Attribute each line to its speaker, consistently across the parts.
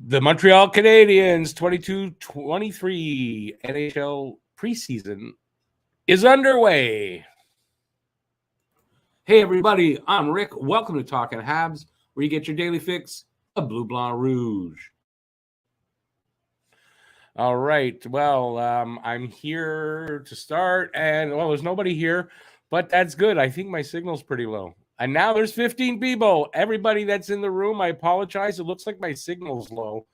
Speaker 1: The Montreal Canadiens 22-23 NHL preseason is underway. Hey everybody, I'm Rick. Welcome to Talking Habs, where you get your daily fix of Bleu Blanc Rouge. All right, well, I'm here to start, and well, there's nobody here, but that's good. I think my signal's pretty low. And now there's 15 people. Everybody that's in the room, I apologize. It looks like my signal's low.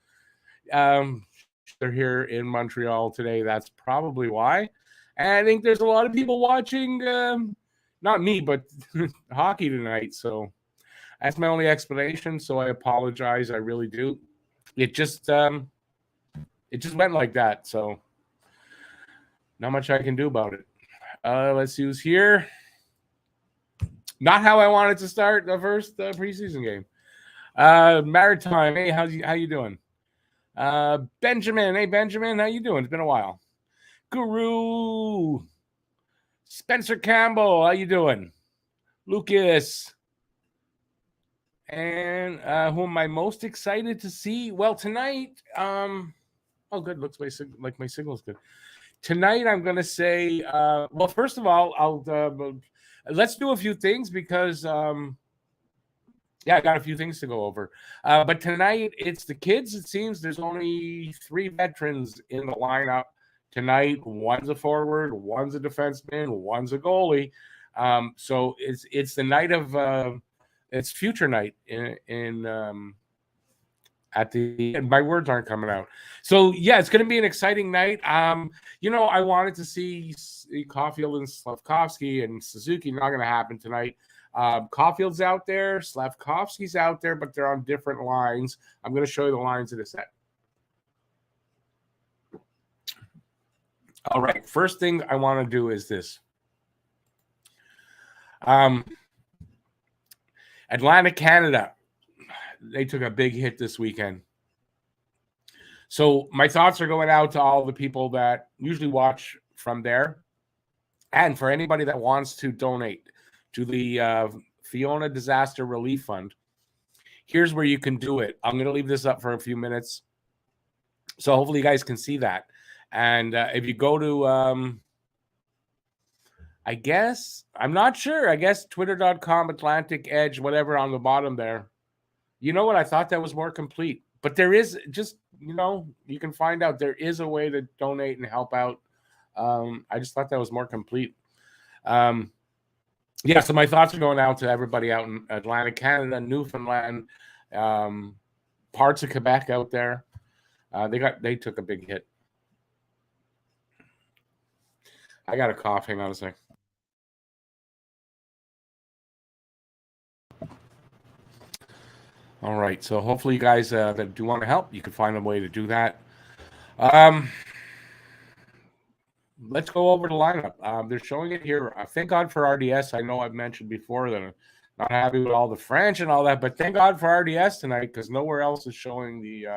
Speaker 1: They're here in Montreal today. That's probably why. And I think there's a lot of people watching, not me, but hockey tonight. So that's my only explanation. So I apologize. I really do. It just went like that. So not much I can do about it. Let's see who's here. Not how I wanted to start the first preseason game. Maritime, hey, how you doing? Benjamin, hey Benjamin, how you doing? It's been a while. Guru, Spencer Campbell, how you doing? Lucas, and who am I most excited to see? Well, tonight, oh, good. Looks like my signal's good. Tonight, I'm gonna say, well, first of all, let's do a few things because, yeah, I got a few things to go over. But tonight, it's the kids. It seems there's only 3 veterans in the lineup tonight. One's a forward, one's a defenseman, one's a goalie. So it's the night of it's future night at the my words aren't coming out. So yeah, it's going to be an exciting night. I wanted to see Caulfield and Slavkovsky and Suzuki. Not going to happen tonight. Caulfield's out there, Slavkovsky's out there, but they're on different lines. I'm going to show you the lines in a sec. All right, first thing I want to do is this. Atlantic Canada, they took a big hit this weekend. So my thoughts are going out to all the people that usually watch from there, and for anybody that wants to donate to the Fiona Disaster Relief Fund. Here's where you can do it. I'm going to leave this up for a few minutes, so hopefully you guys can see that. And if you go to, I guess, I'm not sure. I guess twitter.com, Atlantic Edge, whatever on the bottom there. You know what? I thought that was more complete. But there is just, you can find out there is a way to donate and help out. I just thought that was more complete. Yeah, so my thoughts are going out to everybody out in Atlantic Canada, Newfoundland, parts of Quebec out there. They took a big hit. I got a cough. Hang on a sec. All right, so hopefully you guys that do want to help, you can find a way to do that. Let's go over the lineup. They're showing it here. Thank God for RDS. I know I've mentioned before that I'm not happy with all the French and all that, but thank God for RDS tonight because nowhere else is showing the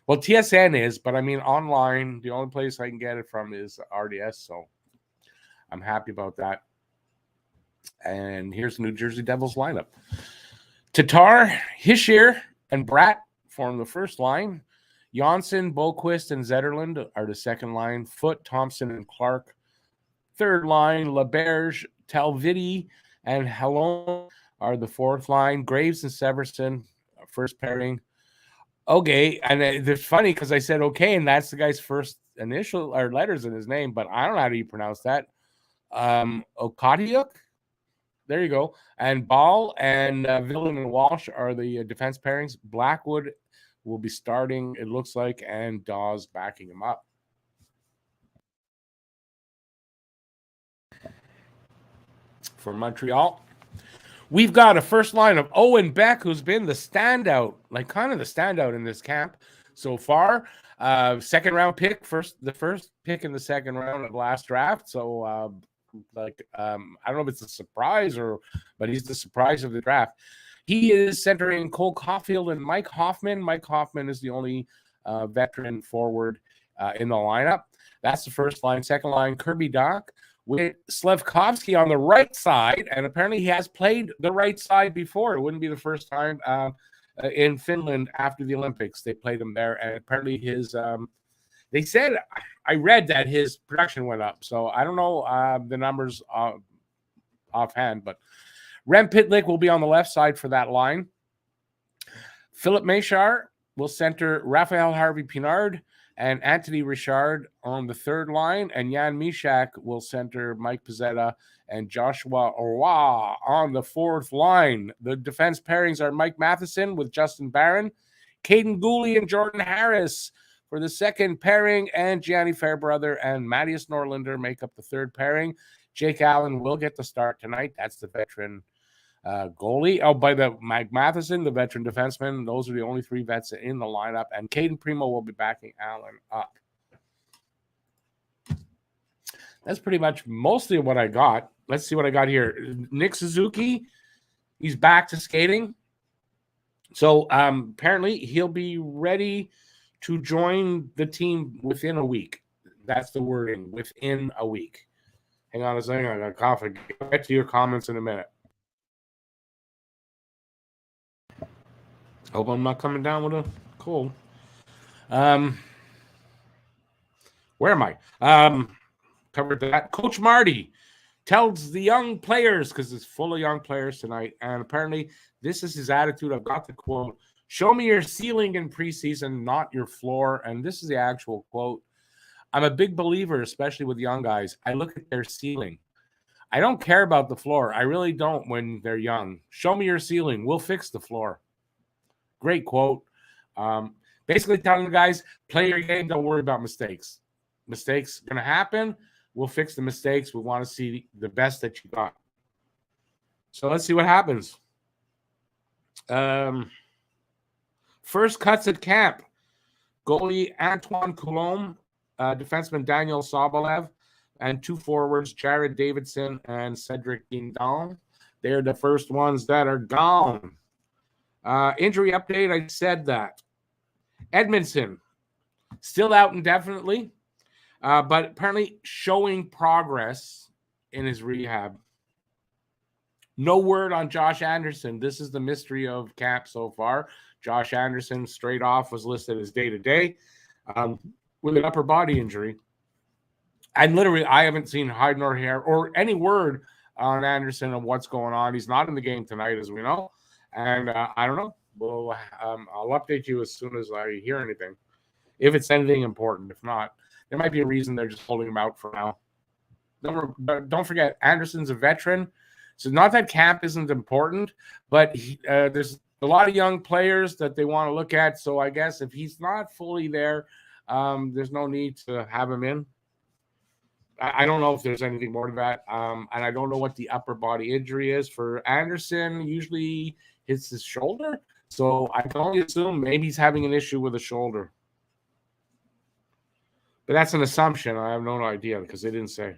Speaker 1: well, TSN is, but I mean online, the only place I can get it from is RDS, so I'm happy about that. And here's the New Jersey Devils lineup. Tatar, Hischier, and Bratt form the first line. Janssen, Boquist, and Zetterlund are the second line. Foote, Thompson, and Clark. Third line, LaBerge, Talvidi, and Hallon are the fourth line. Graves and Severson, first pairing. Okay, and it's funny because I said okay, and that's the guy's first initial or letters in his name, but I don't know how do you pronounce that. Okadiuk? There you go. And Ball and Villain and Walsh are the defense pairings. Blackwood will be starting, it looks like, and Dawes backing him up. For Montreal, we've got a first line of Owen Beck, who's been the standout, kind of the standout in this camp so far. Second round pick, the first pick in the second round of last draft. So, I don't know if it's a surprise but he's the surprise of the draft. He is centering Cole Caulfield and Mike Hoffman. Mike Hoffman is the only veteran forward in the lineup. That's the first line. Second line, Kirby Dach with Slavkovsky on the right side, and apparently he has played the right side before. It wouldn't be the first time. in Finland after the Olympics. They played him there, and apparently his they said, I read that his production went up. So I don't know the numbers offhand, but Rem Pitlick will be on the left side for that line. Philip Machar will center Raphael Harvey-Pinard and Anthony Richard on the third line, and Jan Mysak will center Mike Pezzetta and Joshua Roy on the fourth line. The defense pairings are Mike Matheson with Justin Barron, Caden Gooley and Jordan Harris for the second pairing, and Gianni Fairbrother and Matthias Norlinder make up the third pairing. Jake Allen will get the start tonight. That's the veteran goalie. Oh, by the Mike Matheson, the veteran defenseman. Those are the only three vets in the lineup, and Caden Primo will be backing Allen up. That's pretty much mostly what I got. Let's see what I got here. Nick Suzuki, he's back to skating. So apparently he'll be ready to join the team within a week. That's the wording, within a week. Hang on a second, I got a cough. I'll get to your comments in a minute. Hope I'm not coming down with a cold. Where am I? Covered that. Coach Marty tells the young players, because it's full of young players tonight, and apparently this is his attitude. I've got the quote. Show me your ceiling in preseason, not your floor. And this is the actual quote. I'm a big believer, especially with young guys. I look at their ceiling. I don't care about the floor. I really don't when they're young. Show me your ceiling. We'll fix the floor. Great quote. Basically telling the guys, play your game. Don't worry about mistakes. Mistakes going to happen. We'll fix the mistakes. We want to see the best that you got. So let's see what happens. First cuts at camp. Goalie Antoine Coulombe, defenseman Daniel Sobolev, and two forwards, Jared Davidson and Cedric Guindon. They're the first ones that are gone. Injury update, I said that. Edmondson, still out indefinitely, but apparently showing progress in his rehab. No word on Josh Anderson. This is the mystery of camp so far. Josh Anderson, straight off, was listed as day-to-day with an upper body injury. And literally, I haven't seen hide nor hair or any word on Anderson of what's going on. He's not in the game tonight, as we know. And I don't know. Well, I'll update you as soon as I hear anything, if it's anything important. If not, there might be a reason they're just holding him out for now. Don't forget, Anderson's a veteran. So not that camp isn't important, but there's a lot of young players that they want to look at. So I guess if he's not fully there, there's no need to have him in. I don't know if there's anything more to that. And I don't know what the upper body injury is for Anderson. Usually it's his shoulder. So I can only assume maybe he's having an issue with the shoulder. But that's an assumption. I have no idea because they didn't say.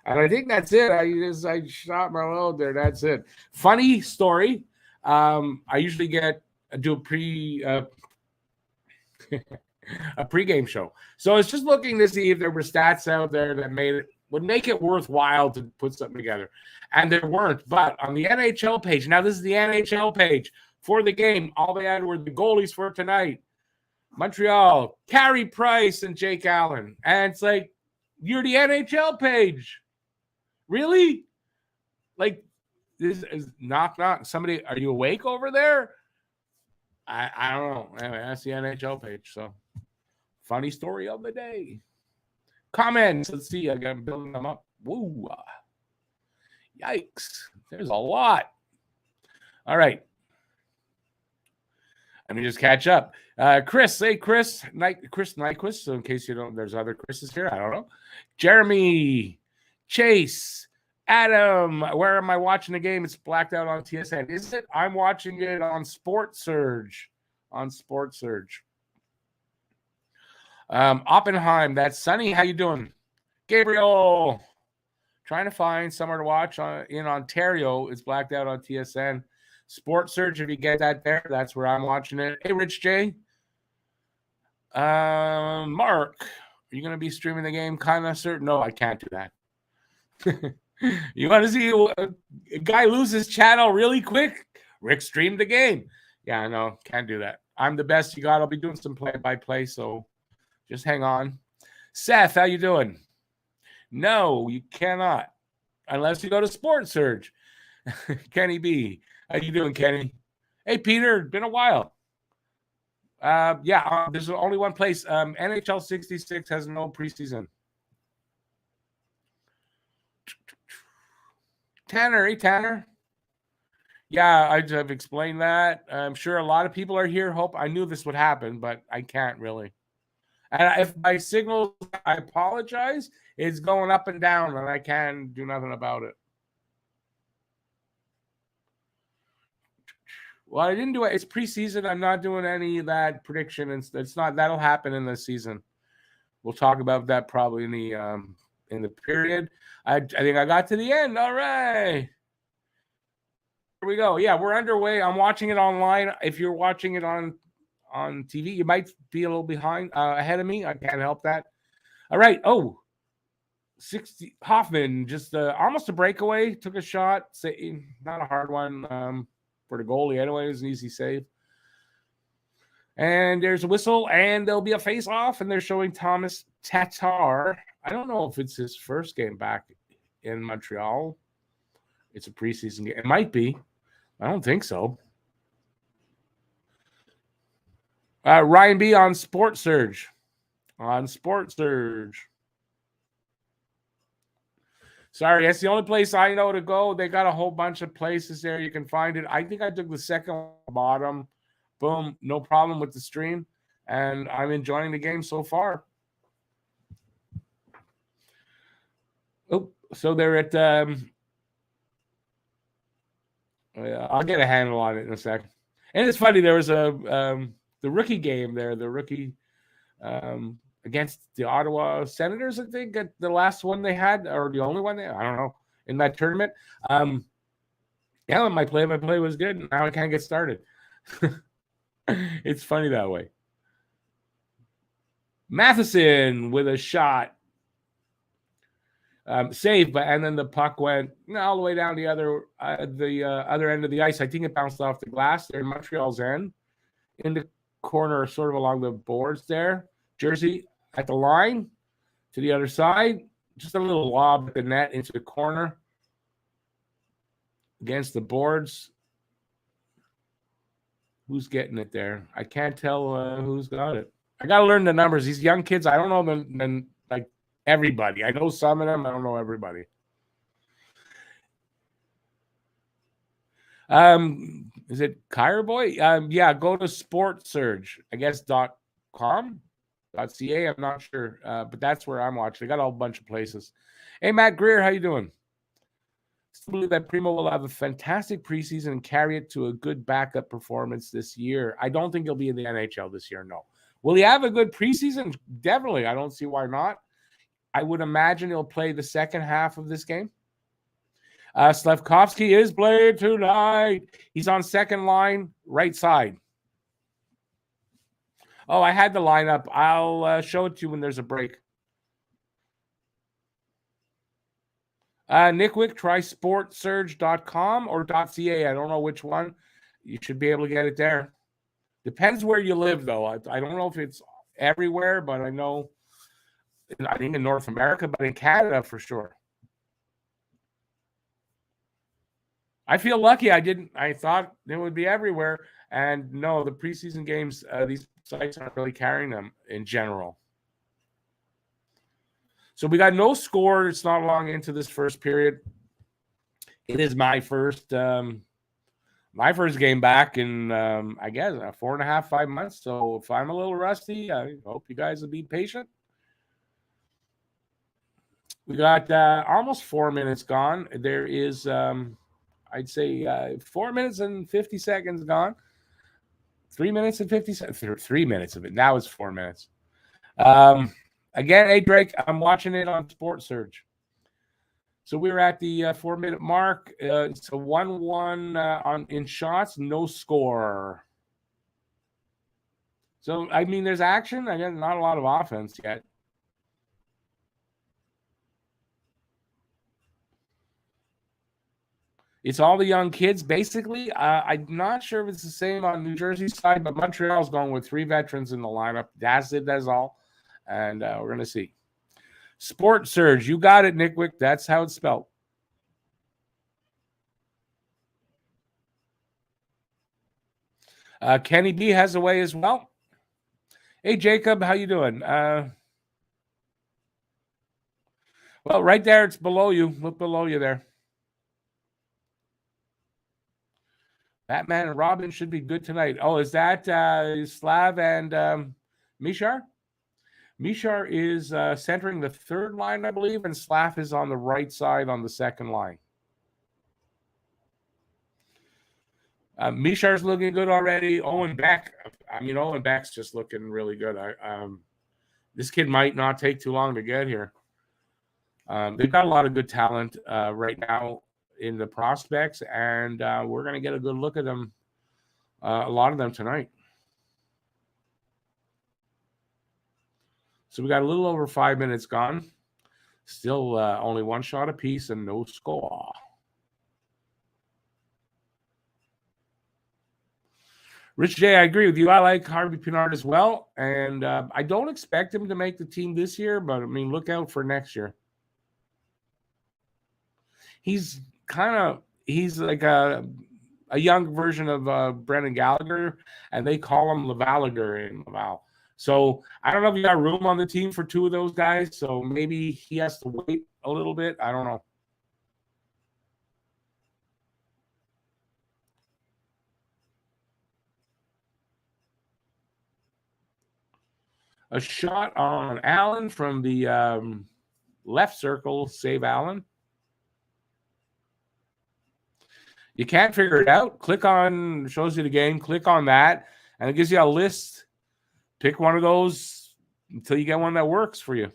Speaker 1: And I think that's it. I shot my load there. That's it. Funny story. I usually do a pregame show. So I was just looking to see if there were stats out there that would make it worthwhile to put something together. And there weren't. But on the NHL page, now this is the NHL page for the game. All they had were the goalies for tonight. Montreal, Carey Price and Jake Allen. And it's like, you're the NHL page. Really? Like, this is knock. Somebody, are you awake over there? I don't know. Anyway, that's the NHL page. So, funny story of the day. Comments. Let's see. I'm building them up. Woo. Yikes. There's a lot. All right. Let me just catch up. Chris Nyquist. So in case you don't, there's other Chris's here. I don't know. Jeremy, Chase, Adam. Where am I watching the game? It's blacked out on TSN. Is it? I'm watching it on Sports Surge. Oppenheim. That's Sunny. How you doing? Gabriel. Trying to find somewhere to watch in Ontario. It's blacked out on TSN. Sports Surge, if you get that there, that's where I'm watching it. Hey, Rich J. Mark, are you going to be streaming the game? Kind of certain. No, I can't do that. You want to see a guy lose his channel really quick? Rick streamed the game. Yeah, I know. Can't do that. I'm the best you got. I'll be doing some play-by-play, so just hang on. Seth, how you doing? No, you cannot. Unless you go to Sports Surge. Kenny B. How you doing, Kenny? Hey, Peter. Been a while. There's only one place. NHL 66 has no preseason. Tanner. Hey, Tanner. Yeah, I've explained that. I'm sure a lot of people are here. Hope I knew this would happen, but I can't really. And if my signal, I apologize. It's going up and down, and I can't do nothing about it. Well, I didn't do it. It's preseason. I'm not doing any of that prediction. It's not. That'll happen in the season. We'll talk about that probably in the period. I think I got to the end. All right. Here we go. Yeah, we're underway. I'm watching it online. If you're watching it on TV, you might be a little behind ahead of me. I can't help that. All right. 60 Hoffman just almost a breakaway. Took a shot. Not a hard one for the goalie. Anyway, it was an easy save. And there's a whistle, and there'll be a face-off, and they're showing Thomas Tatar. I don't know if it's his first game back in Montreal. It's a preseason game. It might be. I don't think so. Ryan B. on Sports Surge. Sorry, that's the only place I know to go. They got a whole bunch of places there. You can find it. I think I took the second bottom. Boom, no problem with the stream. And I'm enjoying the game so far. So they're at I'll get a handle on it in a second. And it's funny, there was the rookie game there, the rookie against the Ottawa Senators, I think, at the last one they had, or the only one I don't know, in that tournament. My play was good. Now I can't get started. It's funny that way. Matheson with a shot. Save, and then the puck went all the way down the other end of the ice. I think it bounced off the glass there in Montreal's end, in the corner, sort of along the boards there. Jersey at the line to the other side. Just a little lob at the net into the corner against the boards. Who's getting it there? I can't tell who's got it. I got to learn the numbers. These young kids, I don't know them like everybody. I know some of them. I don't know everybody. Is it Kyra Boy? Yeah, go to Sports Surge, I guess, .com, .ca. I'm not sure, but that's where I'm watching. I got a whole bunch of places. Hey, Matt Greer, how you doing? I believe that Primo will have a fantastic preseason and carry it to a good backup performance this year. I don't think he'll be in the NHL this year, no. Will he have a good preseason? Definitely. I don't see why not. I would imagine he'll play the second half of this game. Slavkovsky is playing tonight. He's on second line, right side. Oh, I had the lineup. I'll show it to you when there's a break. Nick Wick, try sportsurge.com or .ca. I don't know which one. You should be able to get it there. Depends where you live, though. I don't know if it's everywhere, but I know, I think in North America, but in Canada for sure. I feel lucky. I thought it would be everywhere. And no, the preseason games, these sites aren't really carrying them in general. So we got no score. It's not long into this first period. It is my first game back in, I guess, 4.5, 5 months. So if I'm a little rusty, I hope you guys will be patient. We got almost 4 minutes gone. There is, I'd say, 4 minutes and 50 seconds gone. 3 minutes and 50 seconds. 3 minutes of it. Now it's 4 minutes. Again, hey, Drake, I'm watching it on Sports Surge. So we're at the 4-minute mark. It's a 1-1 in shots, no score. So, I mean, there's action. Again, not a lot of offense yet. It's all the young kids, basically. I'm not sure if it's the same on New Jersey side, but Montreal's going with 3 veterans in the lineup. That's it, that's all. And we're going to see. Sport Surge, you got it, Nickwick. That's how it's spelled. Kenny B has a way as well. Hey, Jacob, how you doing? Well, right there, it's below you. Look below you there. Batman and Robin should be good tonight. Oh, is that Slav and Mishar? Mishar is centering the third line, I believe, and Slav is on the right side on the second line. Mishar's looking good already. Owen Beck, Owen Beck's just looking really good. This kid might not take too long to get here. They've got a lot of good talent right now in the prospects, and we're going to get a good look at them, a lot of them tonight. So we got a little over 5 minutes gone. Still only 1 shot apiece and no score. Rich J, I agree with you. I like Harvey Pinard as well, and I don't expect him to make the team this year, but, look out for next year. He's like a young version of Brendan Gallagher, and they call him Lavaliger in Laval. So I don't know if you got room on the team for 2 of those guys, so maybe he has to wait a little bit. I don't know. A shot on Allen from the left circle, save Allen. You can't figure it out. Click on, shows you the game. Click on that, and it gives you a list. Pick one of those until you get one that works for you.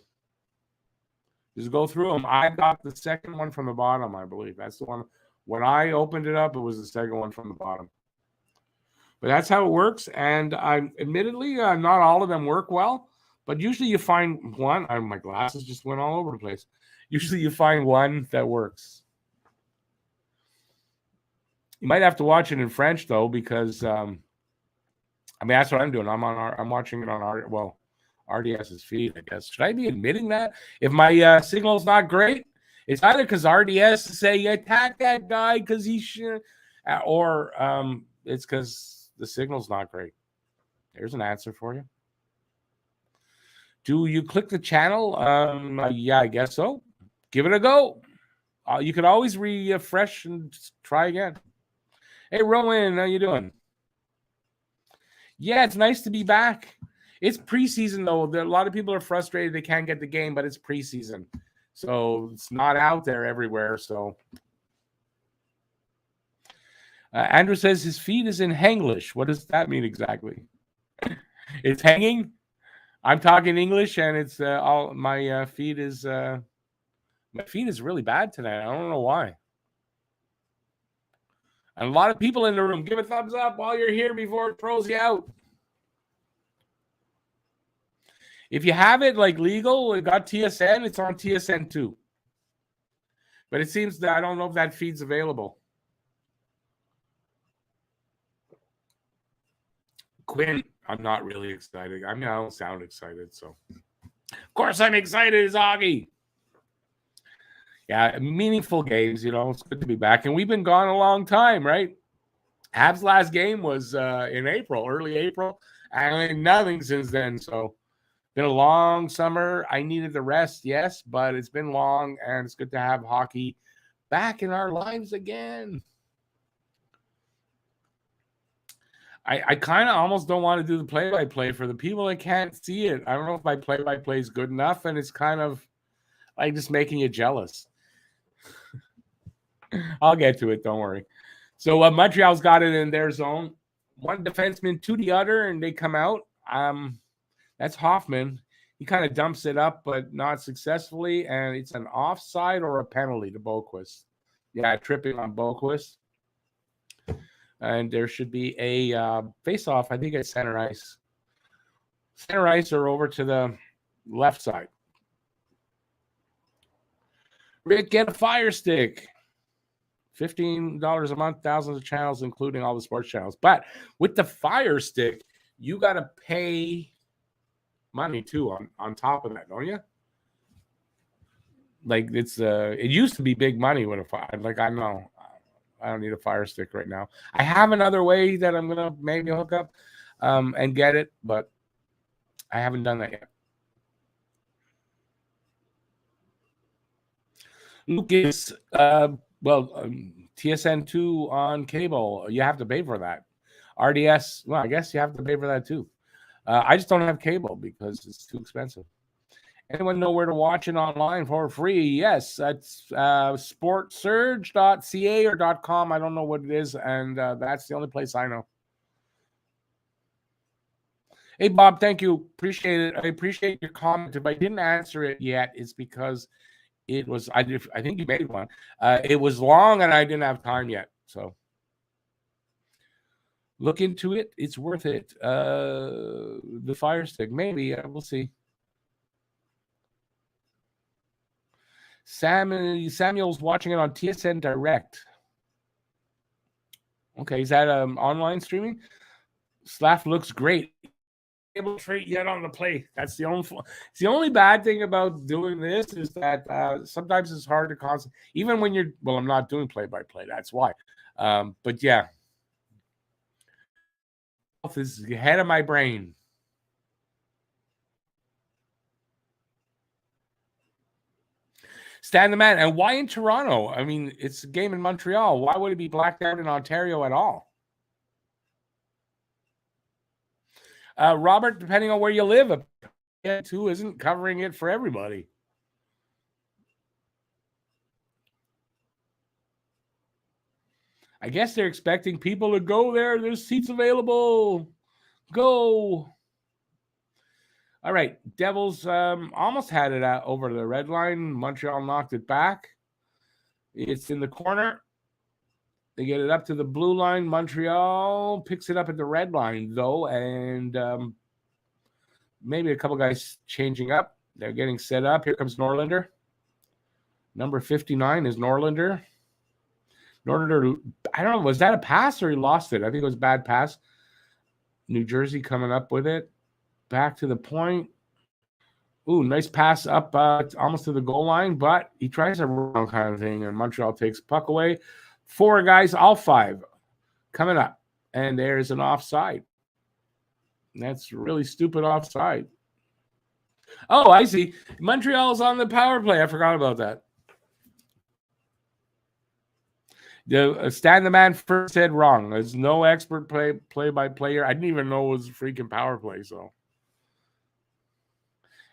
Speaker 1: Just go through them. I got the second one from the bottom, I believe. That's the one. When I opened it up, it was the second one from the bottom. But that's how it works. And admittedly, not all of them work well. But usually you find one. My glasses just went all over the place. Usually you find one that works. You might have to watch it in French, though, because that's what I'm doing. I'm watching it on RDS's feed, I guess. Should I be admitting that? If my signal's not great, it's either because RDS say attack that guy because he should, or it's because the signal's not great. There's an answer for you. Do you click the channel? Yeah, I guess so. Give it a go. You can always refresh and try again. Hey, Rowan, how you doing? Yeah, it's nice to be back. It's preseason, though. A lot of people are frustrated they can't get the game, but it's preseason. So it's not out there everywhere. So Andrew says his feed is in Hanglish. What does that mean exactly? It's hanging? I'm talking English, and it's all my feed is really bad tonight. I don't know why. And a lot of people in the room, give a thumbs up while you're here before it throws you out. If you have it like legal, it got TSN, it's on TSN too. But it seems that I don't know if that feed's available. Quinn, I'm not really excited. I don't sound excited, so. Of course I'm excited, Augie. Yeah, meaningful games, it's good to be back. And we've been gone a long time, right? Habs' last game was in April, early April, and nothing since then. So, been a long summer. I needed the rest, yes, but it's been long, and it's good to have hockey back in our lives again. I kind of almost don't want to do the play-by-play for the people that can't see it. I don't know if my play-by-play is good enough, and it's kind of like just making you jealous. I'll get to it. Don't worry. So Montreal's got it in their zone. One defenseman to the other, and they come out. That's Hoffman. He kind of dumps it up, but not successfully, and it's an offside or a penalty to Boquist. Yeah, tripping on Boquist. And there should be a face-off, I think, at center ice. Center ice or over to the left side. Rick, get a fire stick. $15 a month, thousands of channels, including all the sports channels. But with the Fire Stick, you got to pay money too on top of that, don't you? Like it used to be big money with a Fire. Like I know I don't need a Fire Stick right now. I have another way that I'm gonna maybe hook up and get it, but I haven't done that yet. Lucas, TSN2 on cable, you have to pay for that. RDS, well, I guess you have to pay for that too. I just don't have cable because it's too expensive. Anyone know where to watch it online for free? Yes, that's sportsurge.ca or .com. I don't know what it is, and that's the only place I know. Hey, Bob, thank you. Appreciate it. I appreciate your comment. If I didn't answer it yet, it's because it was, I think you made one. It was long and I didn't have time yet. So look into it. It's worth it. The Fire Stick, maybe. We'll see. Samuel's watching it on TSN Direct. Okay, is that online streaming? Slav looks great. Able to trade yet on the play. That's the only bad thing about doing this is that sometimes it's hard to concentrate. Even when you're I'm not doing play-by-play. That's why. But yeah, this is ahead of my brain. Stan the Man. And why in Toronto? I mean, it's a game in Montreal. Why would it be blacked out in Ontario at all? Robert, depending on where you live, too isn't covering it for everybody. I guess they're expecting people to go there. There's seats available. Go. All right. Devils almost had it over the red line. Montreal knocked it back. It's in the corner. They get it up to the blue line. Montreal picks it up at the red line, though, and maybe a couple guys changing up. They're getting set up. Here comes Norlinder. Number 59 is Norlinder. Norlinder, I don't know, was that a pass or he lost it? I think it was a bad pass. New Jersey coming up with it. Back to the point. Ooh, nice pass up almost to the goal line, but he tries a wrong kind of thing, and Montreal takes puck away. 4 guys, all 5 coming up, and there's an offside. That's really stupid offside. Oh, I see. Montreal's on the power play. I forgot about that. The Stan the Man first said wrong. There's no expert play-by-player. I didn't even know it was a freaking power play. So,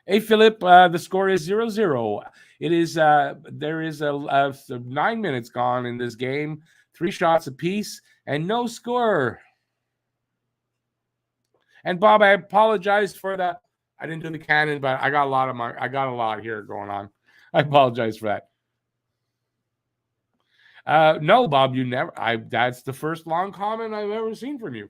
Speaker 1: hey Philip, the score is 0-0. It is there is a 9 minutes gone in this game, 3 shots apiece, and no score. And Bob, I apologize for that. I didn't do the cannon, but I got a lot here going on. I apologize for that. No, Bob, you never. That's the first long comment I've ever seen from you.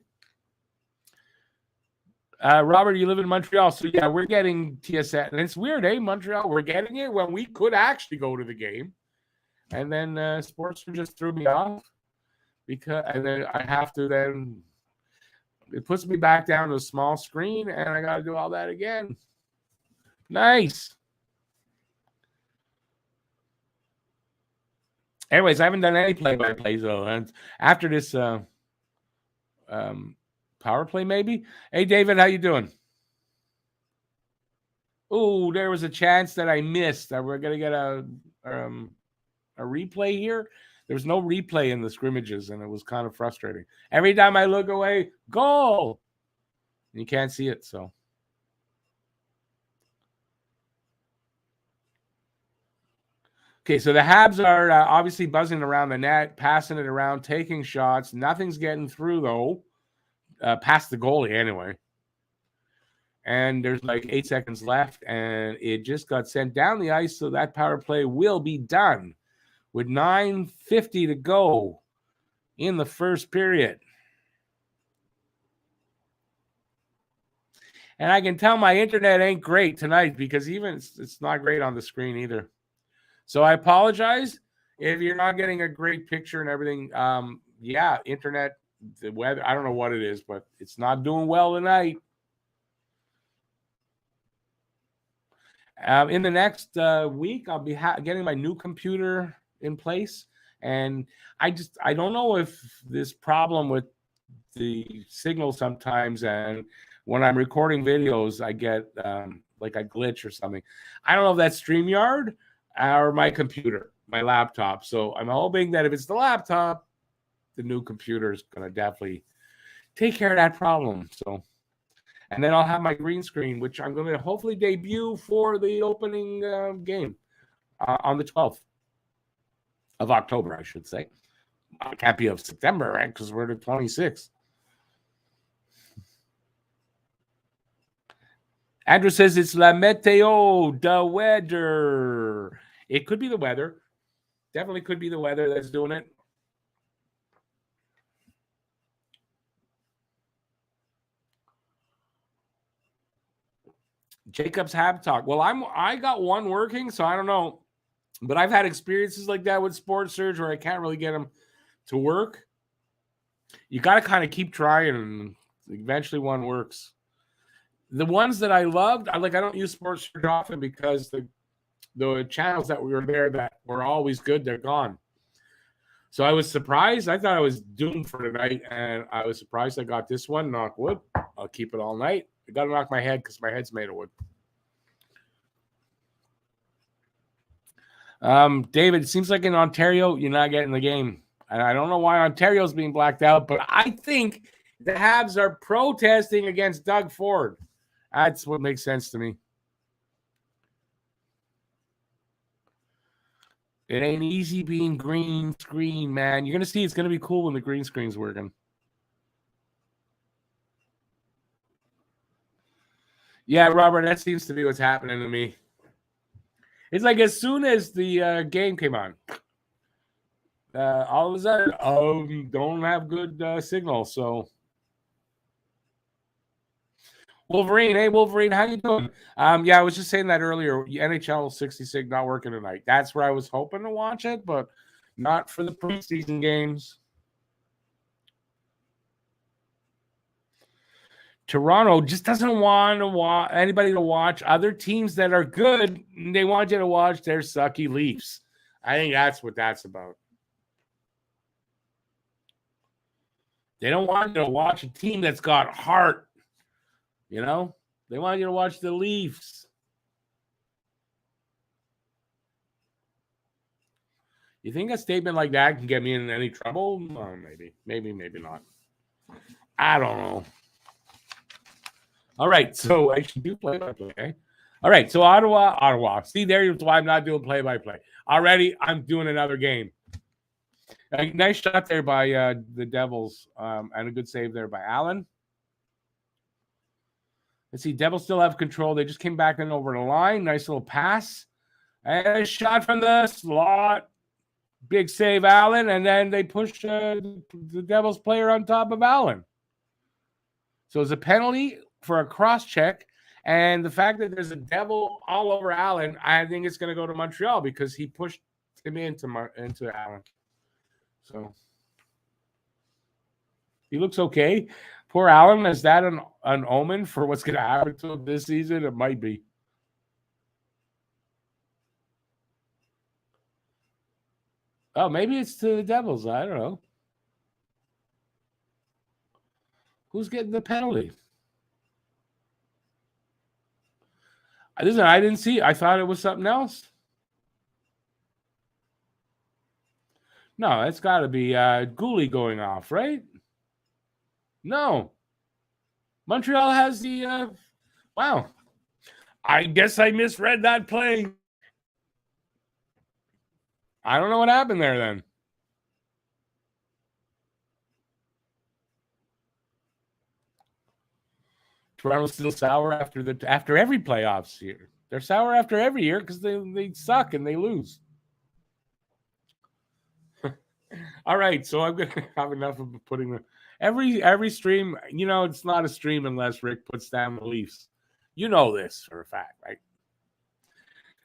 Speaker 1: Robert, you live in Montreal, so yeah, we're getting TSN, and it's weird, Montreal, we're getting it when we could actually go to the game, and then sports just threw me off and then I have to then. It puts me back down to a small screen, and I got to do all that again. Nice. Anyways, I haven't done any play-by-plays, though. And after this power play, maybe. Hey, David, how you doing? Oh, there was a chance that I missed. That we're going to get a replay here. There's no replay in the scrimmages, and it was kind of frustrating. Every time I look away, goal! You can't see it, so. Okay, so the Habs are obviously buzzing around the net, passing it around, taking shots. Nothing's getting through, though, past the goalie anyway. And there's like 8 seconds left, and it just got sent down the ice, so that power play will be done with 9:50 to go in the first period. And I can tell my internet ain't great tonight because even it's not great on the screen either. So I apologize if you're not getting a great picture and everything, yeah, internet, the weather, I don't know what it is, but it's not doing well tonight. In the next week, I'll be getting my new computer in place, and I don't know if this problem with the signal sometimes, and when I'm recording videos, I get like a glitch or something. I don't know if that's StreamYard or my computer, my laptop. So I'm hoping that if it's the laptop, the new computer is going to definitely take care of that problem. So, and then I'll have my green screen, which I'm going to hopefully debut for the opening game on the 12th of October, I should say. It can't be of September, right? Because we're the 26th. Andrew says it's la météo, the weather. It could be the weather. Definitely could be the weather that's doing it. Jacob's Hab Talk. Well, I got one working, so I don't know. But I've had experiences like that with Sports Surge where I can't really get them to work. You got to kind of keep trying, and eventually one works. The ones that I loved, I don't use Sports Surge often because the channels that were there that were always good, they're gone. So I was surprised. I thought I was doomed for tonight, and I was surprised I got this one. Knock wood. I'll keep it all night. I got to knock my head because my head's made of wood. David, it seems like in Ontario, you're not getting the game. And I don't know why Ontario's being blacked out, but I think the Habs are protesting against Doug Ford. That's what makes sense to me. It ain't easy being green screen, man. You're going to see it's going to be cool when the green screen's working. Yeah, Robert, that seems to be what's happening to me. It's like as soon as the game came on, all of a sudden, don't have good signal. So, Wolverine, hey Wolverine, how you doing? Yeah, I was just saying that earlier. NHL 66 not working tonight. That's where I was hoping to watch it, but not for the preseason games. Toronto just doesn't want anybody to watch other teams that are good. They want you to watch their sucky Leafs. I think that's what that's about. They don't want you to watch a team that's got heart. You know, they want you to watch the Leafs. You think a statement like that can get me in any trouble? Oh, maybe not. I don't know. All right, so I should do play-by-play. All right, so Ottawa. See, there's why I'm not doing play-by-play. Already, I'm doing another game. Nice shot there by the Devils, and a good save there by Allen. Let's see, Devils still have control. They just came back in over the line. Nice little pass. And a shot from the slot. Big save, Allen. And then they push the Devils player on top of Allen. So it's a penalty for a cross-check. And the fact that there's a Devil all over Allen, I think it's going to go to Montreal because he pushed him into Allen. So he looks okay. Poor Allen, is that an omen for what's going to happen to him this season? It might be. Oh, maybe it's to the Devils. I don't know. Who's getting the penalty? Listen, I didn't see. I thought it was something else. No, it's got to be Gooley going off, right? No. Montreal has the wow. I guess I misread that play. I don't know what happened there then. Toronto's still sour after every playoffs year. They're sour after every year because they suck and they lose. All right, so I'm gonna have enough of putting the every stream. You know, it's not a stream unless Rick puts down the Leafs. You know this for a fact, right?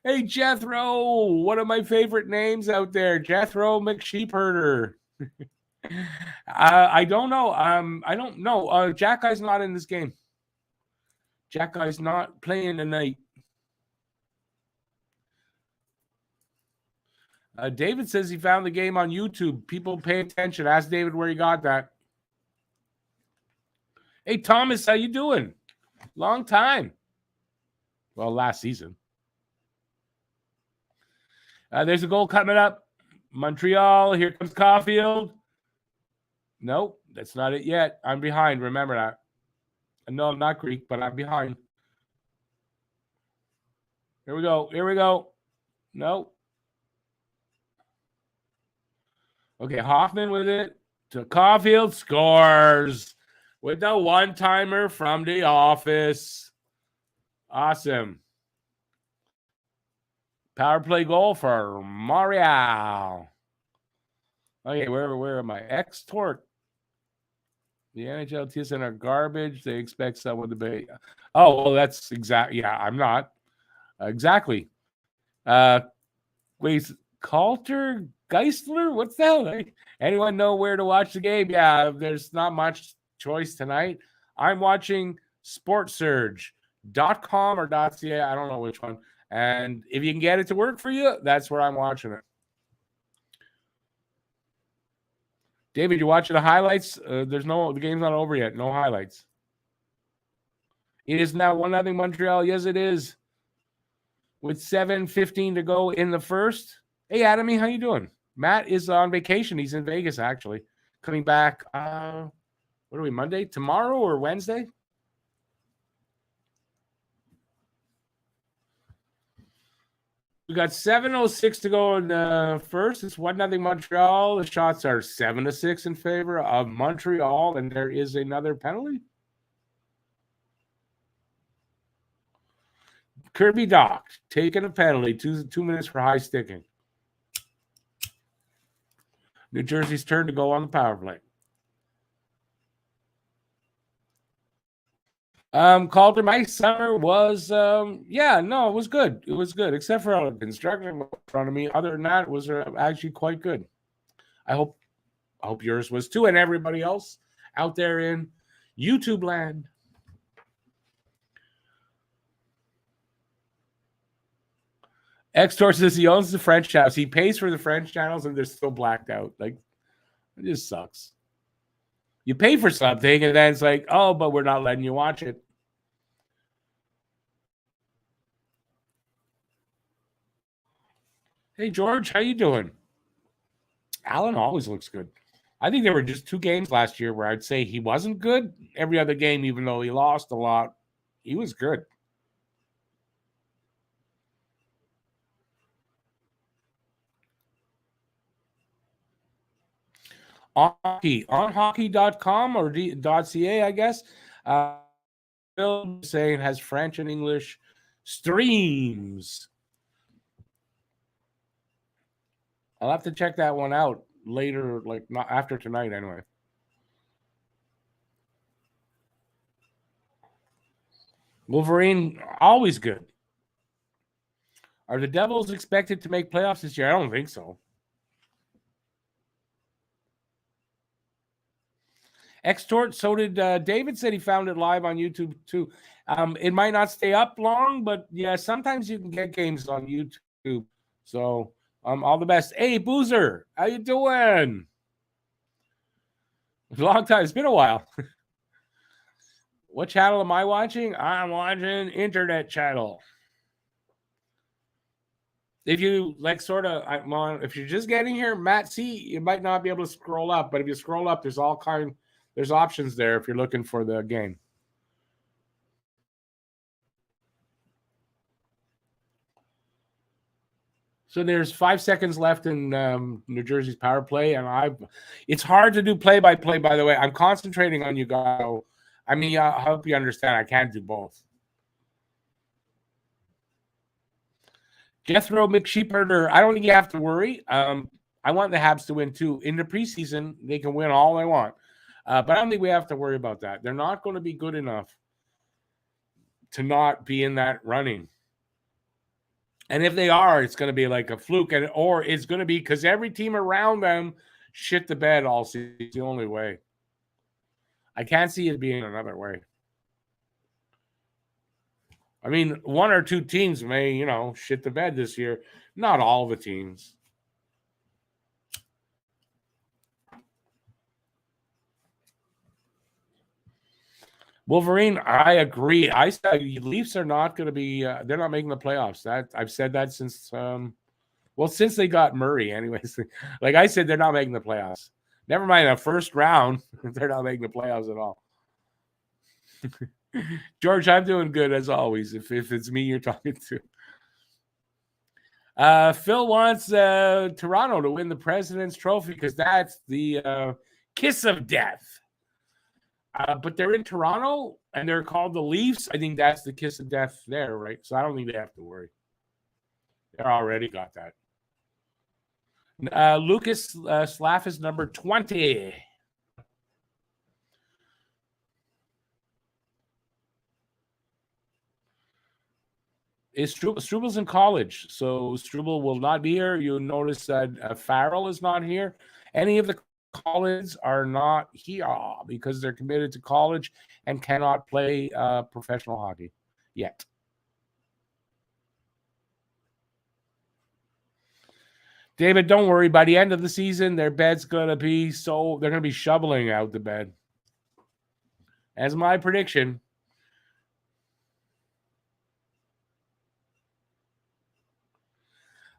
Speaker 1: Hey, Jethro, one of my favorite names out there, Jethro McSheepherder. I don't know. I don't know. Jack Guy's not in this game. Jack Guy's not playing tonight. David says he found the game on YouTube. People pay attention. Ask David where he got that. Hey, Thomas, how you doing? Long time. Well, last season. There's a goal coming up. Montreal. Here comes Caulfield. Nope, that's not it yet. I'm behind. Remember that. No, I'm not Greek, but I'm behind. Here we go. Here we go. No. Okay, Hoffman with it. To Caulfield, scores with the one-timer from the office. Awesome. Power play goal for Montreal. Okay, where am I? X-Tort. The NHL TSN are garbage. They expect someone to be. Oh, well, that's exactly. Yeah, I'm not. Exactly. Wait, Calter Geisler? What's the hell? Anyone know where to watch the game? Yeah, there's not much choice tonight. I'm watching SportSurge.com or .ca. I don't know which one. And if you can get it to work for you, that's where I'm watching it. David, you watching the highlights? The game's not over yet. No highlights. It is now 1-0 Montreal. Yes, it is. With 7:15 to go in the first. Hey, Adamy, how you doing? Matt is on vacation. He's in Vegas, actually. Coming back, what are we, Monday? Tomorrow or Wednesday? We got 7:06 to go in the first. It's 1-0 Montreal. The shots are 7-6 in favor of Montreal, and there is another penalty. Kirby Dach taking a penalty. 2 minutes for high sticking. New Jersey's turn to go on the power play. Calder, my summer was, it was good. It was good, except for all the construction in front of me. Other than that, it was actually quite good. I hope yours was too, and everybody else out there in YouTube land. X-Tor says he owns the French channels. He pays for the French channels, and they're still blacked out. Like, it just sucks. You pay for something, and then it's like, oh, but we're not letting you watch it. Hey, George, how you doing? Allen always looks good. I think there were just 2 games last year where I'd say he wasn't good. Every other game, even though he lost a lot, he was good. On hockey.com or .ca, I guess. Bill saying has French and English streams. I'll have to check that one out later, like not after tonight anyway. Wolverine, always good. Are the Devils expected to make playoffs this year? I don't think so. X-Tort, so did David said he found it live on YouTube too. It might not stay up long, but yeah, sometimes you can get games on YouTube. So all the best. Hey, Boozer, how you doing? Long time. It's been a while. What channel am I watching? I'm watching Internet Channel. If you if you're just getting here, Matt C, you might not be able to scroll up, but if you scroll up, there's options there if you're looking for the game. So there's 5 seconds left in New Jersey's power play, and it's hard to do play-by-play, by the way. I'm concentrating on you guys. I mean, I hope you understand I can't do both. Jethro McSheepherder, I don't think you have to worry. I want the Habs to win too. In the preseason, they can win all they want. But I don't think we have to worry about that. They're not going to be good enough to not be in that running. And if they are, it's going to be like a fluke, or it's going to be because every team around them shit the bed all season. It's the only way. I can't see it being another way. I mean, one or two teams may, shit the bed this year. Not all the teams. Wolverine, I agree. I said Leafs are not going to be. They're not making the playoffs. I've said that since. Since they got Murray, anyways. Like I said, they're not making the playoffs. Never mind a first round. They're not making the playoffs at all. George, I'm doing good as always. If it's me you're talking to. Phil wants Toronto to win the President's Trophy because that's the kiss of death. But they're in Toronto and they're called the Leafs. I think that's the kiss of death there, right? So I don't think they have to worry. They're already got that. Lucas Slaff is number 20. Strubal's in college, so Strubel will not be here. You'll notice that Farrell is not here. Any of the colleges are not here because they're committed to college and cannot play professional hockey yet. David, don't worry. By the end of the season, their bed's going to be they're going to be shoveling out the bed. As my prediction.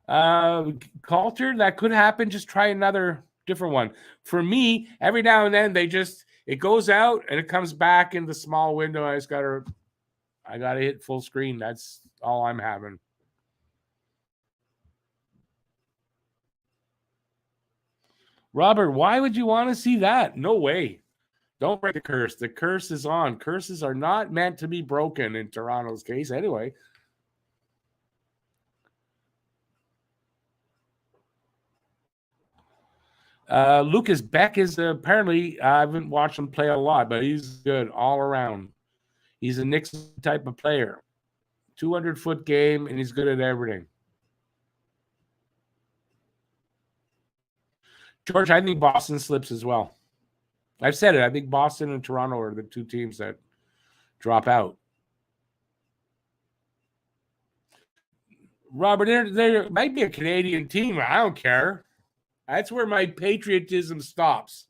Speaker 1: Coulter, that could happen. Just try another different one. For me, every now and then it goes out and it comes back in the small window. I gotta hit full screen. That's all I'm having. Robert, why would you want to see that? No way. Don't break the curse. The curse is on. Curses are not meant to be broken in Toronto's case anyway. Lucas Beck is apparently, I haven't watched him play a lot, but he's good all around. He's a Nixon type of player. 200-foot game, and he's good at everything. George, I think Boston slips as well. I've said it. I think Boston and Toronto are the two teams that drop out. Robert, there might be a Canadian team. I don't care. That's where my patriotism stops.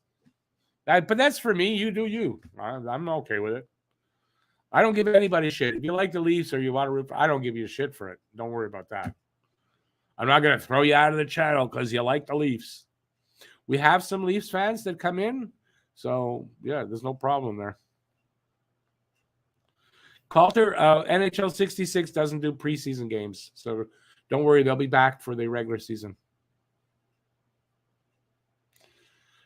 Speaker 1: But that's for me. You do you. I'm okay with it. I don't give anybody shit. If you like the Leafs or you want to root, I don't give you shit for it. Don't worry about that. I'm not going to throw you out of the channel because you like the Leafs. We have some Leafs fans that come in. So, yeah, there's no problem there. Coulter, NHL 66 doesn't do preseason games. So don't worry. They'll be back for the regular season.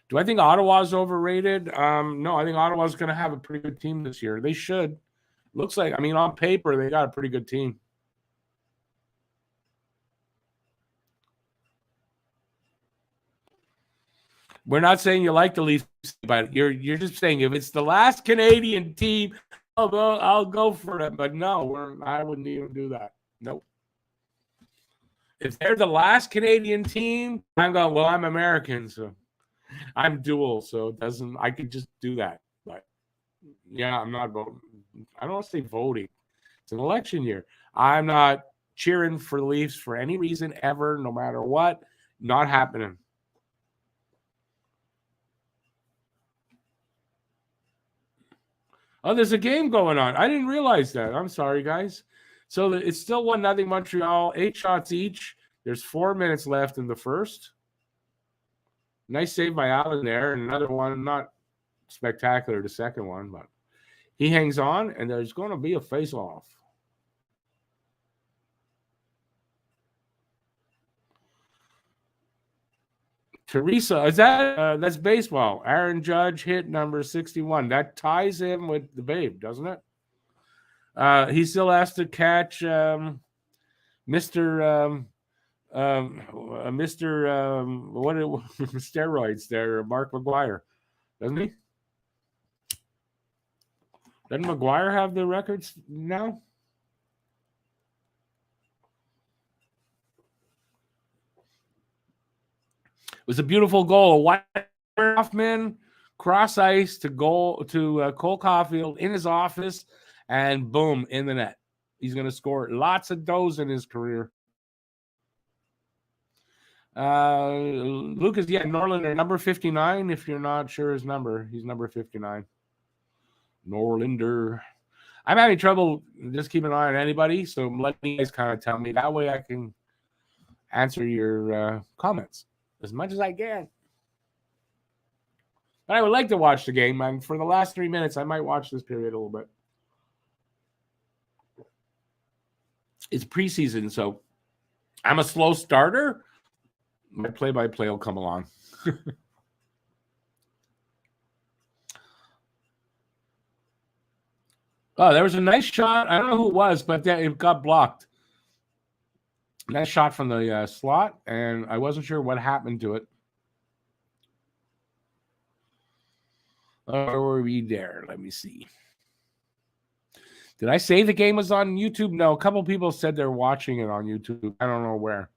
Speaker 1: Do I think Ottawa's overrated? No, I think Ottawa's going to have a pretty good team this year. They should. Looks like, on paper, they got a pretty good team. We're not saying you like the Leafs, but you're just saying if it's the last Canadian team, I'll go for it. But no, I wouldn't even do that. Nope. If they're the last Canadian team, I'm going, well, I'm American, so I'm dual, so it doesn't. I could just do that. But yeah, I'm not voting. I don't want to say voting. It's an election year. I'm not cheering for the Leafs for any reason ever, no matter what. Not happening. Oh, there's a game going on. I didn't realize that. I'm sorry, guys. So it's still 1-0 Montreal, 8 shots each. There's 4 minutes left in the first. Nice save by Allen there. And another one, not spectacular, the second one, but he hangs on, and there's going to be a face-off. Teresa, is that that's baseball? Aaron Judge hit number 61. That ties him with the Babe, doesn't it? He still has to catch Mr. Steroids there, Mark McGuire, doesn't he? Doesn't McGuire have the records now? was a beautiful goal. White Hoffman cross ice to goal to Cole Caulfield in his office, and boom, in the net. He's going to score lots of those in his career. Lucas, Norlander, number 59. If you're not sure his number, he's number 59. Norlander. I'm having trouble just keeping an eye on anybody, so let you guys kind of tell me. That way I can answer your comments as much as I can. But I would like to watch the game, and for the last 3 minutes, I might watch this period a little bit. It's preseason, so I'm a slow starter. My play-by-play will come along. Oh, there was a nice shot. I don't know who it was, but it got blocked. Nice shot from the slot, and I wasn't sure what happened to it. Or were we there? Let me see. Did I say the game was on YouTube? No, a couple people said they're watching it on YouTube. I don't know where.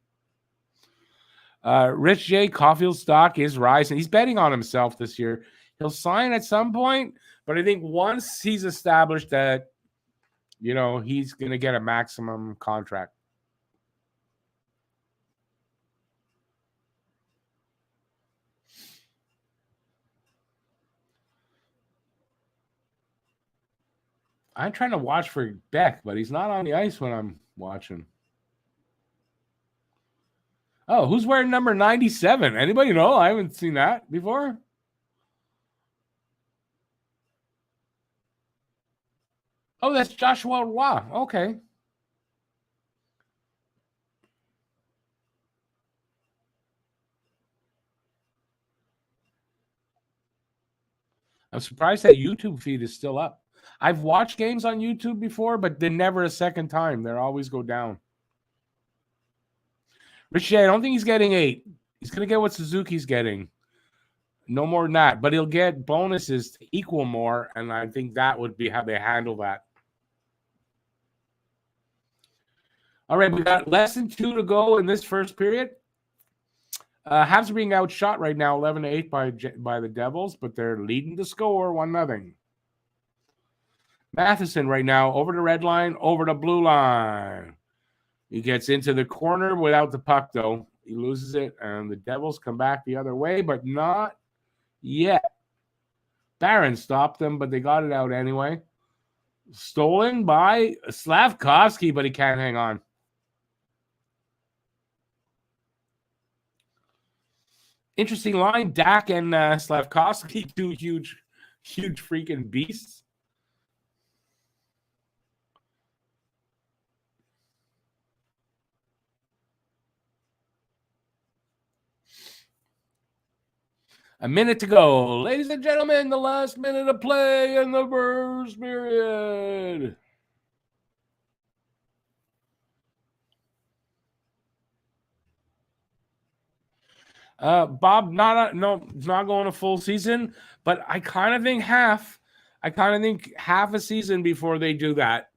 Speaker 1: Rich J. Caulfield's stock is rising. He's betting on himself this year. He'll sign at some point, but I think once he's established that, he's going to get a maximum contract. I'm trying to watch for Beck, but he's not on the ice when I'm watching. Oh, who's wearing number 97? Anybody know? I haven't seen that before. Oh, that's Joshua Roy. Okay. I'm surprised that YouTube feed is still up. I've watched games on YouTube before, but they're never a second time. They always go down. Richie, I don't think he's getting 8. He's going to get what Suzuki's getting. No more than that. But he'll get bonuses to equal more, and I think that would be how they handle that. All right, we got less than 2 to go in this first period. Habs are being outshot right now, 11-8 by the Devils, but they're leading the score 1-0. Matheson right now over the red line, over the blue line. He gets into the corner without the puck, though. He loses it, and the Devils come back the other way, but not yet. Barron stopped them, but they got it out anyway. Stolen by Slavkovsky, but he can't hang on. Interesting line. Dak and Slavkovsky, 2 huge freaking beasts. A minute to go. Ladies and gentlemen, the last minute of play in the first period. Bob, it's not going a full season, but I kind of think half. I kind of think half a season before they do that.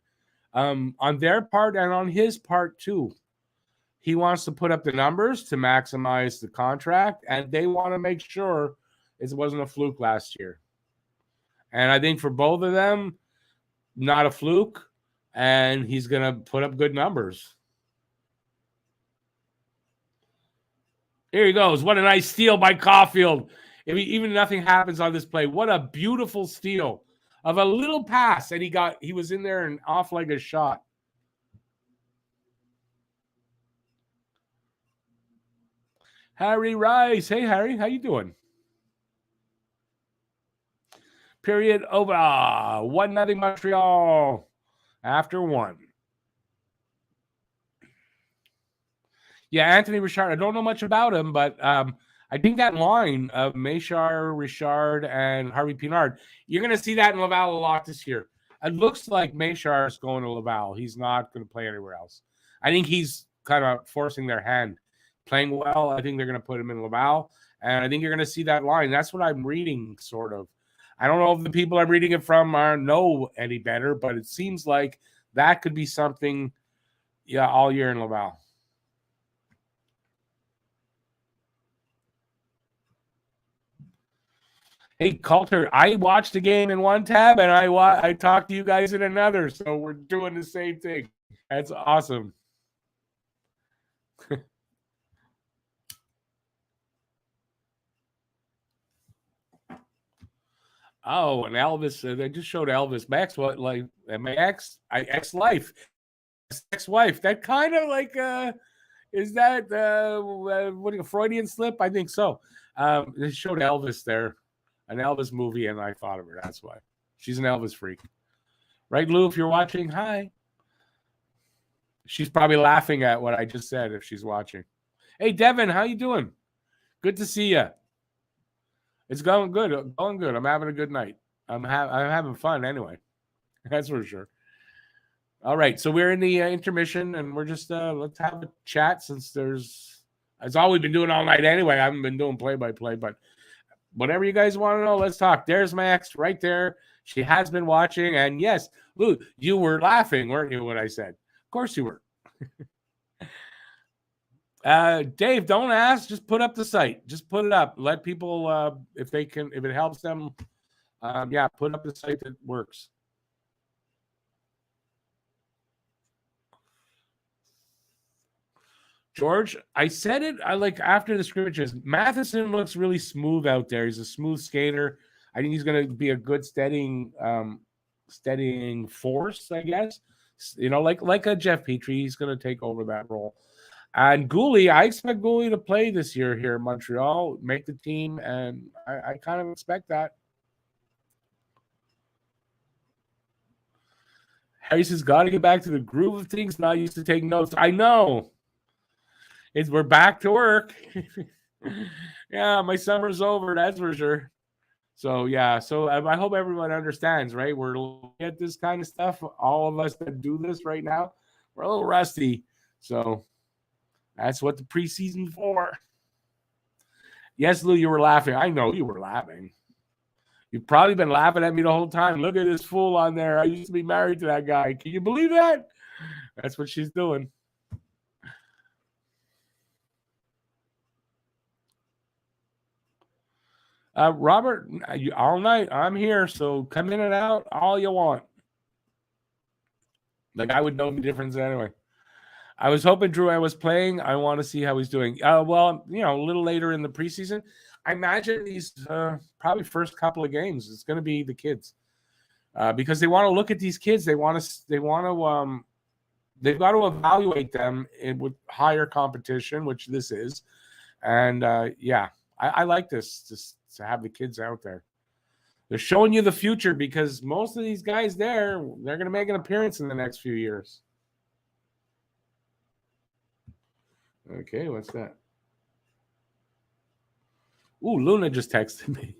Speaker 1: On their part and on his part too. He wants to put up the numbers to maximize the contract, and they want to make sure it wasn't a fluke last year. And I think for both of them, not a fluke, and he's going to put up good numbers. Here he goes. What a nice steal by Caulfield. Even nothing happens on this play. What a beautiful steal of a little pass, and he was in there and off like a shot. Harry Rice. Hey, Harry. How you doing? Period over. 1-0 Montreal after 1. Yeah, Anthony Richard. I don't know much about him, but I think that line of Méchard, Richard, and Harvey Pinard, you're going to see that in Laval a lot this year. It looks like Méchard is going to Laval. He's not going to play anywhere else. I think he's kind of forcing their hand. Playing well, I think they're going to put him in Laval, and I think you're going to see that line. That's what I'm reading, sort of. I don't know if the people I'm reading it from know any better, but it seems like that could be something, all year in Laval. Hey, Coulter, I watched the game in one tab and I talked to you guys in another, so we're doing the same thing. That's awesome. Oh, and Elvis, they just showed Elvis Max, what, like, my ex-wife. That kind of like, is that, what, a Freudian slip? I think so. They showed Elvis there, an Elvis movie, and I thought of her. That's why. She's an Elvis freak. Right, Lou, if you're watching, hi. She's probably laughing at what I just said if she's watching. Hey, Devin, how you doing? Good to see you. It's going good. I'm having a good night. I'm having fun anyway. That's for sure. All right, so we're in the intermission, and we're just let's have a chat since that's all we've been doing all night anyway. I haven't been doing play-by-play, but whatever you guys want to know, let's talk. There's Max right there. She has been watching, and yes, Lou, you were laughing, weren't you, when I said? Of course you were. Dave, don't ask. Just put up the site. Just put it up. Let people, if it helps them, put up the site that works. George, I said it. I like after the scrimmages. Matheson looks really smooth out there. He's a smooth skater. I think he's going to be a good steadying force, I guess. You know, like a Jeff Petrie, he's going to take over that role. And Gooley, I expect Gooley to play this year here in Montreal, make the team, and I kind of expect that. Harry says, got to get back to the groove of things. Not used to taking notes. I know. We're back to work. Yeah, my summer's over, that's for sure. So, yeah, I hope everyone understands, right? We're looking at this kind of stuff. All of us that do this right now, we're a little rusty. So that's what the preseason's for. Yes, Lou, you were laughing. I know you were laughing. You've probably been laughing at me the whole time. Look at this fool on there. I used to be married to that guy. Can you believe that? That's what she's doing. Robert, all night, I'm here, so come in and out all you want. Like, I would know the difference anyway. I was hoping Drouin was playing. I want to see how he's doing. Well, a little later in the preseason. I imagine these probably first couple of games, it's going to be the kids. Because they want to look at these kids. They've got to evaluate them with higher competition, which this is. And, I like this, just to have the kids out there. They're showing you the future because most of these guys they're going to make an appearance in the next few years. Okay, what's that? Ooh, Luna just texted me.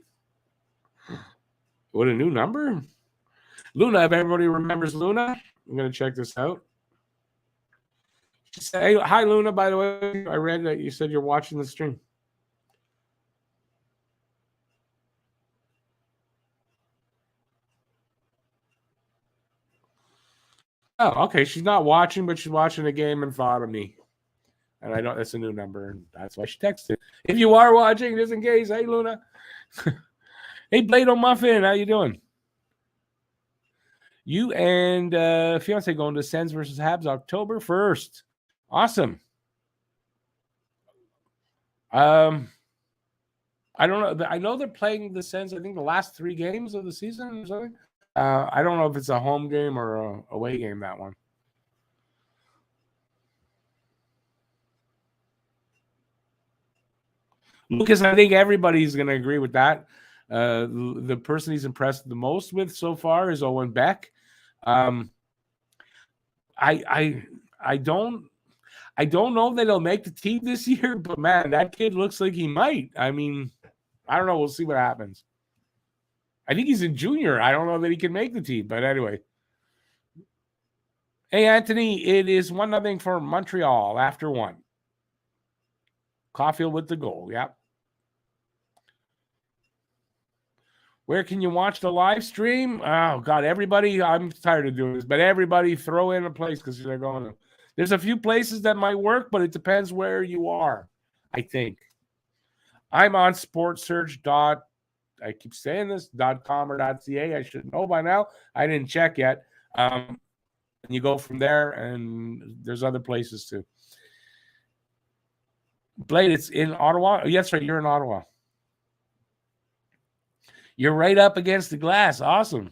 Speaker 1: What a new number? Luna, if everybody remembers Luna, I'm going to check this out. She said, hey, hi, Luna, by the way. I read that you said you're watching the stream. Oh, okay. She's not watching, but she's watching the game and thought of me. And I know that's a new number, and that's why she texted. If you are watching, just in case, hey, Luna. Hey, Blade Muffin, how you doing? You and fiance going to Sens versus Habs October 1st. Awesome. I don't know. I know they're playing the Sens, I think, the last 3 games of the season or something. I don't know if it's a home game or a away game, that one. Lucas, I think everybody's going to agree with that. The person he's impressed the most with so far is Owen Beck. I don't know that he'll make the team this year, but man, that kid looks like he might. I mean, I don't know. We'll see what happens. I think he's in junior. I don't know that he can make the team, but anyway. Hey, Anthony, it is 1-0 for Montreal after 1. Caulfield with the goal. Yep. Where can you watch the live stream? Oh, God, everybody. I'm tired of doing this, but everybody throw in a place because they're going to. There's a few places that might work, but it depends where you are, I think. I'm on sportsurge. I keep saying this, .com or .ca. I should know by now. I didn't check yet. And you go from there, and there's other places too. Blade, it's in Ottawa. Oh, yes, right. You're in Ottawa. You're right up against the glass. Awesome.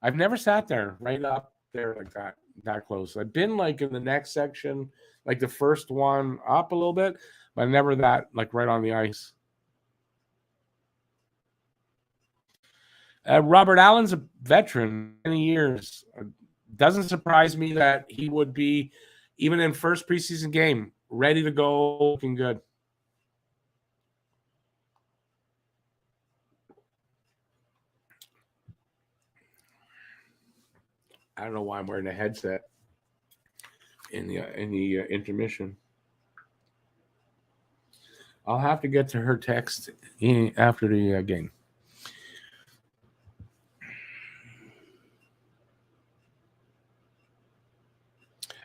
Speaker 1: I've never sat there right up there like that close. I've been like in the next section, like the first one up a little bit, but never that like right on the ice. Robert Allen's a veteran, many years. Doesn't surprise me that he would be, even in first preseason game, ready to go, looking good. I don't know why I'm wearing a headset in the intermission. I'll have to get to her text after the game.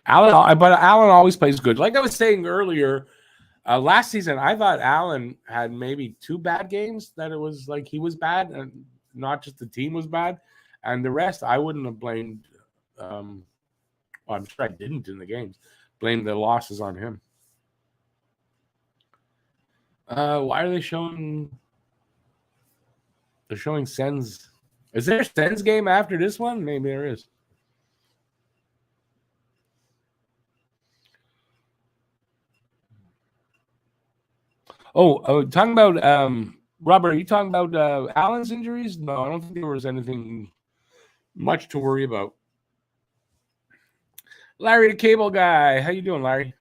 Speaker 1: But Allen always plays good. Like I was saying earlier, last season, I thought Allen had maybe 2 bad games, that it was like he was bad and not just the team was bad. And the rest, I wouldn't have blamed. Well, I'm sure I didn't in the games. Blame the losses on him. Why are they showing? They're showing Sens. Is there a Sens game after this one? Maybe there is. Oh, talking about Robert, are you talking about Allen's injuries? No, I don't think there was anything much to worry about. Larry the Cable Guy. How you doing, Larry?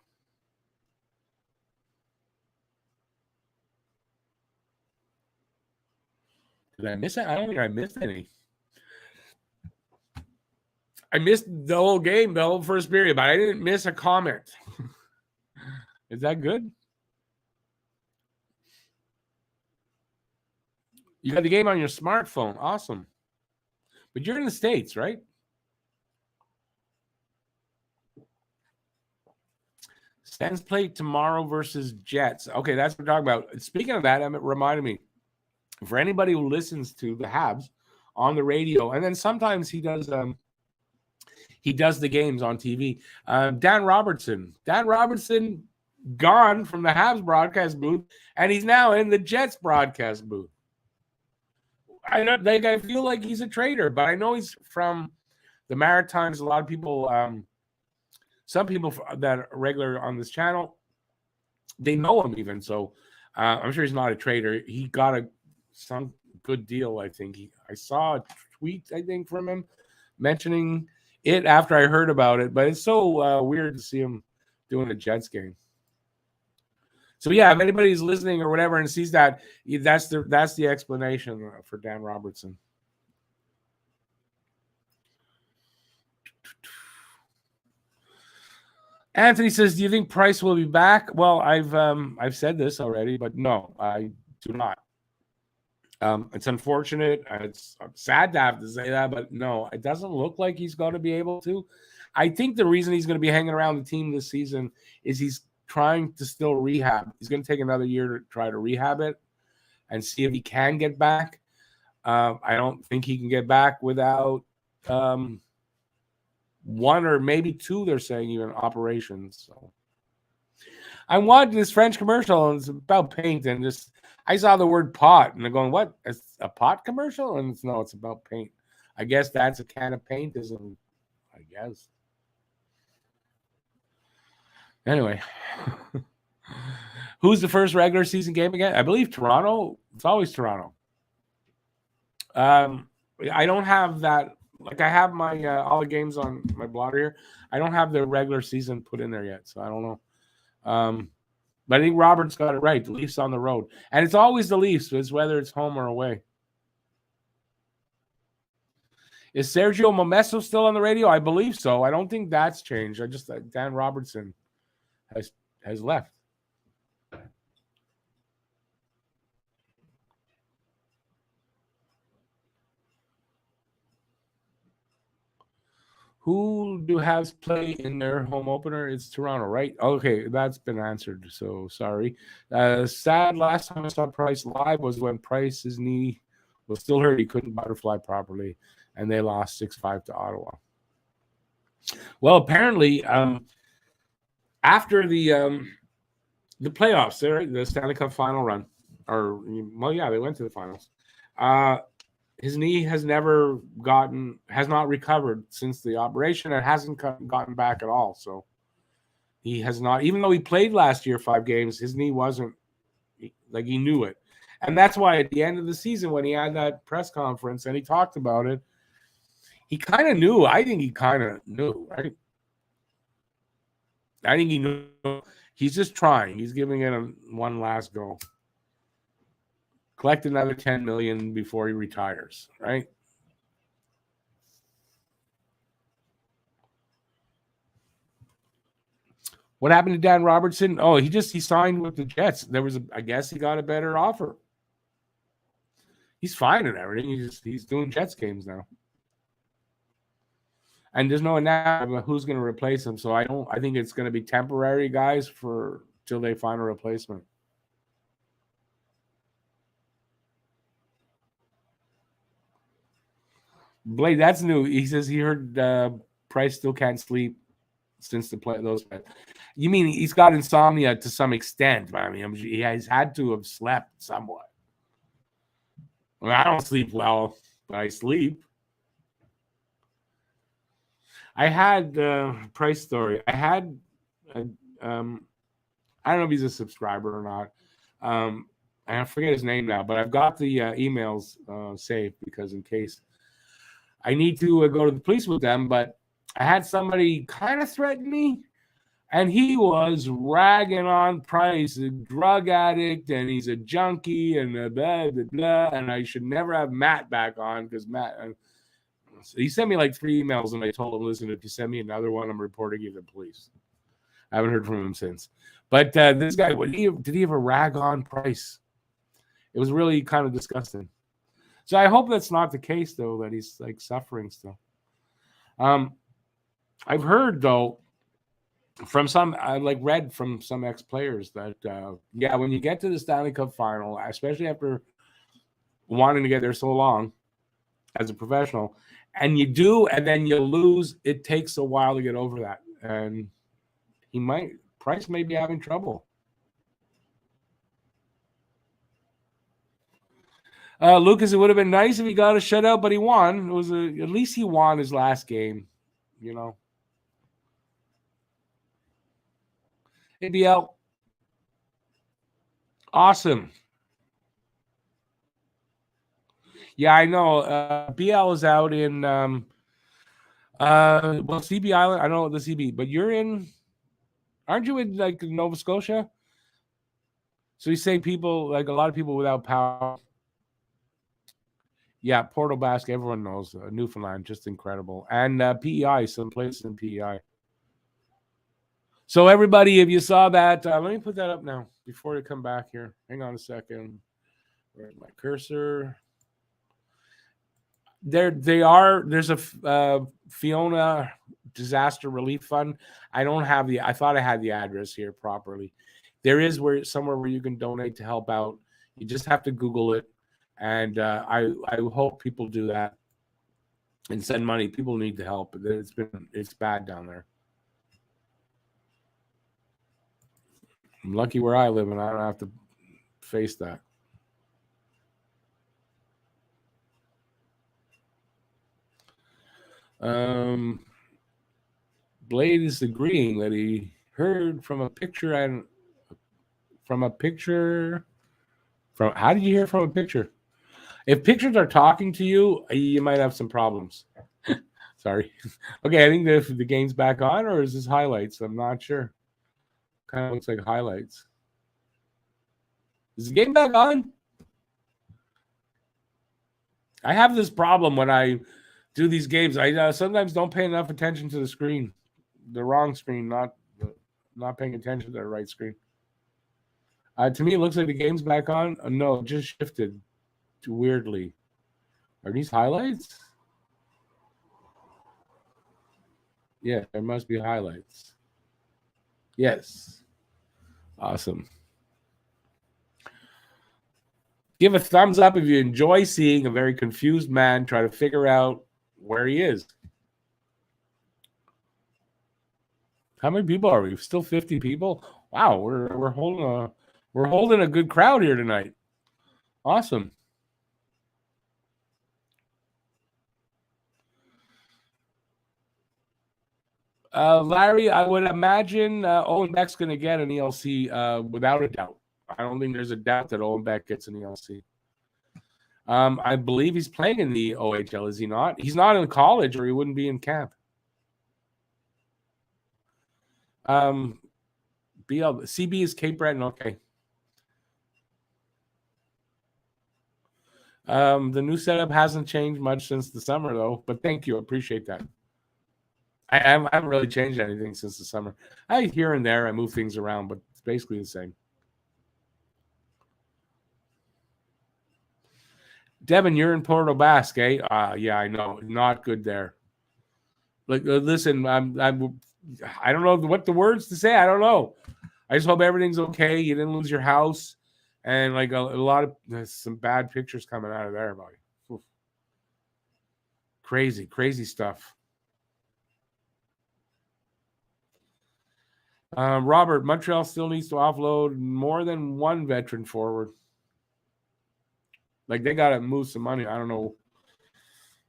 Speaker 1: Did I miss it? I don't think I missed any. I missed the whole game, the whole first period, but I didn't miss a comment. Is that good? You got the game on your smartphone. Awesome. But you're in the States, right? Sens play tomorrow versus Jets. Okay, that's what we're talking about. Speaking of that, it reminded me, for anybody who listens to the Habs on the radio, and then sometimes he does the games on TV. Dan Robertson gone from the Habs broadcast booth, and he's now in the Jets broadcast booth. I feel like he's a traitor, but I know he's from the Maritimes. A lot of people, some people that are regular on this channel, they know him even. So I'm sure he's not a traitor. He got some good deal, I think. I saw a tweet, I think, from him mentioning it after I heard about it. But it's so weird to see him doing a Jets game. So yeah, if anybody's listening or whatever and sees that, that's the explanation for Dan Robertson. Anthony says, "Do you think Price will be back?" Well, I've said this already, but no, I do not. It's unfortunate. It's sad to have to say that, but no, it doesn't look like he's going to be able to. I think the reason he's going to be hanging around the team this season is he's trying to still rehab. He's going to take another year to try to rehab it and see if he can get back. I don't think he can get back without one or maybe 2, they're saying, even operations. So I watched this French commercial, and it's about paint, and just I saw the word pot, and they're going, "What? It's a pot commercial?" And it's about paint. I guess that's a can of paint, isn't? I guess. Anyway, who's the first regular season game again? I believe Toronto. It's always Toronto. I don't have that. Like I have my all the games on my blotter here. I don't have the regular season put in there yet, so I don't know. But I think Robert's got it right. The Leafs on the road, and it's always the Leafs. It's whether it's home or away. Is Sergio Momesso still on the radio? I believe so. I don't think that's changed. I just Dan Robertson has left. Who do Habs play in their home opener? It's Toronto, right? Okay, that's been answered. So sorry. Sad. Last time I saw Price live was when Price's knee was still hurt. He couldn't butterfly properly, and they lost 6-5 to Ottawa. Well, apparently, after the playoffs, the Stanley Cup final run, they went to the finals. His knee has not recovered since the operation. It hasn't gotten back at all. So he has not, even though he played last year 5 games, his knee wasn't like he knew it. And that's why at the end of the season, when he had that press conference and he talked about it, he kind of knew. I think he kind of knew, right? I think he knew. He's just trying. He's giving it one last go. Collect another $10 million before he retires, right? What happened to Dan Robertson? Oh, he signed with the Jets. I guess he got a better offer. He's fine and everything. He's doing Jets games now. And there's no announcement about who's going to replace him. So I think it's going to be temporary guys till they find a replacement. Blade, that's new. He says he heard Price still can't sleep since those. You mean he's got insomnia to some extent? I mean, he has had to have slept somewhat. I don't sleep well, but I sleep. I had Price story. I had, I don't know if he's a subscriber or not. I forget his name now, but I've got the emails saved because in case I need to go to the police with them. But I had somebody kind of threaten me, and he was ragging on Price, a drug addict, and he's a junkie, and blah, blah, blah. And I should never have Matt back on because Matt. So he sent me like 3 emails, and I told him, listen, if you send me another one, I'm reporting you to the police. I haven't heard from him since. But this guy, did he ever rag on Price? It was really kind of disgusting. So I hope that's not the case, though, that he's like suffering still. I've heard, though, from some, read from some ex-players that, when you get to the Stanley Cup final, especially after wanting to get there so long as a professional, and you do, and then you lose, it takes a while to get over that. And Price may be having trouble. Lucas, it would have been nice if he got a shutout, but he won. At least he won his last game, you know. ABL. Awesome. Yeah, I know. BL is out in CB Island. I don't know the CB, but aren't you in like Nova Scotia? So you say people, like a lot of people without power. Yeah, Port aux Basques, everyone knows. Newfoundland, just incredible. And PEI, some places in PEI. So everybody, if you saw that, let me put that up now before you come back here. Hang on a second. Where's my cursor? There's a Fiona disaster relief fund. I thought I had the address here properly. There is somewhere where you can donate to help out. You just have to Google it. And I hope people do that and send money. People need the help. It's bad down there. I'm lucky where I live, and I don't have to face that. Blade is agreeing that he heard from a picture how did you hear from a picture? If pictures are talking to you, you might have some problems. Sorry. Okay, I think the game's back on, or is this highlights? I'm not sure. Kind of looks like highlights. Is the game back on? I have this problem when I do these games. I sometimes don't pay enough attention to the screen, the wrong screen, not paying attention to the right screen. To me, it looks like the game's back on. No, it just shifted weirdly. Are these highlights? Yeah, there must be highlights. Yes. Awesome. Give a thumbs up if you enjoy seeing a very confused man try to figure out where he is. How many people are we? Still 50 people? Wow, we're holding a good crowd here tonight. Awesome. Larry, I would imagine Owen Beck's going to get an ELC without a doubt. I don't think there's a doubt that Owen Beck gets an ELC. I believe he's playing in the OHL, is he not? He's not in college, or he wouldn't be in camp. CB is Cape Breton. Okay. The new setup hasn't changed much since the summer, though. But thank you, appreciate that. I haven't really changed anything since the summer. Here and there I move things around, but it's basically the same. Devin, you're in Porto Basque, eh? Yeah, I know. Not good there. Like, listen, I don't know what the words to say. I don't know. I just hope everything's okay. You didn't lose your house, and like a lot of some bad pictures coming out of there, buddy. Oof. Crazy stuff. Robert, Montreal still needs to offload more than one veteran forward. Like, they got to move some money. I don't know.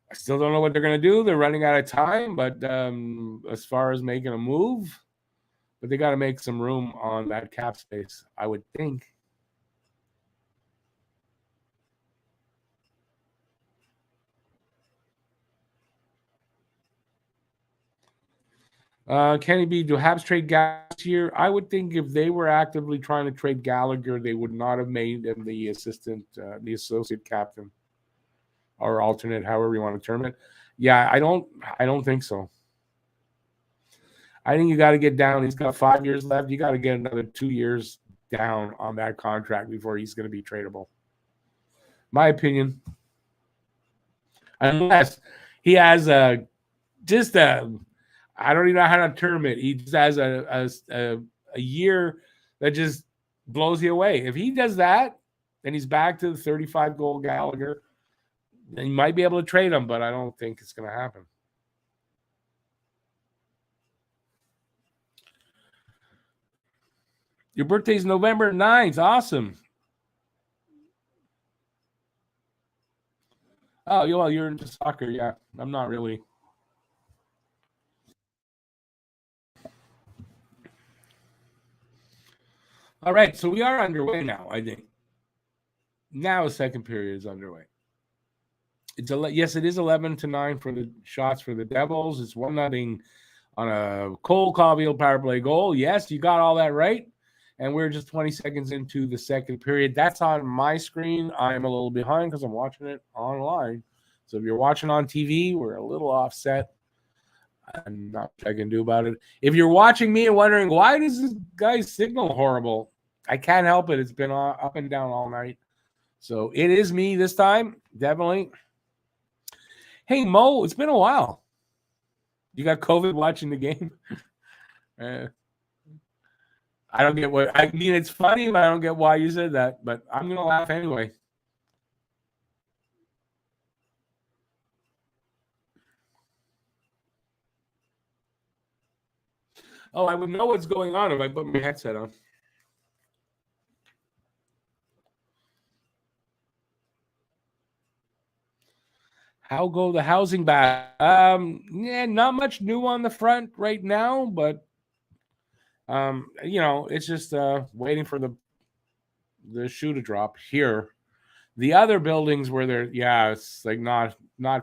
Speaker 1: I still don't know what they're going to do. They're running out of time, but as far as making a move, but they got to make some room on that cap space, I would think. Kenny B, do Habs trade Gallagher here? I would think if they were actively trying to trade Gallagher, they would not have made him the associate captain or alternate, however you want to term it. Yeah, I don't think so. I think you got to get down. He's got 5 years left. You got to get another 2 years down on that contract before he's going to be tradable. My opinion. Unless he has I don't even know how to term it. He just has a year that just blows you away. If he does that, then he's back to the 35-goal Gallagher. Then you might be able to trade him, but I don't think it's going to happen. Your birthday's November 9th. Awesome. Oh, well, you're into soccer. Yeah, I'm not really. All right, so we are underway now, I think. Now the second period is underway. Yes, it is 11-9 for the shots for the Devils. It's 1-0 on a Cole Caulfield power play goal. Yes, you got all that right. And we're just 20 seconds into the second period. That's on my screen. I'm a little behind because I'm watching it online. So if you're watching on TV, we're a little offset. I'm not much I can do about it. If you're watching me and wondering, why does this guy's signal horrible? I can't help it. It's been up and down all night. So it is me this time, definitely. Hey, Mo, it's been a while. You got COVID watching the game? I don't get what I mean. It's funny, but I don't get why you said that. But I'm gonna laugh anyway. Oh, I would know what's going on if I put my headset on. How go the housing back? Yeah, not much new on the front right now, but it's just waiting for the shoe to drop here. The other buildings where it's like not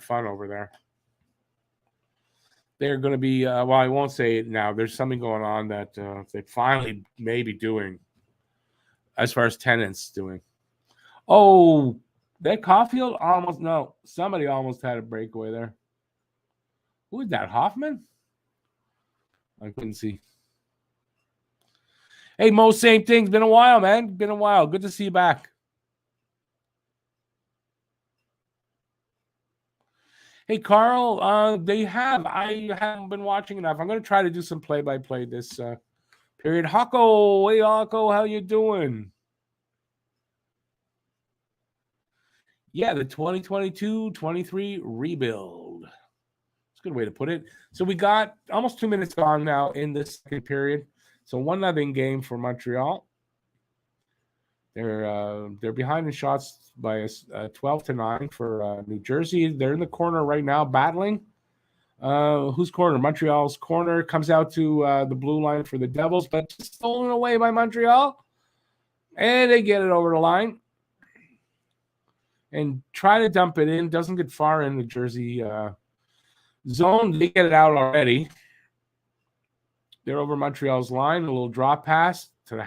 Speaker 1: fun over there. They're going to be well, I won't say it now. There's something going on that they finally may be doing as far as tenants doing. Oh, that Caulfield somebody almost had a breakaway there. Who is that, Hoffman? I couldn't see. Hey, Mo, same thing. It's been a while, man. Been a while. Good to see you back. Hey, Carl, they have. I haven't been watching enough. I'm going to try to do some play-by-play this period. Hako, hey, Hako, how you doing? Yeah, the 2022-23 rebuild. It's a good way to put it. So we got almost 2 minutes gone now in this second period. So 1-0 game for Montreal. They're behind in shots by 12-9 for New Jersey. They're in the corner right now battling. Whose corner? Montreal's corner comes out to the blue line for the Devils, but stolen away by Montreal. And they get it over the line and try to dump it in. Doesn't get far in the Jersey zone. They get it out already. They're over Montreal's line. A little drop pass to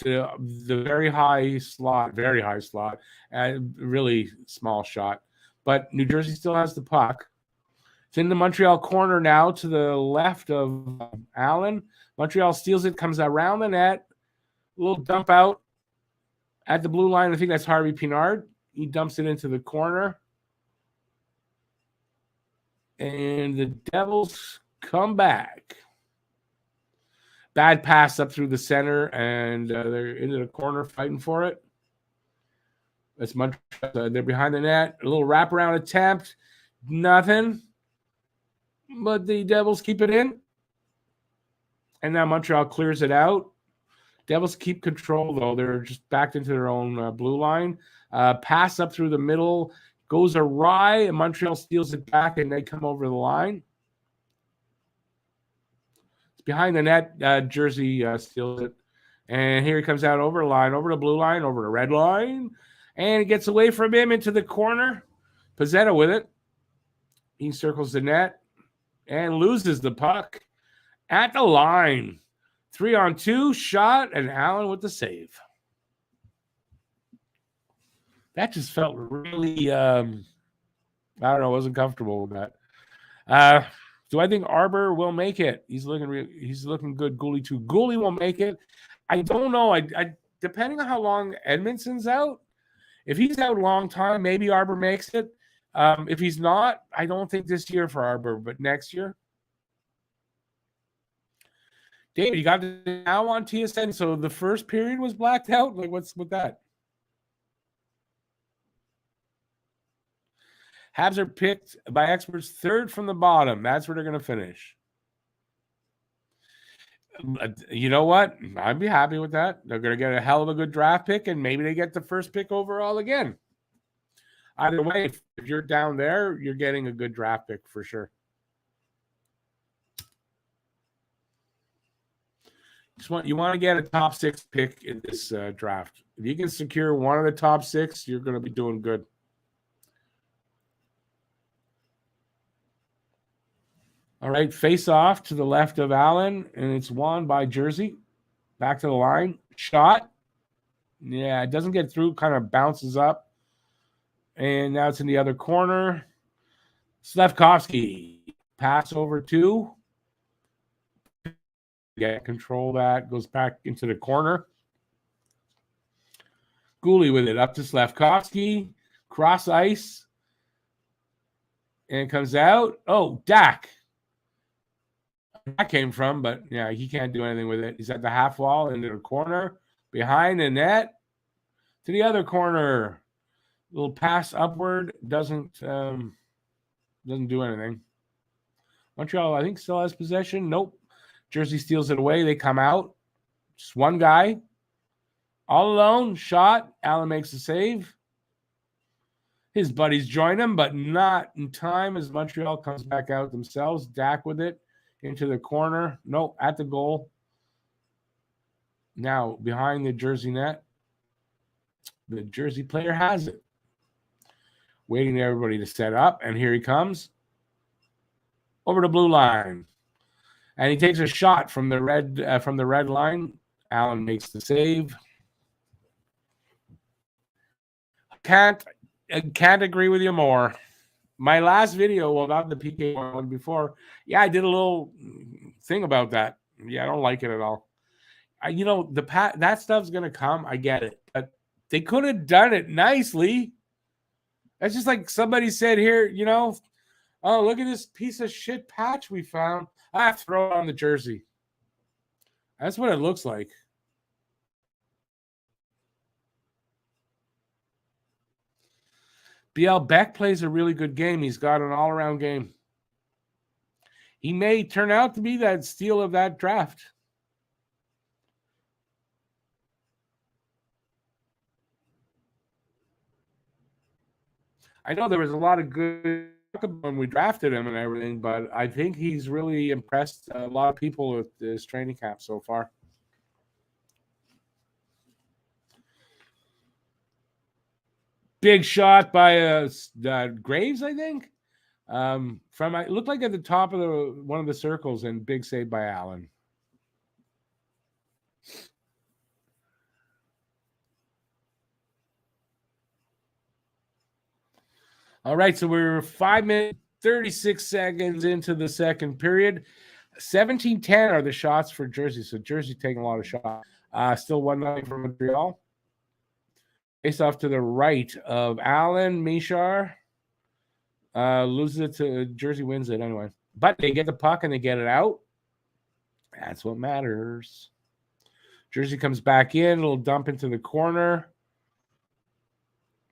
Speaker 1: the very high slot, and really small shot. But New Jersey still has the puck. It's in the Montreal corner now to the left of Allen. Montreal steals it, comes around the net. A little dump out at the blue line. I think that's Harvey Pinard. He dumps it into the corner. And the Devils come back. Bad pass up through the center, and they're into the corner fighting for it. That's Montreal. They're behind the net. A little wraparound attempt. Nothing. But the Devils keep it in. And now Montreal clears it out. Devils keep control, though. They're just backed into their own blue line. Pass up through the middle. Goes awry, and Montreal steals it back, and they come over the line. It's behind the net. Jersey steals it. And here he comes out over the line, over the blue line, over the red line. And it gets away from him into the corner. Pezzetta with it. He circles the net and loses the puck at the line. 3-on-2 shot, and Allen with the save. That just felt really, I don't know, I wasn't comfortable with that. Do I think Arbor will make it? He's looking good. Gooley too. Gooley will make it. I don't know. I depending on how long Edmondson's out. If he's out a long time, maybe Arbor makes it. If he's not, I don't think this year for Arbor, but next year. David, you got it now on TSN. So the first period was blacked out. Like, what's with that? Habs are picked by experts third from the bottom. That's where they're going to finish. You know what? I'd be happy with that. They're going to get a hell of a good draft pick, and maybe they get the first pick overall again. Either way, if you're down there, you're getting a good draft pick for sure. You want to get a top 6 pick in this draft. If you can secure one of the top 6, you're going to be doing good. All right, face off to the left of Allen, and it's won by Jersey. Back to the line. Shot. Yeah, it doesn't get through, kind of bounces up. And now it's in the other corner. Slafkovsky. Pass over 2. Get control that. Goes back into the corner. Gooley with it. Up to Slafkovsky. Cross ice. And it comes out. Oh, Dak. That came from, but yeah, he can't do anything with it. He's at the half wall into the corner. Behind the net. To the other corner. Little pass upward. Doesn't do anything. Montreal, I think, still has possession. Nope. Jersey steals it away. They come out. Just one guy. All alone. Shot. Allen makes the save. His buddies join him, but not in time as Montreal comes back out themselves. Dak with it. Into the corner. Nope. At the goal. Now, behind the Jersey net. The Jersey player has it. Waiting for everybody to set up. And here he comes. Over the blue line. And he takes a shot from the red line. Allen makes the save. Can't agree with you more. My last video, well, not the PK one before. Yeah, I did a little thing about that. Yeah, I don't like it at all. That stuff's gonna come. I get it, but they could have done it nicely. That's just like somebody said here, you know, oh, look at this piece of shit patch we found. I throw it on the jersey. That's what it looks like. BL Beck plays a really good game. He's got an all-around game. He may turn out to be that steal of that draft. I know there was a lot of good when we drafted him and everything, but I think he's really impressed a lot of people with his training camp so far. Big shot by Graves, I think. From it looked like at the top of one of the circles, and big save by Allen. All right, so we're 5 minutes, 36 seconds into the second period. 17-10 are the shots for Jersey. So Jersey taking a lot of shots. Still 1-0 for Montreal. Face off to the right of Allen. Mishar loses it to Jersey, wins it anyway. But they get the puck and they get it out. That's what matters. Jersey comes back in. A little dump into the corner.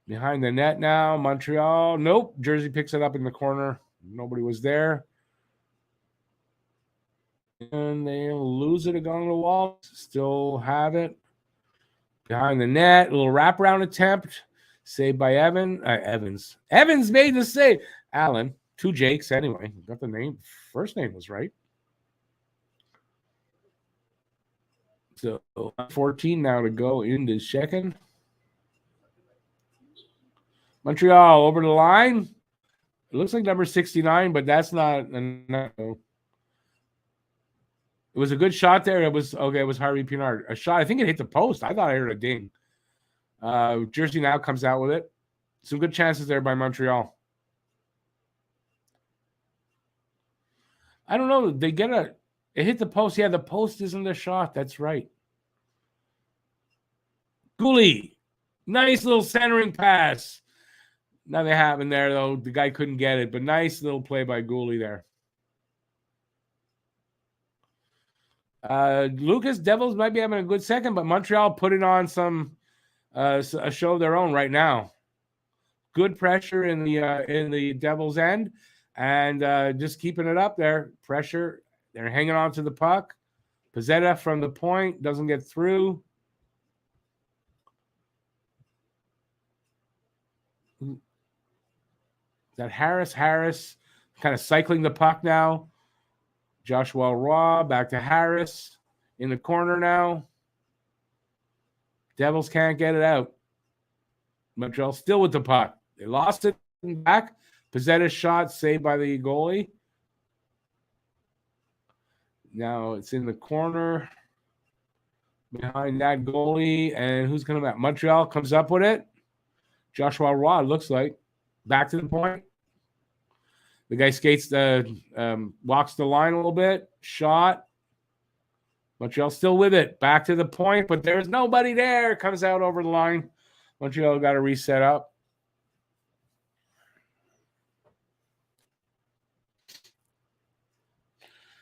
Speaker 1: Behind the net now. Montreal. Nope. Jersey picks it up in the corner. Nobody was there. And they lose it along the wall. Still have it. Behind the net. A little wraparound attempt. Saved by Evans. Evans made the save. Allen. 2 Jakes anyway. Got the name. First name was right. So 14 now to go into second. Montreal over the line. It looks like number 69, but that's not enough. It was a good shot there. It was okay. It was Harvey Pinard. A shot. I think it hit the post. I thought I heard a ding. Jersey now comes out with it. Some good chances there by Montreal. I don't know. They get it hit the post. Yeah, the post isn't the shot. That's right. Gooley. Nice little centering pass. Nothing happened there, though. The guy couldn't get it, but nice little play by Gooley there. Lucas, Devils might be having a good second, but Montreal putting on a show of their own right now. Good pressure in the Devils' end, and just keeping it up there. Pressure. They're hanging on to the puck. Pizzetta from the point doesn't get through. That Harris kind of cycling the puck now. Joshua Roy back to Harris in the corner now. Devils can't get it out. Montreal still with the puck. They lost it back. Pizzetta's shot saved by the goalie. Now it's in the corner behind that goalie. And who's coming back? Montreal comes up with it. Joshua Roy looks like. Back to the point. The guy skates walks the line a little bit. Shot. Montreal still with it. Back to the point, but there's nobody there. Comes out over the line. Montreal got to reset up.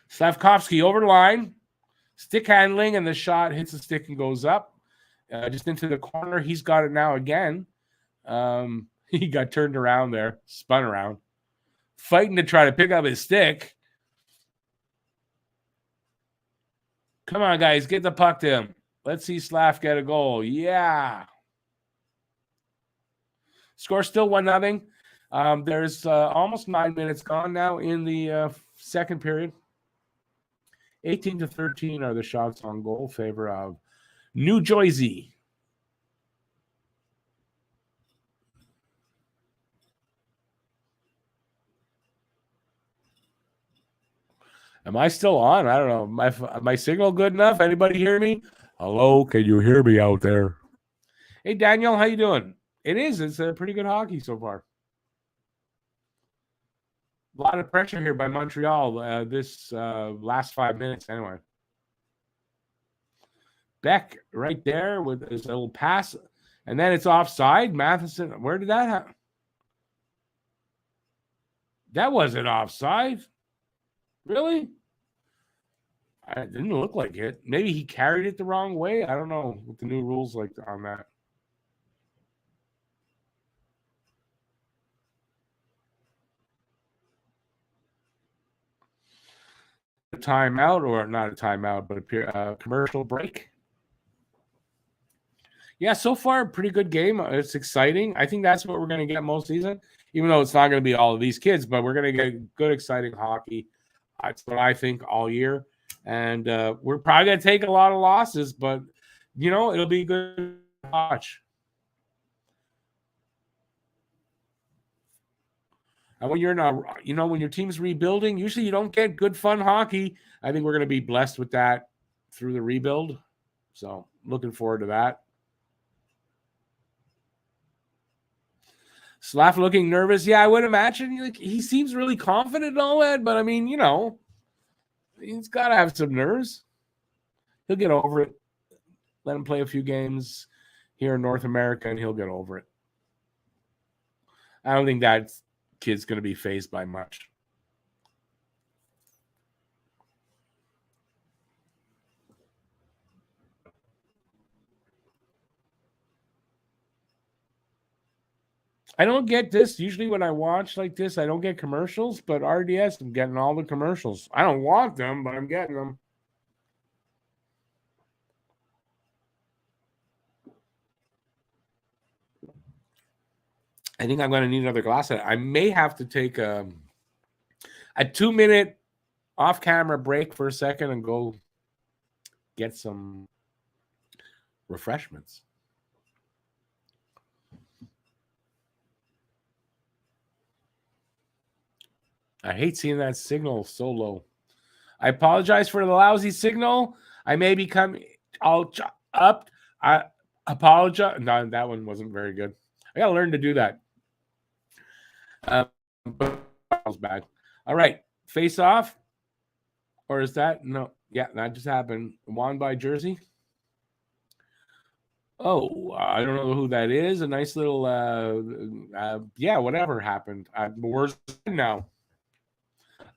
Speaker 1: Slavkovsky over the line. Stick handling, and the shot hits the stick and goes up. Just into the corner. He's got it now again. He got turned around there. Spun around. Fighting to try to pick up his stick. Come on, guys. Get the puck to him. Let's see Slav get a goal. Yeah. Score still 1-0. There's almost 9 minutes gone now in the second period. 18-13 are the shots on goal. Favor of New Jersey. Am I still on? I don't know. My signal good enough? Anybody hear me? Hello, can you hear me out there? Hey, Daniel, how you doing? It is. It's a pretty good hockey so far. A lot of pressure here by Montreal this last 5 minutes anyway. Beck right there with his little pass. And then it's offside. Matheson, where did that happen? That wasn't offside. Really? It didn't look like it. Maybe he carried it the wrong way. I don't know what the new rules like on that. A timeout, or not a timeout, but a commercial break. Yeah, so far, pretty good game. It's exciting. I think that's what we're going to get most season, even though it's not going to be all of these kids, but we're going to get good, exciting hockey. That's what I think all year. And we're probably going to take a lot of losses, but, it'll be good to watch. And when you're not, when your team's rebuilding, usually you don't get good, fun hockey. I think we're going to be blessed with that through the rebuild. So looking forward to that. Slav looking nervous. Yeah, I would imagine he seems really confident and all that, but I mean, he's got to have some nerves. He'll get over it. Let him play a few games here in North America, and he'll get over it. I don't think that kid's going to be fazed by much. I don't get this. Usually when I watch like this, I don't get commercials, but RDS, I'm getting all the commercials. I don't want them, but I'm getting them. I think I'm going to need another glass of it. I may have to take a 2-minute off-camera break for a second and go get some refreshments. I hate seeing that signal so low. I apologize for the lousy signal. I may become all up. I apologize. No, that one wasn't very good. I got to learn to do that. But that was bad. All right. Face off. Or is that? No. Yeah, that just happened. Won by Jersey. Oh, I don't know who that is. A nice little, yeah, whatever happened. Words now.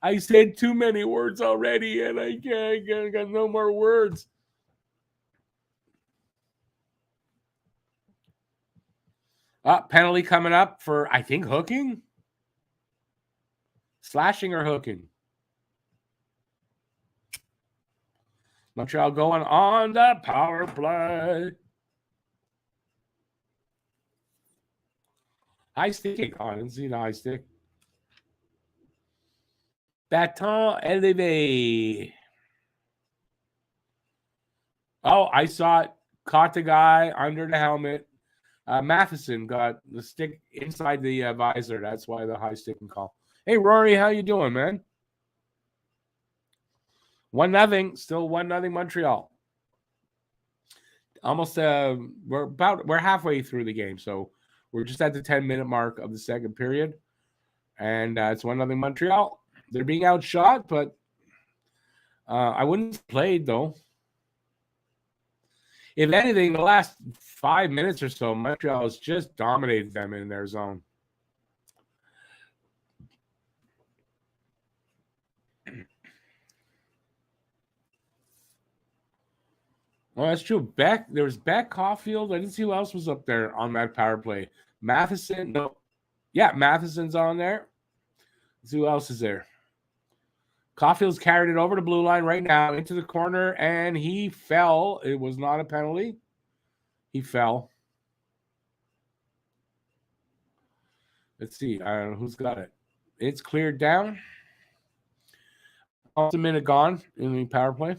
Speaker 1: I said too many words already, and I got no more words. Penalty coming up for, I think, hooking? Slashing or hooking? Montreal going on the power play. High stick. I didn't see the high stick. Baton élevé. Oh, I saw it. Caught the guy under the helmet. Matheson got the stick inside the visor. That's why the high stick and call. Hey, Rory, how you doing, man? 1-0. Still 1-0 Montreal. Almost, we're halfway through the game, so we're just at the 10-minute mark of the second period, and it's 1-0 Montreal. They're being outshot, but I wouldn't have played, though. If anything, the last 5 minutes or so, Montreal has just dominated them in their zone. Well, that's true. Beck, there was Beck, Caulfield. I didn't see who else was up there on that power play. Matheson, no. Yeah, Matheson's on there. Let's see who else is there. Caulfield's carried it over the blue line right now into the corner, and he fell. It was not a penalty. He fell. Let's see. I don't know who's got it. It's cleared down. Almost a minute gone in the power play.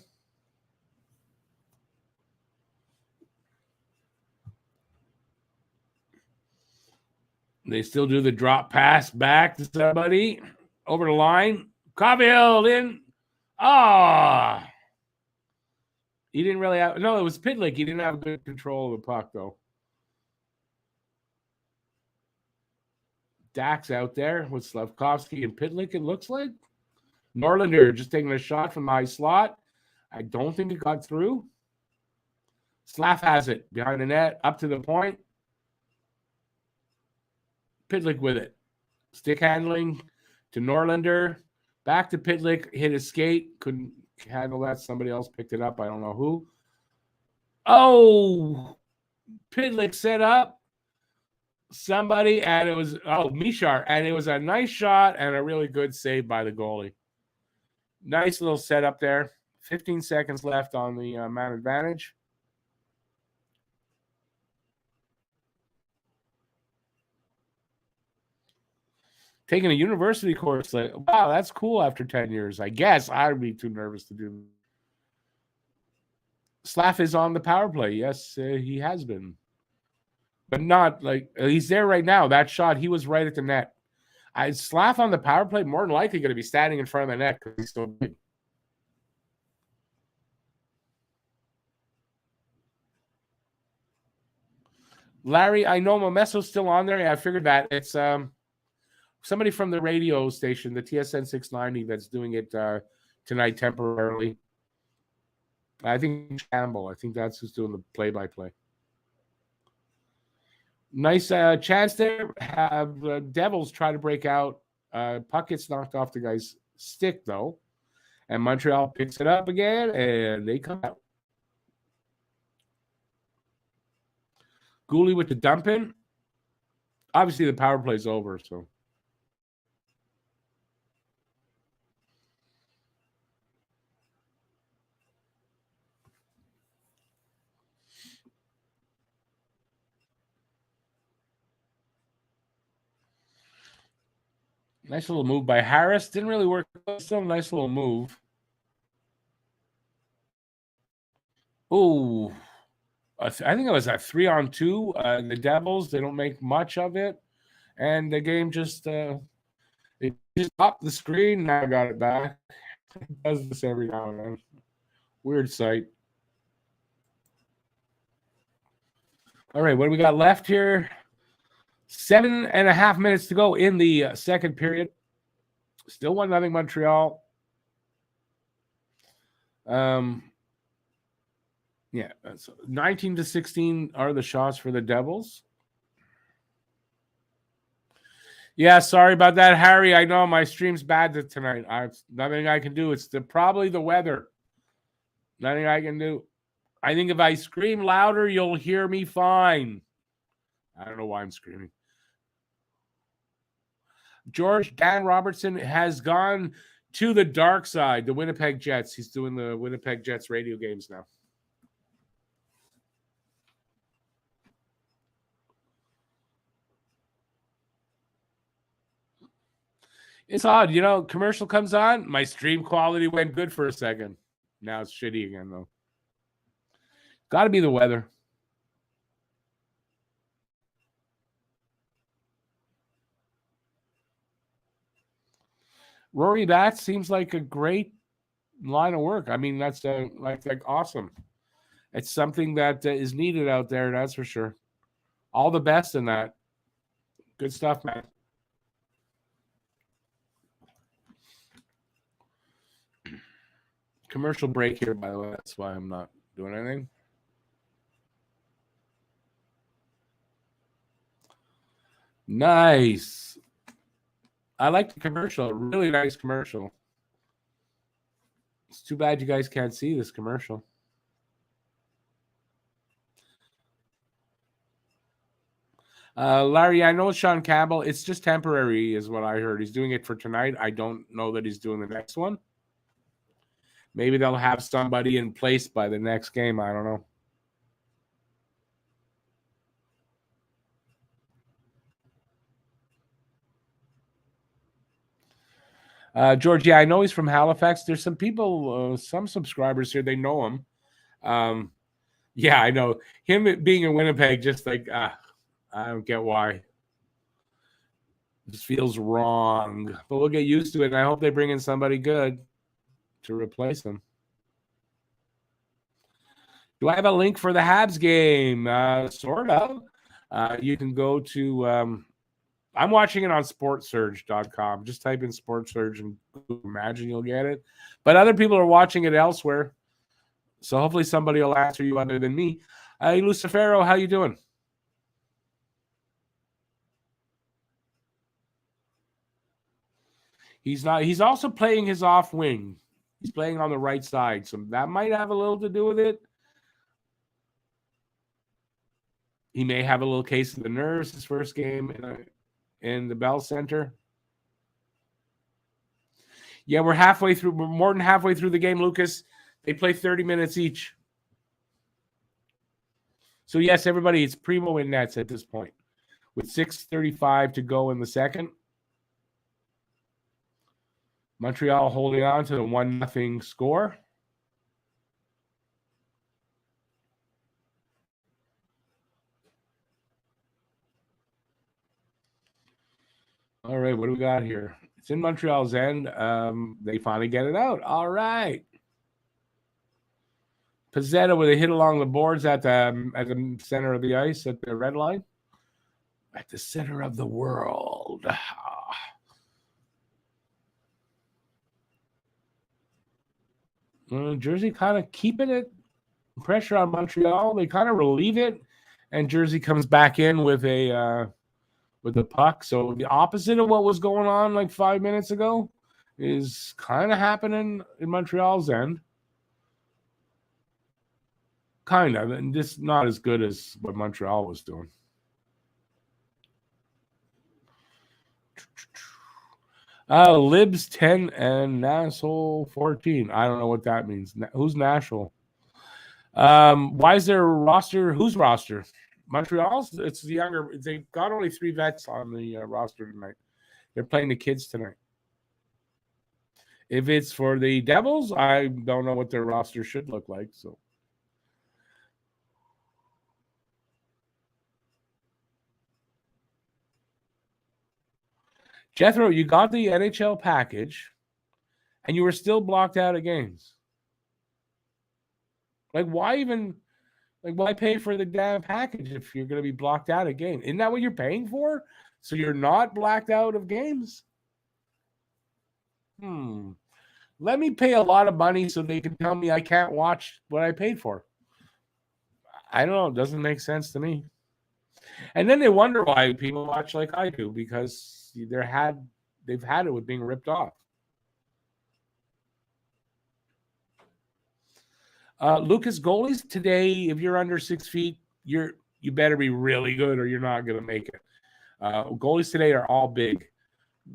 Speaker 1: They still do the drop pass back to somebody over the line. Caulfield in. Ah. He didn't really have. No, it was Pitlick. He didn't have good control of the puck, though. Dax out there with Slavkovsky and Pitlick, it looks like. Norlander just taking a shot from the high slot. I don't think it got through. Slav has it behind the net, up to the point. Pitlick with it. Stick handling. to Norlander. Back to Pitlick. Hit his skate. Couldn't handle that. Somebody else picked it up. I don't know who. Oh, Pitlick set up somebody, and it was Mishar, and it was a nice shot and a really good save by the goalie. Nice little setup there. 15 seconds left on the man advantage. Taking a university course, like, wow, that's cool after 10 years. I guess I'd be too nervous to do. Slav is on the power play. Yes, he has been. But not like he's there right now. That shot, he was right at the net. Slav on the power play, more than likely going to be standing in front of the net because he's so big. Larry, I know Momesso's still on there. Yeah, I figured that. It's somebody from the radio station, the TSN 690, that's doing it tonight temporarily. I think Campbell. I think that's who's doing the play-by-play. Nice chance there. Have Devils try to break out. Puck gets knocked off the guy's stick, though. And Montreal picks it up again, and they come out. Gooley with the dump in. Obviously, the power play's over, so. Nice little move by Harris. Didn't really work. Still a nice little move. Oh, I think it was a 3-on-2. The Devils, they don't make much of it. And the game just it just popped the screen. Now I got it back. It does this every now and then. Weird sight. All right, what do we got left here? 7.5 minutes to go in the second period. Still 1-0 Montreal. Yeah, that's 19-16 are the shots for the Devils. Yeah, sorry about that, Harry. I know my stream's bad tonight. Nothing I can do. It's probably the weather. Nothing I can do. I think if I scream louder, you'll hear me fine. I don't know why I'm screaming. Dan Robertson has gone to the dark side, the Winnipeg Jets. He's doing the Winnipeg Jets radio games now. It's odd, commercial comes on, my stream quality went good for a second. Now it's shitty again, though. Got to be the weather. Rory Batts seems like a great line of work. I mean, that's like awesome. It's something that is needed out there, that's for sure. All the best in that. Good stuff, man. Commercial break here, by the way. That's why I'm not doing anything. Nice. I like the commercial. Really nice commercial. It's too bad you guys can't see this commercial. Larry, I know Sean Campbell. It's just temporary is what I heard. He's doing it for tonight. I don't know that he's doing the next one. Maybe they'll have somebody in place by the next game. I don't know. George, yeah, I know he's from Halifax. There's some people, some subscribers here, they know him. Yeah, I know. Him being in Winnipeg, just like, I don't get why. It just feels wrong. But we'll get used to it, and I hope they bring in somebody good to replace him. Do I have a link for the Habs game? Sort of. You can go to... I'm watching it on sportsurge.com. Just type in SportSurge and imagine you'll get it. But other people are watching it elsewhere. So hopefully somebody will answer you other than me. Hey, Lucifero, how you doing? He's not. He's also playing his off wing. He's playing on the right side, so that might have a little to do with it. He may have a little case of the nerves his first game in the Bell Center. Yeah, we're halfway through. We're more than halfway through the game, Lucas. They play 30 minutes each. So, yes, everybody, it's Primo in nets at this point with 6:35 to go in the second. Montreal holding on to the 1-0 score. All right, what do we got here? It's in Montreal's end. They finally get it out. All right. Pizzetta with a hit along the boards at the center of the ice at the red line. At the center of the world. Jersey kind of keeping it. Pressure on Montreal. They kind of relieve it. And Jersey comes back in with the puck. So the opposite of what was going on like 5 minutes ago is kind of happening in Montreal's end. Kind of. And just not as good as what Montreal was doing. Libs 10 and Nashville 14. I don't know what that means. Who's Nashville? Why is there a roster? Whose roster? Montreal's? It's the younger. They got only 3 vets on the roster tonight. They're playing the kids tonight. If it's for the Devils, I don't know what their roster should look like. So. Jethro, you got the NHL package, and you were still blocked out of games. Like, why pay for the damn package if you're going to be blocked out of games? Isn't that what you're paying for? So you're not blacked out of games? Let me pay a lot of money so they can tell me I can't watch what I paid for. I don't know. It doesn't make sense to me. And then they wonder why people watch like I do, because they've had it with being ripped off. Lucas, goalies today, if you're under 6 feet, you better be really good or you're not going to make it. Goalies today are all big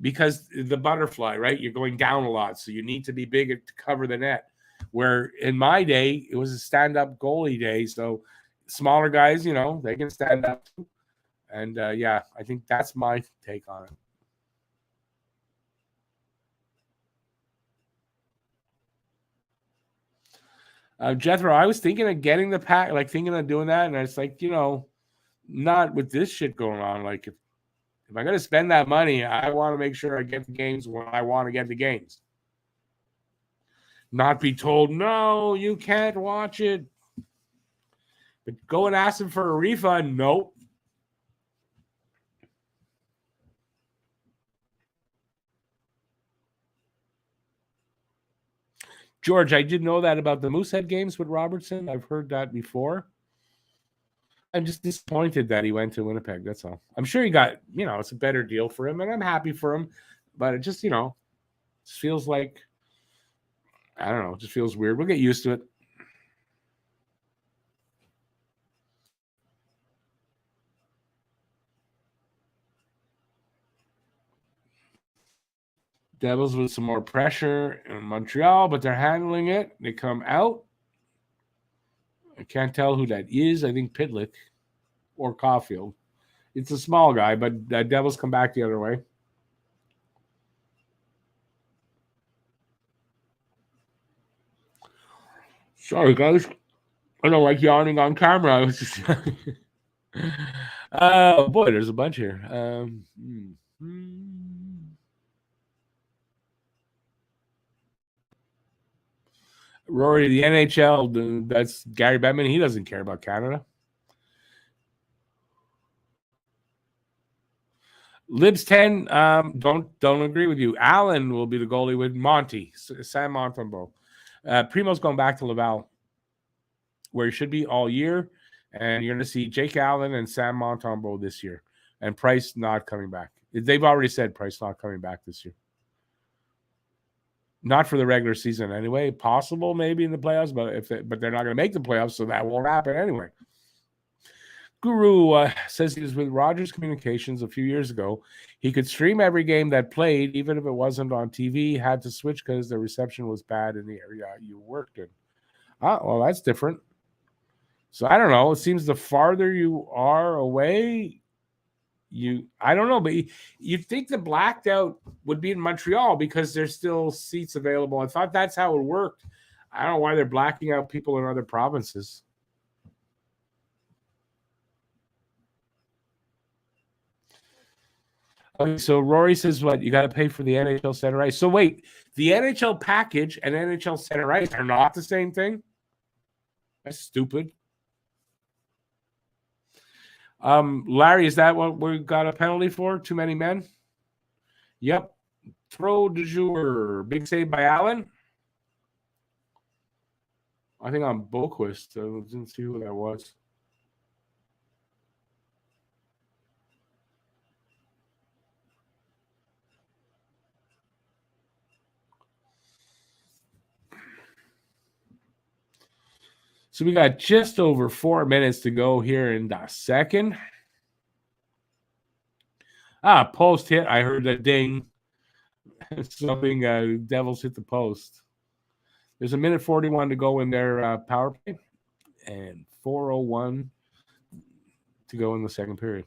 Speaker 1: because the butterfly, right? You're going down a lot, so you need to be big to cover the net. Where in my day, it was a stand-up goalie day, so smaller guys, they can stand up. And, I think that's my take on it. Jethro, I was thinking of getting the pack, thinking of doing that, and it's like, not with this shit going on. Like, if I'm going to spend that money, I want to make sure I get the games when I want to get the games. Not be told, no, you can't watch it. But go and ask them for a refund. Nope. George, I did know that about the Moosehead games with Robertson. I've heard that before. I'm just disappointed that he went to Winnipeg. That's all. I'm sure he got, it's a better deal for him, and I'm happy for him. But it just, feels like, I don't know, it just feels weird. We'll get used to it. Devils with some more pressure in Montreal, but they're handling it. They come out. I can't tell who that is. I think Pitlick or Caulfield. It's a small guy, but the Devils come back the other way. Sorry, guys. I don't like yawning on camera. I was just oh, boy, there's a bunch here. Rory, the NHL, that's Gary Bettman. He doesn't care about Canada. Libs 10, don't agree with you. Allen will be the goalie with Monty, Sam Montembeault. Primo's going back to Laval, where he should be all year. And you're going to see Jake Allen and Sam Montembeault this year. And Price not coming back. They've already said Price not coming back this year. Not for the regular season anyway. Possible maybe in the playoffs, but they're not going to make the playoffs, so that won't happen anyway. Guru says he was with Rogers Communications a few years ago. He could stream every game that played, even if it wasn't on TV. Had to switch because the reception was bad in the area you worked in. Well, that's different. So I don't know. It seems the farther you are away, I don't know, but you'd think the blacked out would be in Montreal because there's still seats available. I thought that's how it worked. I don't know why they're blacking out people in other provinces. Okay, so Rory says, what, you got to pay for the NHL center ice. So wait, the NHL package and NHL center ice are not the same thing? That's stupid. Larry, is that what we got a penalty for? Too many men? Yep. Throw du jour. Big save by Allen. I think on Boquist. I didn't see who that was. So we got just over 4 minutes to go here in the second. Post hit. I heard a ding. Something, Devils hit the post. There's 1:41 to go in their power play and 4:01 to go in the second period.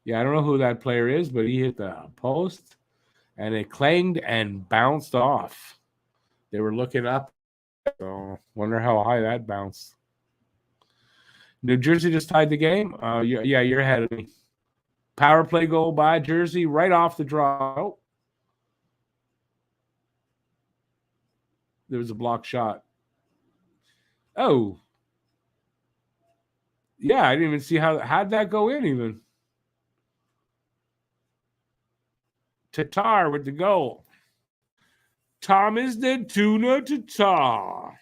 Speaker 1: Yeah, I don't know who that player is, but he hit the post and it clanged and bounced off. They were looking up, so wonder how high that bounced. New Jersey just tied the game. Yeah, you're ahead of me. Power play goal by Jersey right off the draw. Oh. There was a blocked shot. Oh. Yeah, I didn't even see how'd that go in even. Tatar with the goal. Thomas the Tuna Tatar.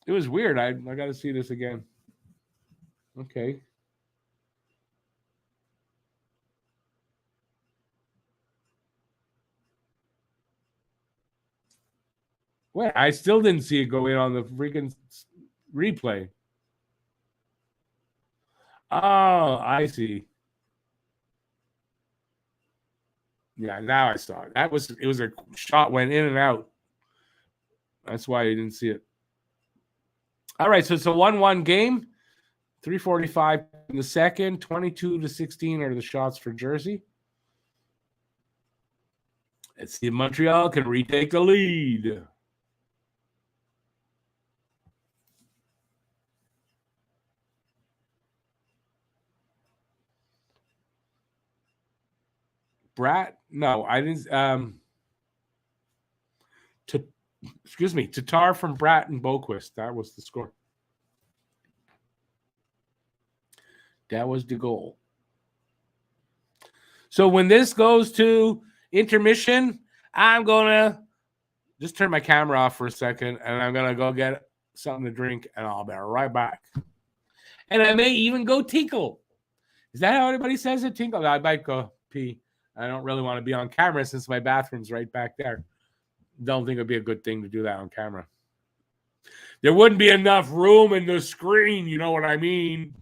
Speaker 1: It was weird. I got to see this again. Okay. Wait, I still didn't see it go in on the freaking replay. Oh, I see. Yeah, now I saw it. It was a shot went in and out. That's why I didn't see it. All right, so it's a 1-1 game. 3:45 in the second. 22-16 are the shots for Jersey. Let's see if Montreal can retake the lead. No, I didn't. Tatar from Bratt and Boquist. That was the score. That was the goal. So when this goes to intermission, I'm going to just turn my camera off for a second, and I'm going to go get something to drink, and I'll be right back. And I may even go tinkle. Is that how everybody says it? Tinkle? I might go pee. I don't really want to be on camera since my bathroom's right back there. Don't think it'd be a good thing to do that on camera. There wouldn't be enough room in the screen, you know what I mean?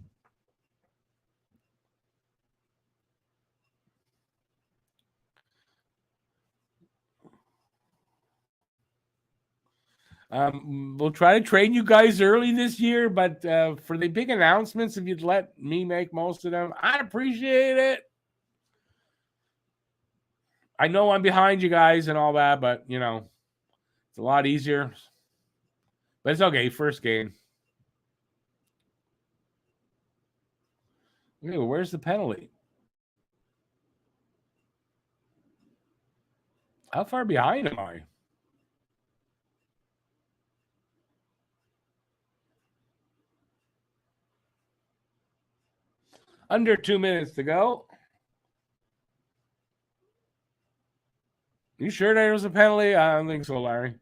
Speaker 1: We'll try to train you guys early this year, but for the big announcements, if you'd let me make most of them, I'd appreciate it. I know I'm behind you guys and all that, but, you know, it's a lot easier. But it's okay. First game. Okay, well, where's the penalty? How far behind am I? Under 2 minutes to go. You sure there was a penalty? I don't think so, Larry.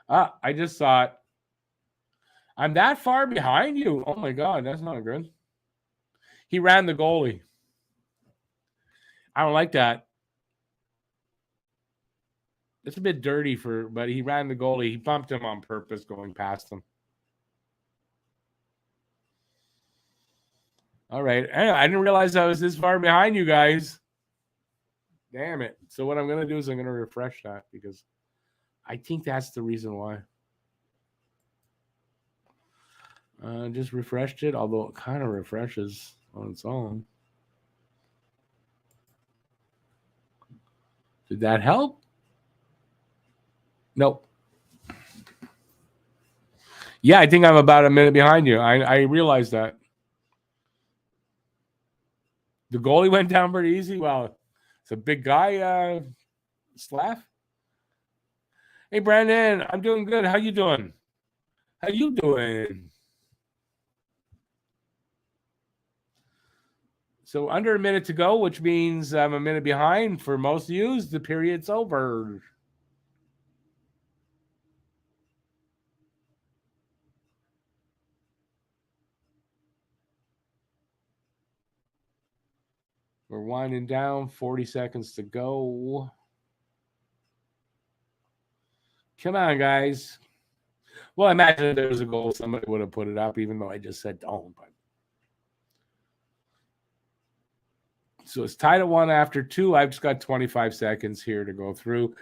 Speaker 1: I just saw it. I'm that far behind you. Oh my God, that's not good. He ran the goalie. I don't like that. It's a bit dirty but he ran the goalie. He bumped him on purpose going past him. All right. I didn't realize I was this far behind you guys. Damn it. So what I'm going to do is I'm going to refresh that because I think that's the reason why. Just refreshed it, although it kind of refreshes on its own. Did that help? Nope. Yeah, I think I'm about a minute behind you. I realized that. The goalie went down pretty easy. Well, it's a big guy, Slav. Hey, Brandon, I'm doing good. How you doing? How you doing? So under a minute to go, which means I'm a minute behind for most of you. The period's over. We're winding down. 40 seconds to go. Come on, guys. Well, imagine if there was a goal, somebody would have put it up, even though I just said don't. But so it's tied at 1 after 2. I've just got 25 seconds here to go through.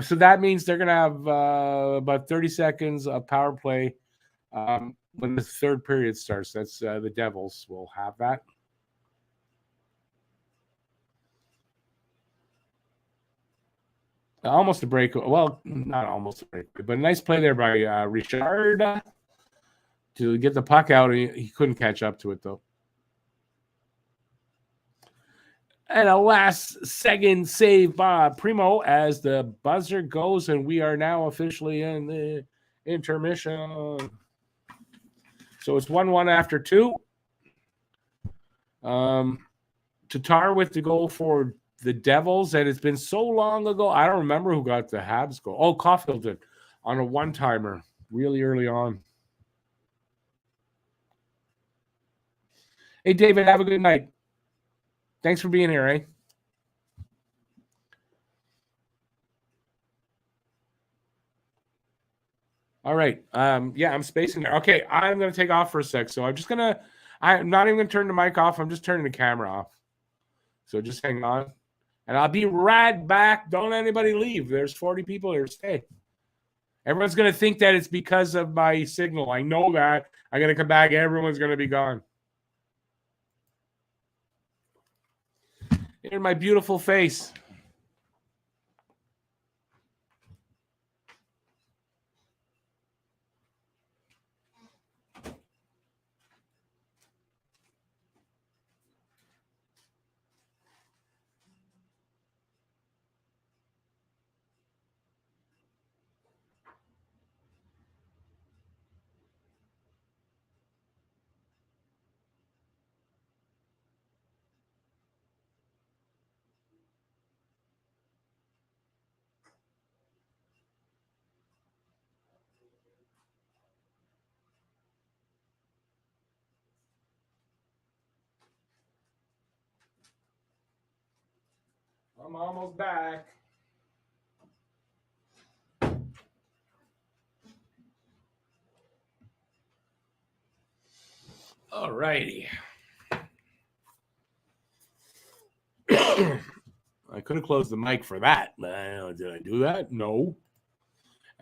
Speaker 1: So that means they're going to have about 30 seconds of power play when the third period starts. That's the Devils will have that. Almost a break. Well, not almost a break, but a nice play there by Richard to get the puck out. He couldn't catch up to it, though. And a last second save by Primo as the buzzer goes, and we are now officially in the intermission. So it's 1-1 after 2. Tatar with the goal for the Devils, and it's been so long ago. I don't remember who got the Habs goal. Oh, Caulfield did on a one-timer really early on. Hey, David, have a good night. Thanks for being here, eh? All right. Yeah, I'm spacing there. Okay, I'm going to take off for a sec. So I'm not even going to turn the mic off. I'm just turning the camera off. So just hang on. And I'll be right back. Don't let anybody leave. There's 40 people here. Stay. Everyone's going to think that it's because of my signal. I know that. I'm going to come back. Everyone's going to be gone. Here's my beautiful face. I'm almost back. All righty. I could have closed the mic for that, but did I do that? No.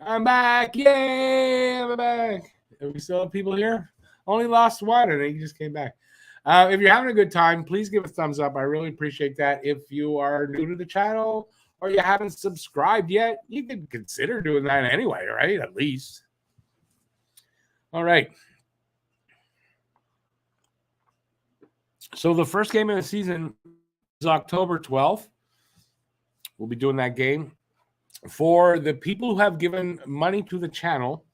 Speaker 1: I'm back. Yay, I'm back. Do we still have people here? Only lost one, and he just came back. If you're having a good time, please give a thumbs up. I really appreciate that. If you are new to the channel or you haven't subscribed yet, you can consider doing that anyway, right? At least. All right. So the first game of the season is October 12th. We'll be doing that game. For the people who have given money to the channel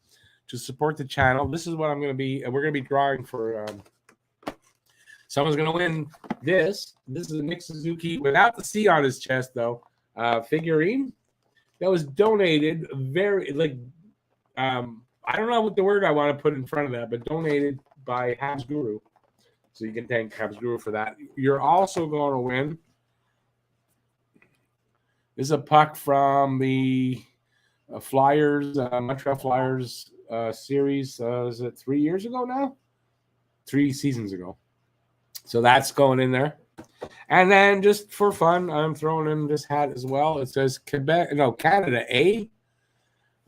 Speaker 1: to support the channel, this is what I'm going to be. We're going to be drawing for. Someone's going to win this. This is a Nick Suzuki without the C on his chest, though. Figurine that was donated I don't know what the word I want to put in front of that, but donated by Habs Guru. So you can thank Habs Guru for that. You're also going to win. This is a puck from the Flyers, Montreal Flyers series. Is it 3 years ago now? 3 seasons ago. So that's going in there. And then just for fun, I'm throwing in this hat as well. It says Canada A.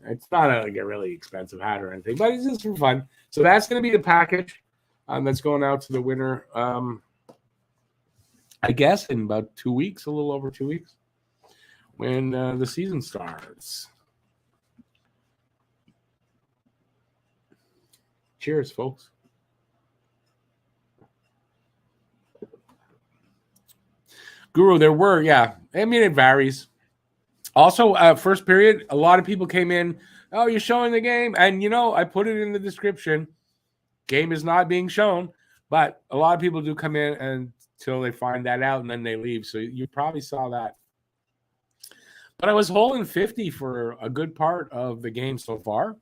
Speaker 1: It's not a really expensive hat or anything, but it's just for fun. So that's going to be the package that's going out to the winner, I guess, in about 2 weeks, a little over 2 weeks, when the season starts. Cheers, folks. Guru, there were, yeah. I mean, it varies. Also, first period, a lot of people came in. Oh, you're showing the game. And, I put it in the description. Game is not being shown. But a lot of people do come in until they find that out, and then they leave. So you probably saw that. But I was holding 50 for a good part of the game so far.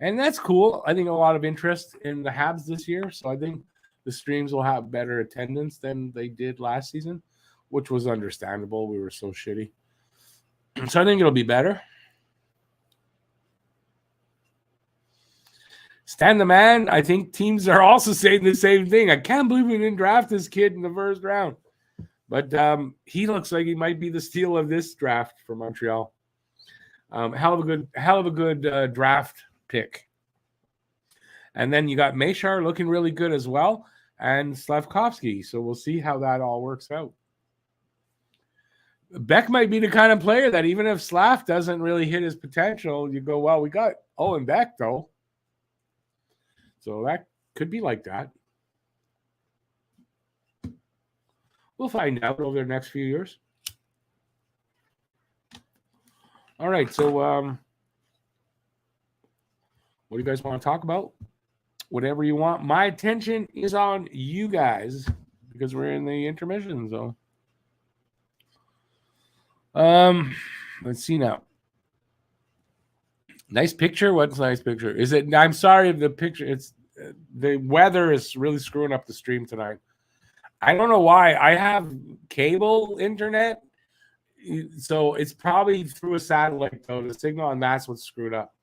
Speaker 1: And that's cool. I think a lot of interest in the Habs this year. So I think the streams will have better attendance than they did last season, which was understandable. We were so shitty. So I think it'll be better. Stan the Man, I think teams are also saying the same thing. I can't believe we didn't draft this kid in the first round. But he looks like he might be the steal of this draft for Montreal. Hell of a good draft pick. And then you got Machar looking really good as well, and Slavkovsky. So we'll see how that all works out. Beck might be the kind of player that even if Slav doesn't really hit his potential, you go, well, we got Owen Beck, though. So that could be like that. We'll find out over the next few years. All right, so what do you guys want to talk about? Whatever you want. My attention is on you guys because we're in the intermission zone. Let's see now. Nice picture. What's nice picture? Is it? I'm sorry if the picture. It's the weather is really screwing up the stream tonight. I don't know why. I have cable internet, so it's probably through a satellite. So the signal, and that's what's screwed up.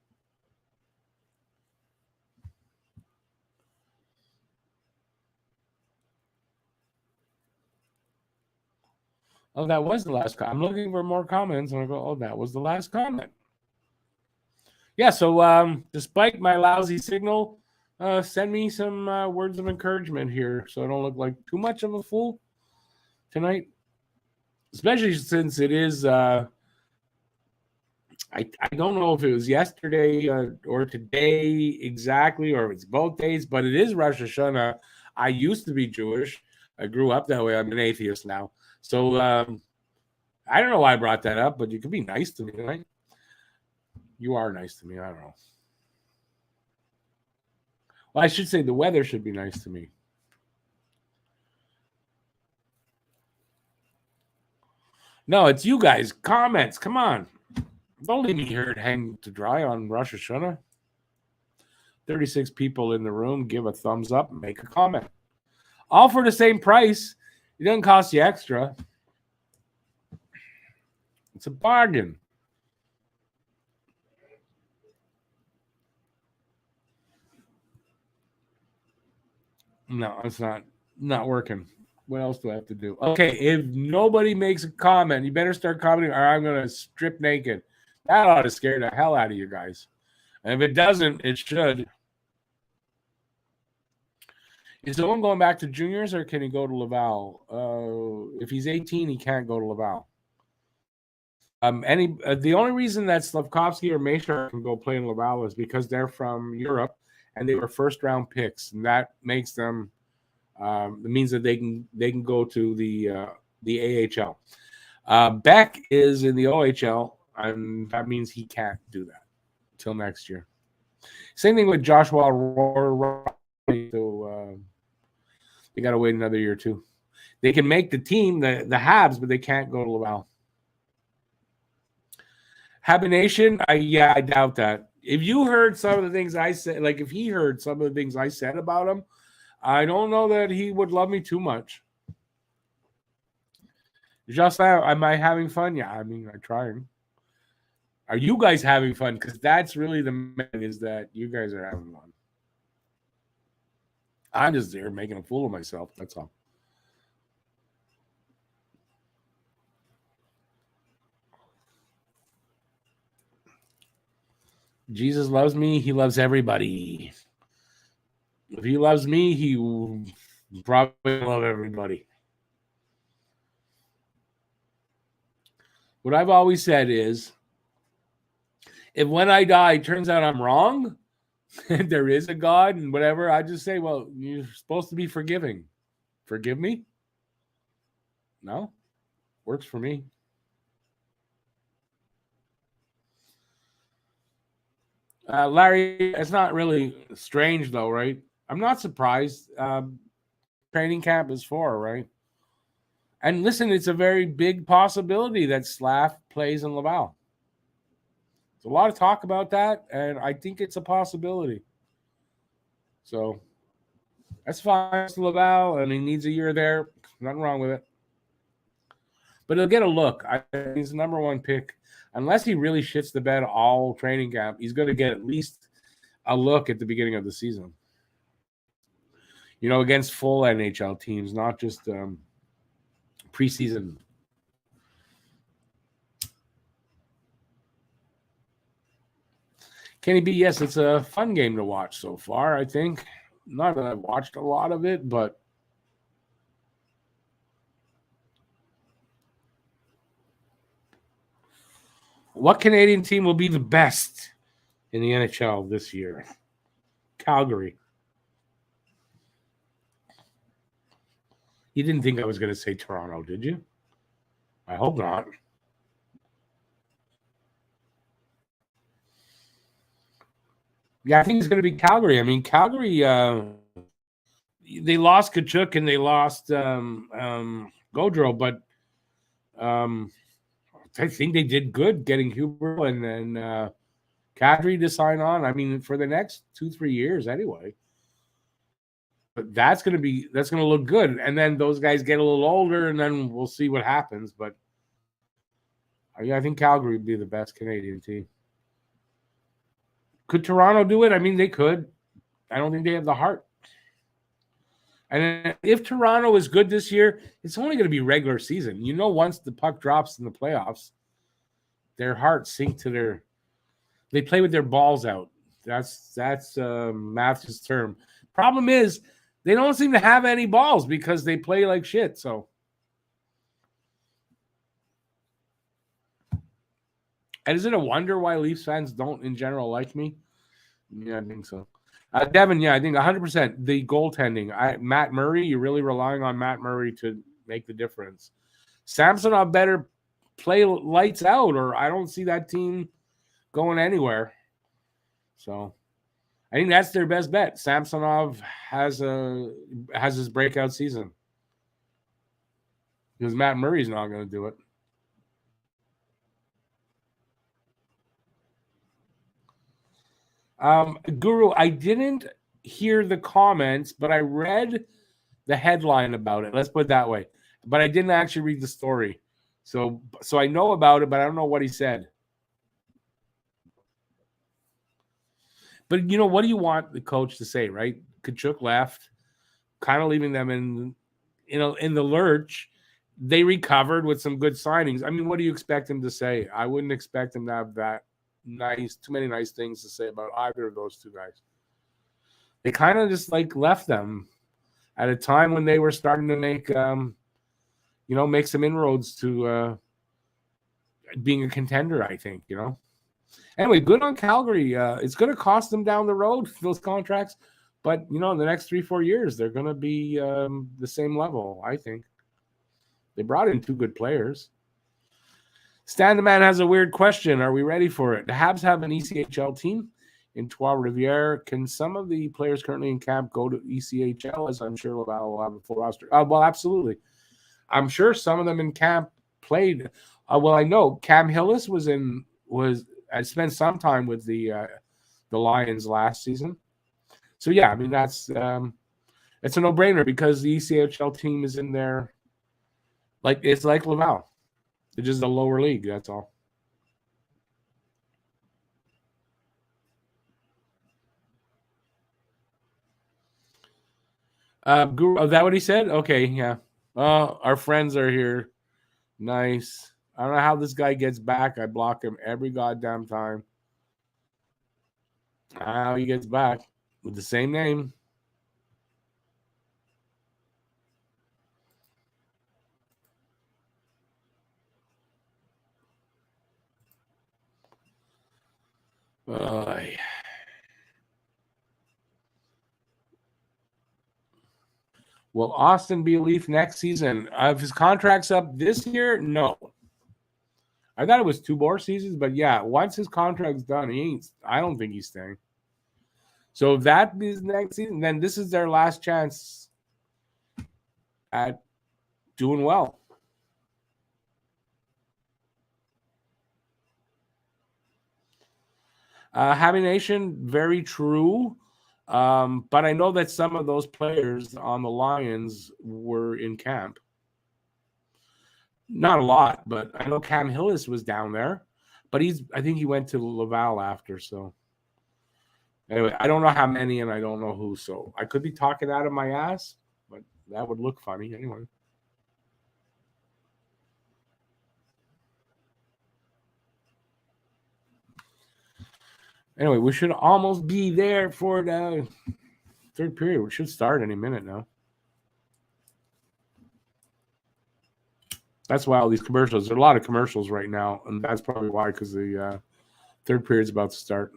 Speaker 1: Oh, that was the last comment. I'm looking for more comments, and I go, oh, that was the last comment. Yeah, so despite my lousy signal, send me some words of encouragement here so I don't look like too much of a fool tonight. Especially since it is, I don't know if it was yesterday or today exactly, or if it's both days, but it is Rosh Hashanah. I used to be Jewish. I grew up that way. I'm an atheist now. So I don't know why I brought that up, but you could be nice to me, right? You are nice to me. I don't know. Well, I should say the weather should be nice to me. No, it's you guys. Comments. Come on. Don't leave me here to hang to dry on Rosh Hashanah. 36 people in the room. Give a thumbs up and make a comment. All for the same price. It doesn't cost you extra. It's a bargain. No, it's not working. What else do I have to do? Okay, if nobody makes a comment, you better start commenting or I'm going to strip naked. That ought to scare the hell out of you guys. And if it doesn't, it should. Is Owen going back to juniors or can he go to Laval? If he's 18, he can't go to Laval. The only reason that Slavkovsky or Machar can go play in Laval is because they're from Europe and they were first-round picks, and that makes them. It means that they can go to the AHL. Beck is in the OHL, and that means he can't do that until next year. Same thing with Joshua Roy. So they got to wait another year too. They can make the team, the Habs, but they can't go to Laval. Habination, I doubt that. if you heard some of the things I said, like if he heard some of the things I said about him, I don't know that he would love me too much. Just am I having fun? Yeah, I mean, I'm trying. Are you guys having fun? Because that's really the main is that you guys are having fun. I'm just there making a fool of myself. That's all. Jesus loves me. He loves everybody. If he loves me, he will probably love everybody. What I've always said is, if when I die, it turns out I'm wrong, and there is a God and whatever, I just say, well, you're supposed to be forgiving. Forgive me? No? Works for me. Larry, it's not really strange, though, right? I'm not surprised. Training camp is for, right? And listen, it's a very big possibility that Slav plays in Laval. There's a lot of talk about that, and I think it's a possibility. So that's fine. It's Laval, and he needs a year there. Nothing wrong with it. But he'll get a look. He's the number one pick. Unless he really shits the bed all training camp, he's going to get at least a look at the beginning of the season. You know, against full NHL teams, not just preseason. Kenny B, yes, it's a fun game to watch so far, I think. Not that I've watched a lot of it, but what Canadian team will be the best in the NHL this year? Calgary. You didn't think I was going to say Toronto, did you? I hope not. Yeah, I think it's going to be Calgary. I mean, Calgary, they lost Kachuk and they lost Gaudreau, but I think they did good getting Huber and then Kadri to sign on. I mean, for the next 2-3 years anyway. But that's going to look good. And then those guys get a little older, and then we'll see what happens. But I think Calgary would be the best Canadian team. Could Toronto do it? I mean, they could. I don't think they have the heart. And if Toronto is good this year, it's only going to be regular season. You know, once the puck drops in the playoffs, their hearts sink to they play with their balls out. That's Matthew's term. Problem is, they don't seem to have any balls because they play like shit. So, and is it a wonder why Leafs fans don't, in general, like me? Yeah, I think so. Devin, yeah, I think 100%. The goaltending. Matt Murray, you're really relying on Matt Murray to make the difference. Samsonov better play lights out, or I don't see that team going anywhere. So, I think that's their best bet. Samsonov has his breakout season because Matt Murray's not going to do it. Guru, I didn't hear the comments, but I read the headline about it. Let's put it that way. But I didn't actually read the story. So I know about it, but I don't know what he said. But, you know, what do you want the coach to say, right? Kachuk left, kind of leaving them in the lurch. They recovered with some good signings. I mean, what do you expect him to say? I wouldn't expect him to have too many nice things to say about either of those two guys. They kind of just left them at a time when they were starting to make make some inroads to being a contender, I think, Anyway, good on Calgary. It's going to cost them down the road, those contracts. But, in the next 3-4 years, they're going to be the same level, I think. They brought in 2 good players. Stan the Man has a weird question. Are we ready for it? The Habs have an ECHL team in Trois-Rivières. Can some of the players currently in camp go to ECHL, as I'm sure Laval will have a full roster? Well, absolutely. I'm sure some of them in camp played. I know Cam Hillis had spent some time with the the Lions last season. So yeah, I mean that's it's a no-brainer because the ECHL team is in there. Like it's like Laval, it's just a lower league. That's all. Guru, is that what he said? Okay, yeah. Our friends are here. Nice. I don't know how this guy gets back. I block him every goddamn time. How he gets back with the same name. Will Austin be a Leaf next season? If his contract's up this year, no. I thought it was 2 more seasons, but yeah, once his contract's done, I don't think he's staying. So if that is next season, then this is their last chance at doing well. Habby Nation, very true. But I know that some of those players on the Lions were in camp. Not a lot, but I know Cam Hillis was down there. But I think he went to Laval after. So anyway, I don't know how many and I don't know who. So I could be talking out of my ass, but that would look funny anyway. Anyway, we should almost be there for the third period. We should start any minute now. That's why all these commercials. There are a lot of commercials right now, and that's probably why, because the third period's about to start.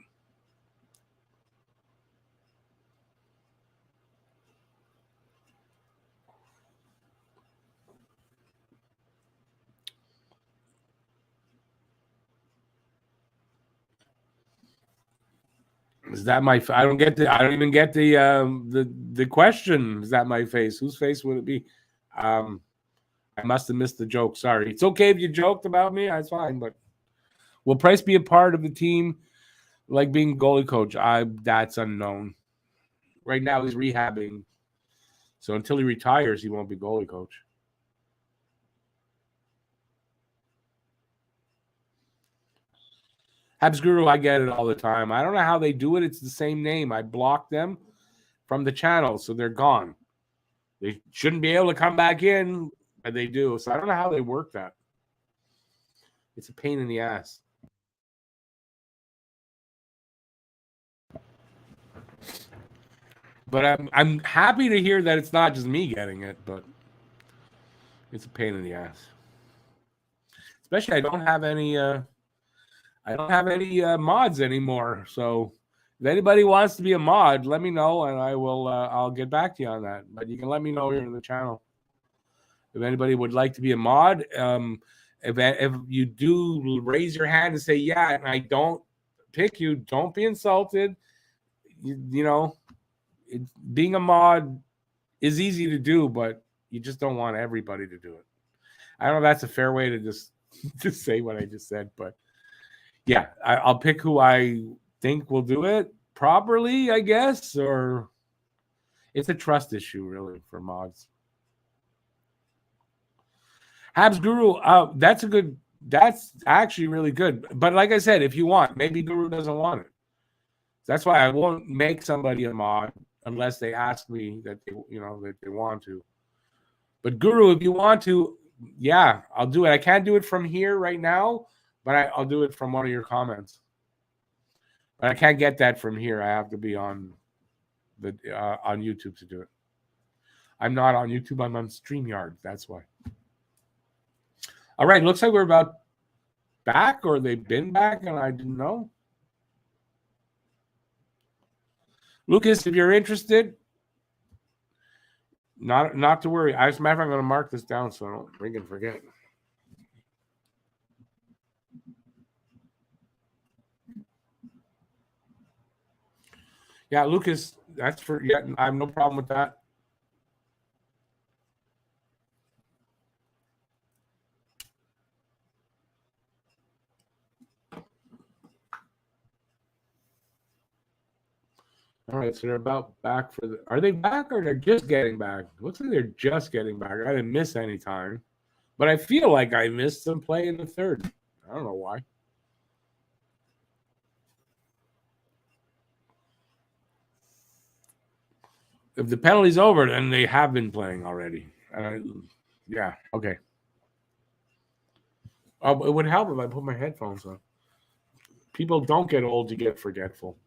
Speaker 1: Is that my? I don't get the. I don't even get the question. Is that my face? Whose face would it be? I must have missed the joke. Sorry. It's okay if you joked about me. That's fine. But will Price be a part of the team, like being goalie coach? That's unknown. Right now he's rehabbing, so until he retires, he won't be goalie coach. Habs Guru, I get it all the time. I don't know how they do it. It's the same name. I block them from the channel, so they're gone. They shouldn't be able to come back in, but they do. So I don't know how they work that. It's a pain in the ass. But I'm happy to hear that it's not just me getting it, but it's a pain in the ass. Especially I don't have any mods anymore. So if anybody wants to be a mod, let me know and I will I'll get back to you on that. But you can let me know here in the channel. If anybody would like to be a mod, if you do raise your hand and say yeah, and I don't pick you, don't be insulted. You know, being a mod is easy to do, but you just don't want everybody to do it. I don't know if that's a fair way to just say what I just said, but yeah, I'll pick who I think will do it properly, I guess, or it's a trust issue really for mods. Habs Guru, that's actually really good. But like I said, if you want, maybe Guru doesn't want it. That's why I won't make somebody a mod unless they ask me that they want to. But Guru, if you want to, yeah, I'll do it. I can't do it from here right now, but I'll do it from one of your comments. But I can't get that from here. I have to be on YouTube to do it. I'm not on YouTube. I'm on StreamYard. That's why. All right. Looks like we're about back, or they've been back, and I didn't know. Lucas, if you're interested, not to worry. As a matter of fact, I'm going to mark this down so I don't freaking forget. Yeah, Lucas, that's for I have no problem with that. All right, so they're about back for the. Are they back or they're just getting back? Looks like they're just getting back. I didn't miss any time, but I feel like I missed them play in the third. I don't know why. If the penalty's over, then they have been playing already. Yeah, okay. It would help if I put my headphones on. People don't get old, you get forgetful.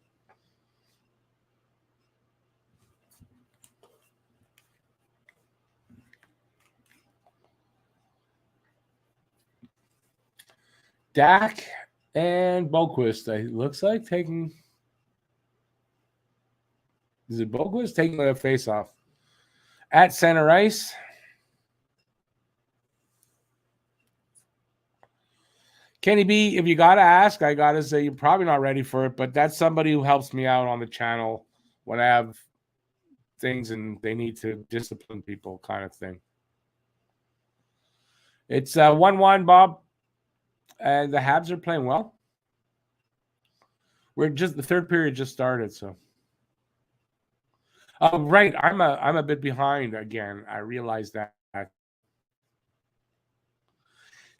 Speaker 1: Dak and Boquist, it looks like taking. Is it Boquist taking a face off? At center ice. Kenny B, if you got to ask, I got to say you're probably not ready for it, but that's somebody who helps me out on the channel when I have things and they need to discipline people kind of thing. It's 1-1, Bob, and the Habs are playing well. The third period just started, so. Oh, right, I'm a bit behind again. I realized that.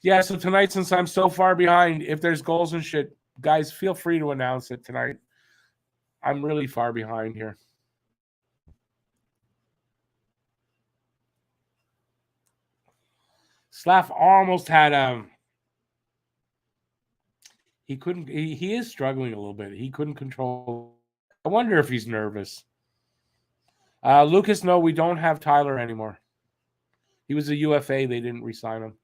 Speaker 1: Yeah, so tonight, since I'm so far behind, if there's goals and shit, guys, feel free to announce it tonight. I'm really far behind here. Slav almost had he couldn't. He is struggling a little bit. He couldn't control. I wonder if he's nervous. Lucas, no, we don't have Tyler anymore. He was a UFA. They didn't re-sign him.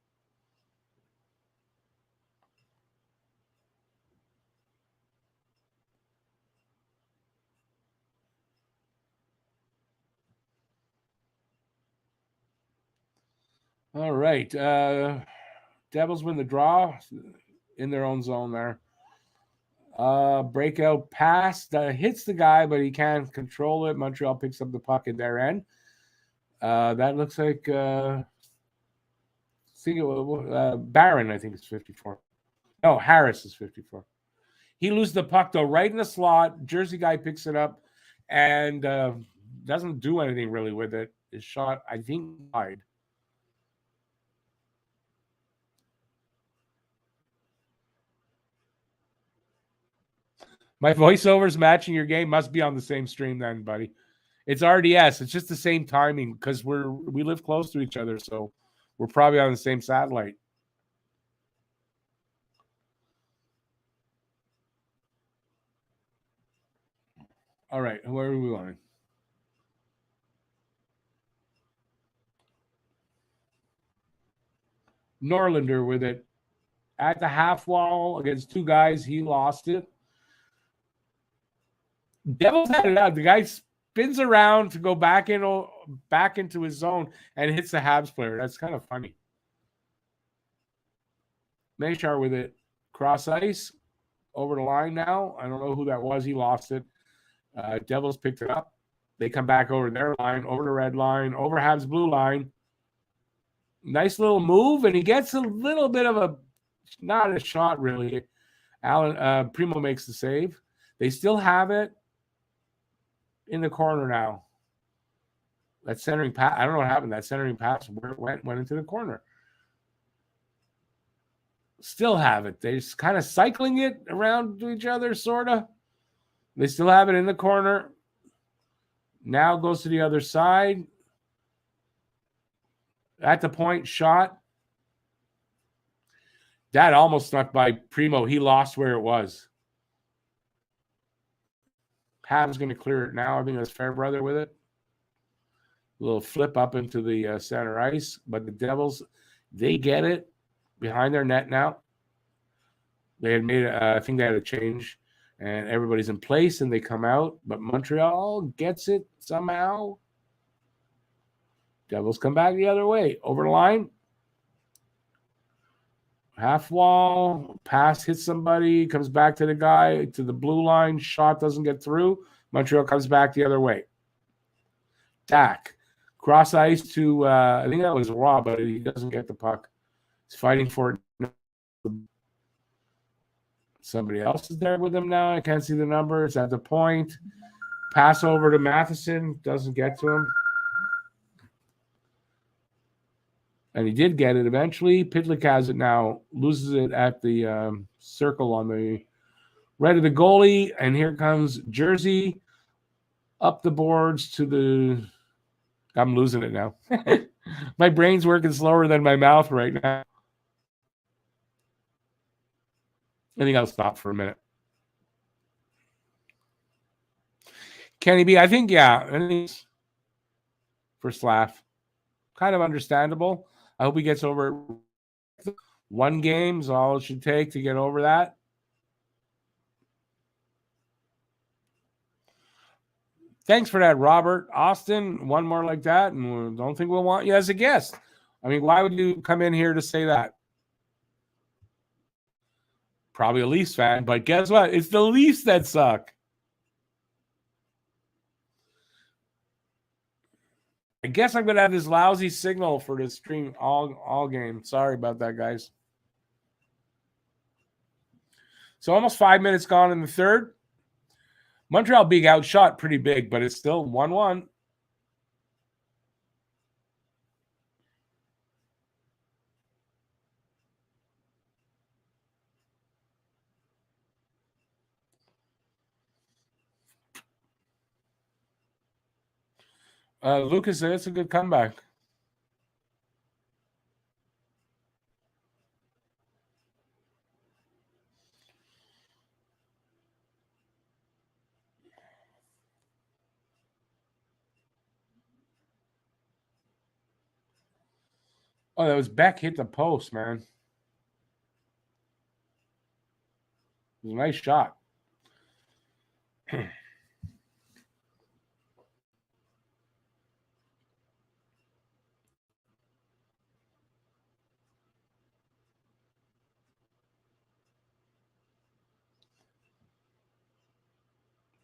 Speaker 1: All right. Devils win the draw in their own zone there. Breakout pass that hits the guy, but he can't control it. Montreal picks up the puck at their end. That looks like Barron, I think, is 54. No, Harris is 54. He loses the puck, though, right in the slot. Jersey guy picks it up and doesn't do anything really with it. His shot, I think, wide. My voiceover's matching your game. Must be on the same stream then, buddy. It's RDS. It's just the same timing because we live close to each other, so we're probably on the same satellite. All right, where are we going? Norlander with it at the half wall against two guys. He lost it. Devils had it out. The guy spins around to go back into his zone and hits the Habs player. That's kind of funny. Meshar with it. Cross ice. Over the line now. I don't know who that was. He lost it. Devils picked it up. They come back over their line, over the red line, over Habs blue line. Nice little move, and he gets a little bit of not a shot really. Primo makes the save. They still have it in the corner now. That centering pass, I don't know what happened. That centering pass where it went into the corner. Still have it. They're just kind of cycling it around to each other, sort of. They still have it in the corner. Now goes to the other side. At the point, shot. That almost snuck by Primo. He lost where it was. Habs going to clear it now. I think that's Fairbrother with it. A little flip up into the center ice. But the Devils, they get it behind their net now. They had made, I think they had a change. And everybody's in place and they come out. But Montreal gets it somehow. Devils come back the other way. Over the line. Half wall. Pass hits somebody. Comes back to the guy. To the blue line. Shot doesn't get through. Montreal comes back the other way. Dak. Cross ice to, I think that was Rob, but he doesn't get the puck. He's fighting for it. Somebody else is there with him now. I can't see the numbers at the point. Pass over to Matheson. Doesn't get to him. And he did get it eventually. Pitlick has it now. Loses it at the circle on the right of the goalie. And here comes Jersey up the boards to the... I'm losing it now. My brain's working slower than my mouth right now. I think I'll stop for a minute. Can he be? I think, yeah. I think for Slav. Kind of understandable. I hope he gets over it. One game is all it should take to get over that. Thanks for that, Robert. Austin, one more like that, and don't think we'll want you as a guest. I mean, why would you come in here to say that? Probably a Leafs fan, but guess what? It's the Leafs that suck. I guess I'm going to have this lousy signal for the stream all game. Sorry about that, guys. So almost 5 minutes gone in the third. Montreal being outshot pretty big, but it's still 1-1. Lucas, that's a good comeback. Oh, that was Beck hit the post, man. It was a nice shot.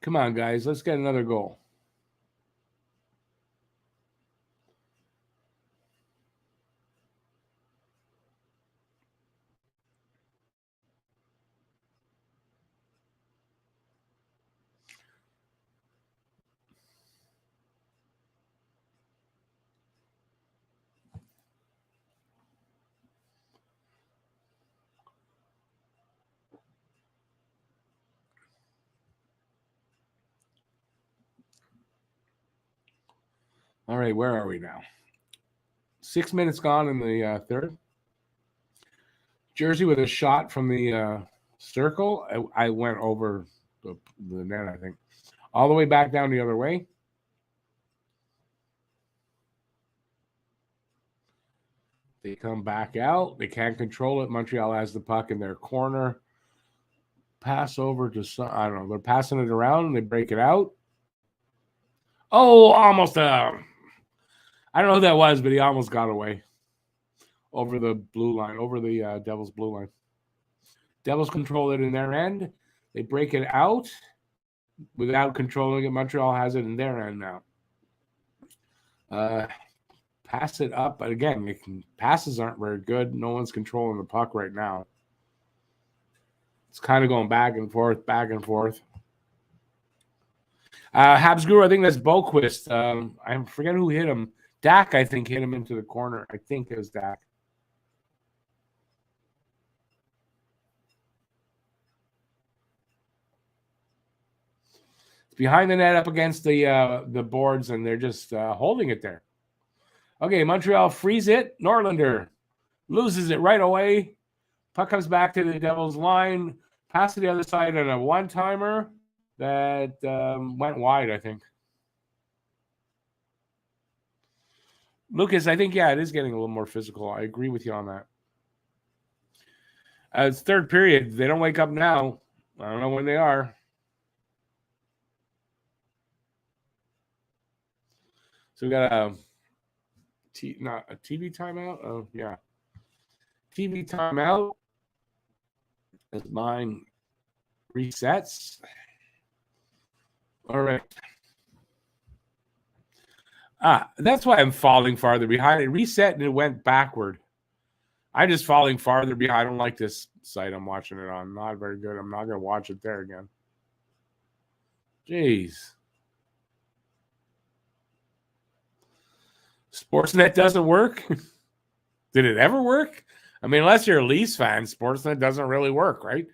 Speaker 1: Come on, guys. Let's get another goal. All right, where are we now? 6 minutes gone in the third. Jersey with a shot from the circle. I went over the net, I think. All the way back down the other way. They come back out. They can't control it. Montreal has the puck in their corner. Pass over to some, I don't know. They're passing it around and they break it out. Oh, almost. I don't know who that was, but he almost got away over the blue line, over the Devils blue line. Devils control it in their end. They break it out without controlling it. Montreal has it in their end now. Pass it up, but again, passes aren't very good. No one's controlling the puck right now. It's kind of going back and forth, back and forth. Habs Guru, I think that's Boquist. I forget who hit him. Dak, I think, hit him into the corner. I think it was Dak. It's behind the net up against the boards, and they're just holding it there. Okay, Montreal frees it. Norlander loses it right away. Puck comes back to the Devils line. Pass to the other side on a one-timer that went wide, I think. Lucas, I think, yeah, it is getting a little more physical. I agree with you on that. It's third period. They don't wake up now. I don't know when they are. So we got a TV timeout? Oh, yeah. TV timeout as mine resets. All right. That's why I'm falling farther behind. It reset and it went backward. I'm just falling farther behind. I don't like this site I'm watching it on. Not very good. I'm not going to watch it there again. Jeez. Sportsnet doesn't work? Did it ever work? I mean, unless you're a Leafs fan, Sportsnet doesn't really work, right?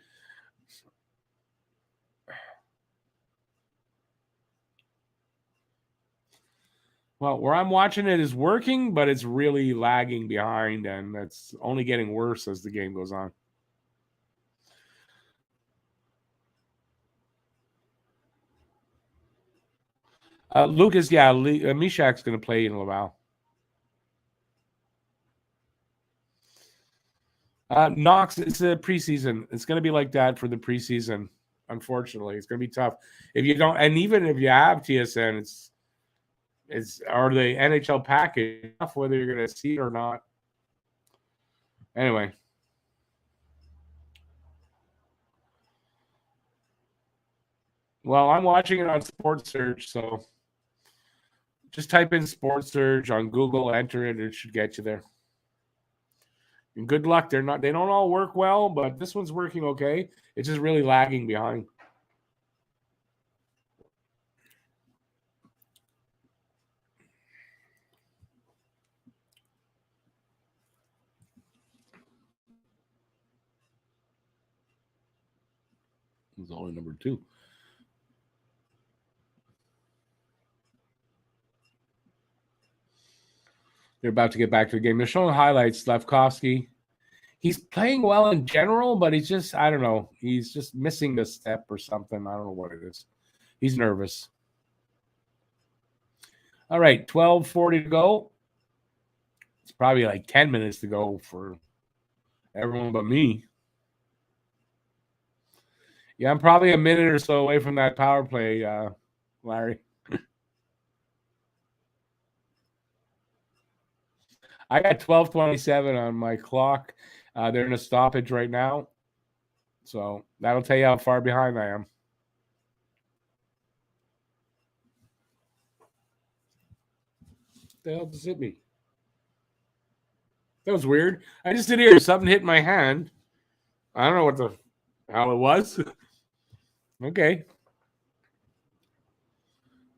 Speaker 1: Well, where I'm watching it is working, but it's really lagging behind, and it's only getting worse as the game goes on. Lucas, yeah, Mishak's going to play in Laval. Knox, it's a preseason. It's going to be like that for the preseason. Unfortunately, it's going to be tough if you don't. And even if you have TSN, it's or the NHL package, whether you're going to see it or not. Anyway, well, I'm watching it on Sports Search, so just type in Sports Search on Google, enter it, it should get you there. And good luck. They don't all work well, but this one's working okay. It's just really lagging behind. It's only number 2. They're about to get back to the game. They're showing highlights. Slavkovsky, he's playing well in general, but he's just, I don't know. He's just missing the step or something. I don't know what it is. He's nervous. All right, 12:40 to go. It's probably like 10 minutes to go for everyone but me. Yeah, I'm probably a minute or so away from that power play, Larry. I got 12:27 on my clock. They're in a stoppage right now. So that'll tell you how far behind I am. What the hell just hit me? That was weird. I just did hear something hit my hand. I don't know what the hell it was. Okay.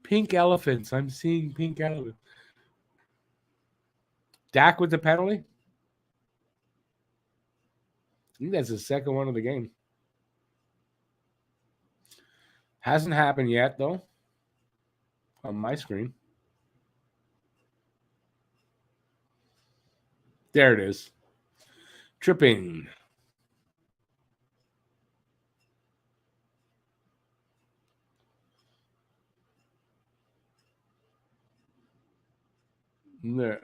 Speaker 1: Pink elephants. I'm seeing pink elephants. Dak with the penalty? I think that's the second one of the game. Hasn't happened yet, though, on my screen. There it is. Tripping. There.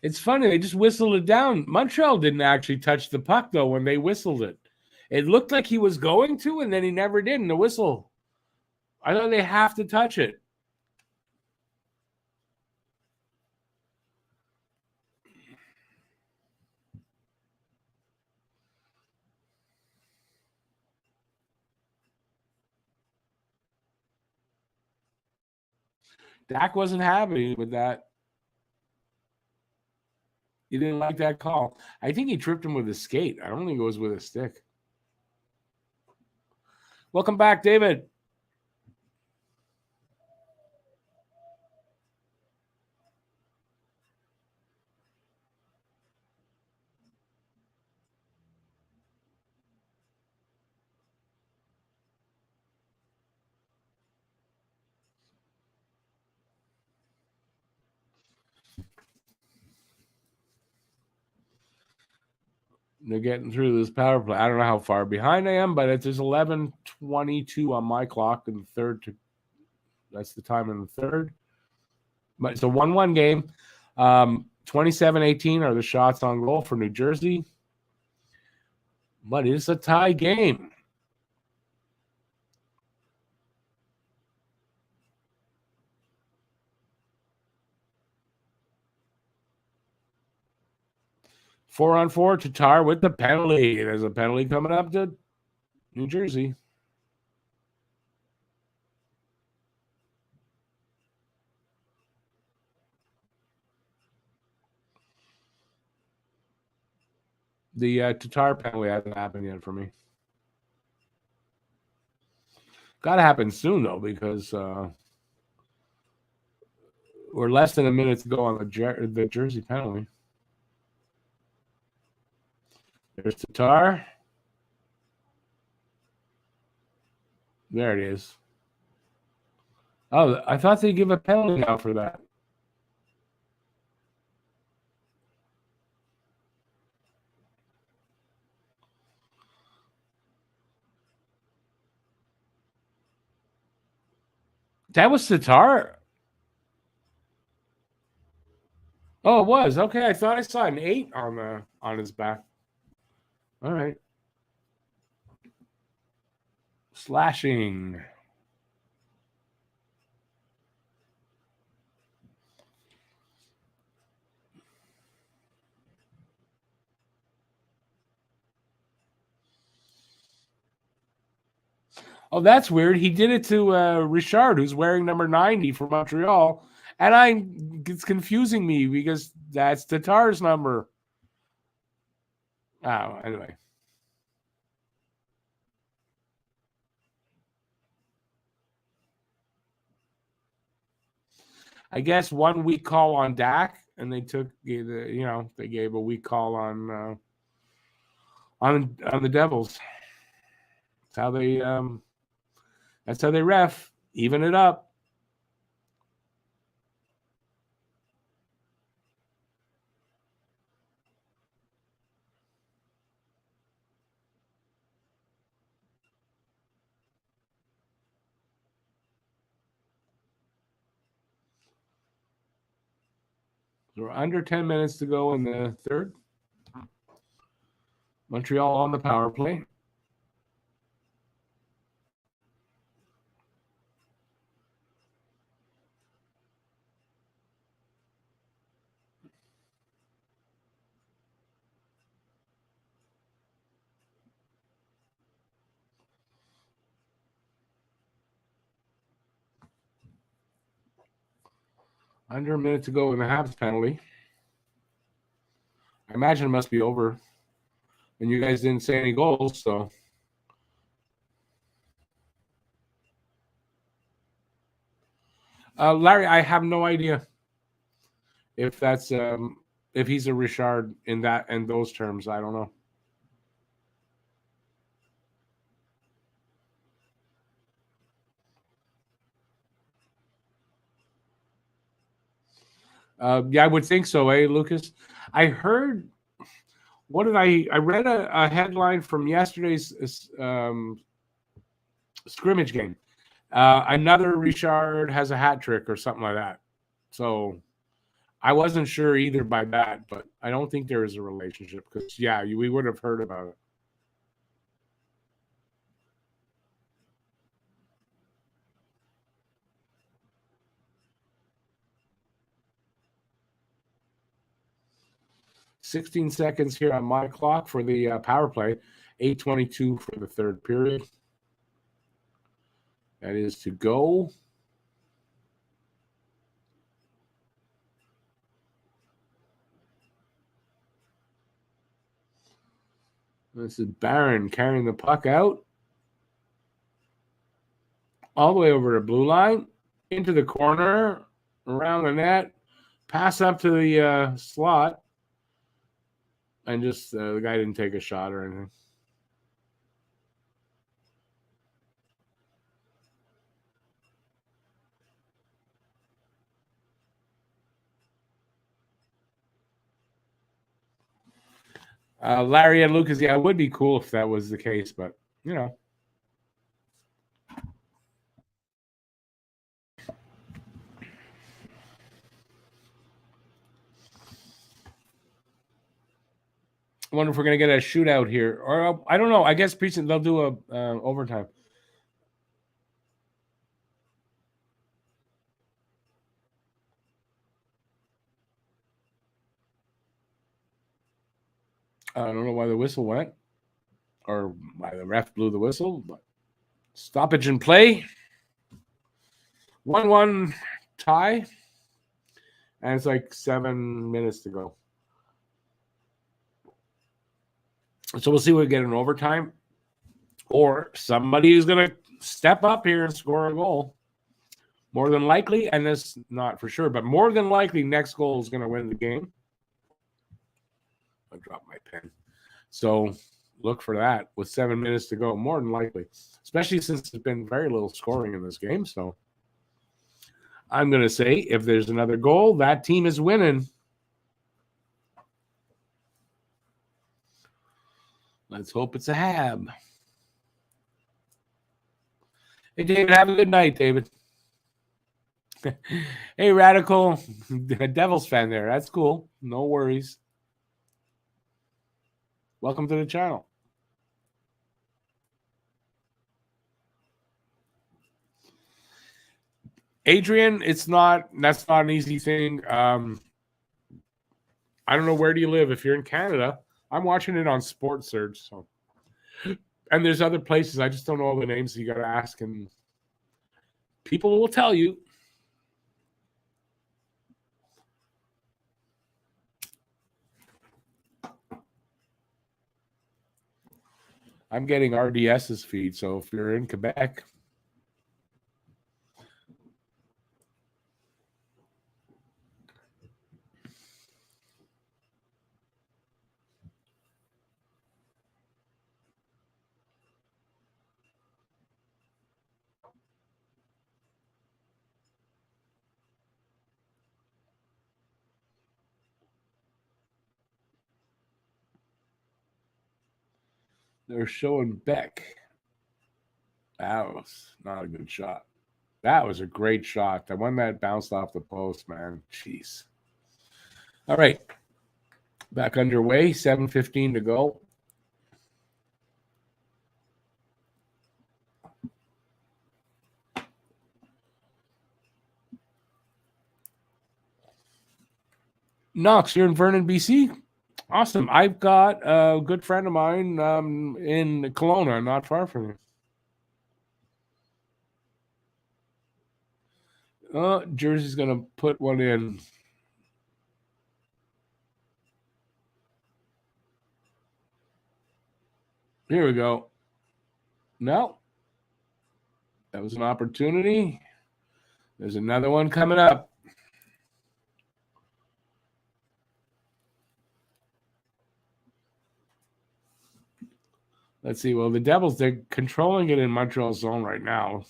Speaker 1: It's funny. They just whistled it down. Montreal didn't actually touch the puck, though, when they whistled it. It looked like he was going to, and then he never did in the whistle. I thought they have to touch it. Dak wasn't happy with that. He didn't like that call. I think he tripped him with a skate. I don't think it was with a stick. Welcome back, David. They're getting through this power play. I don't know how far behind I am, but it's 11:22 on my clock in the third. That's the time in the third. But it's a 1-1 game. 27-18 are the shots on goal for New Jersey. But it's a tie game. Four on four, Tatar with the penalty. There's a penalty coming up to New Jersey. The Tatar penalty hasn't happened yet for me. Got to happen soon, though, because We're less than a minute to go on the Jersey penalty. There's Tatar. There it is. Oh, I thought they'd give a penalty now for that. That was Tatar? Oh, it was. Okay, I thought I saw an 8 on his back. All right. Slashing. Oh, that's weird. He did it to Richard, who's wearing number 90 for Montreal. And it's confusing me because that's Tatar's number. Oh, anyway. I guess 1 week call on Dak, and they gave a week call on the Devils. That's how they ref, even it up. So we're under 10 minutes to go in the third. Montreal on the power play. Under a minute to go in the Habs penalty. I imagine it must be over. And you guys didn't say any goals, so. Larry, I have no idea if that's if he's a Richard in those terms. I don't know. Yeah, I would think so, Lucas? I heard. What did I read a headline from yesterday's scrimmage game. Another Richard has a hat trick or something like that. So I wasn't sure either by that, but I don't think there is a relationship because, we would have heard about it. "16 seconds here on my clock for the power play. 8:22 for the third period. That is to go. This is Barron carrying the puck out. All the way over the blue line. Into the corner. Around the net. Pass up to the slot. And just the guy didn't take a shot or anything. Larry and Lucas, it would be cool if that was the case, but, I wonder if we're going to get a shootout here. Or, I don't know. I guess they'll do a overtime. I don't know why the whistle went or why the ref blew the whistle, but stoppage in play. 1-1 tie. And it's like 7 minutes to go. So we'll see if we get an overtime or somebody is going to step up here and score a goal. More than likely, and this not for sure, but more than likely, next goal is going to win the game. I dropped my pen. So look for that with 7 minutes to go, more than likely, especially since there's been very little scoring in this game. So I'm going to say if there's another goal, that team is winning. Let's hope it's a Hab. Hey, David, have a good night, David. Hey, Radical Devils fan there. That's cool. No worries. Welcome to the channel. Adrian, that's not an easy thing. I don't know, where do you live? If you're in Canada, I'm watching it on Sports Surge. So, and there's other places. I just don't know all the names. You got to ask, and people will tell you. I'm getting RDS's feed, so if you're in Quebec, they're showing Beck. That was not a good shot. That was a great shot. The one that bounced off the post, man. Jeez. All right. Back underway. 7:15 to go. Knox, you're in Vernon, BC? Awesome. I've got a good friend of mine in Kelowna, not far from you. Jersey's going to put one in. Here we go. No. That was an opportunity. There's another one coming up. Let's see. Well, the Devils, they're controlling it in Montreal's zone right now.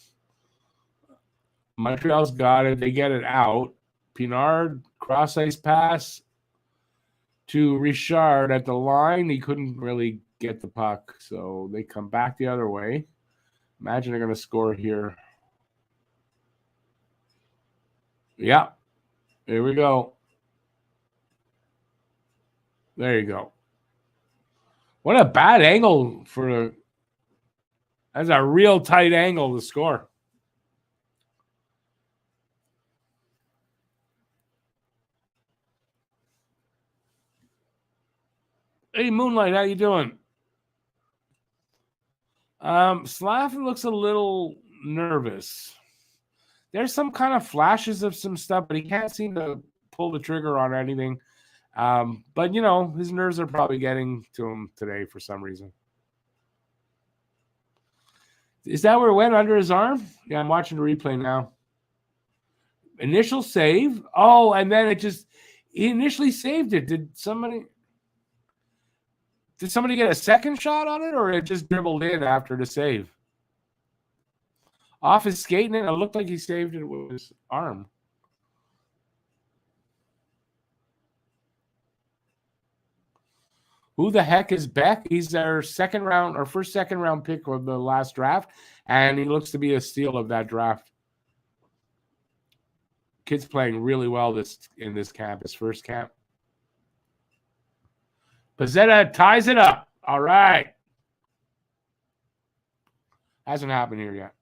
Speaker 1: Montreal's got it. They get it out. Pinard, cross-ice pass to Richard at the line. He couldn't really get the puck, so they come back the other way. Imagine they're going to score here. Yeah. Here we go. There you go. What a bad angle for that's a real tight angle to score. Hey, Moonlight, how you doing? Slav looks a little nervous. There's some kind of flashes of some stuff, but he can't seem to pull the trigger on anything. But, you know, his nerves are probably getting to him today for some reason. Is that where it went, under his arm? Yeah, I'm watching the replay now. Initial save. Oh, and then he initially saved it. Did somebody get a second shot on it, or it just dribbled in after the save? Off his skating, it looked like he saved it with his arm. Who the heck is Beck? He's our first second round pick of the last draft, and he looks to be a steal of that draft. Kid's playing really well in this camp, his first camp. Pizzetta ties it up. All right. Hasn't happened here yet.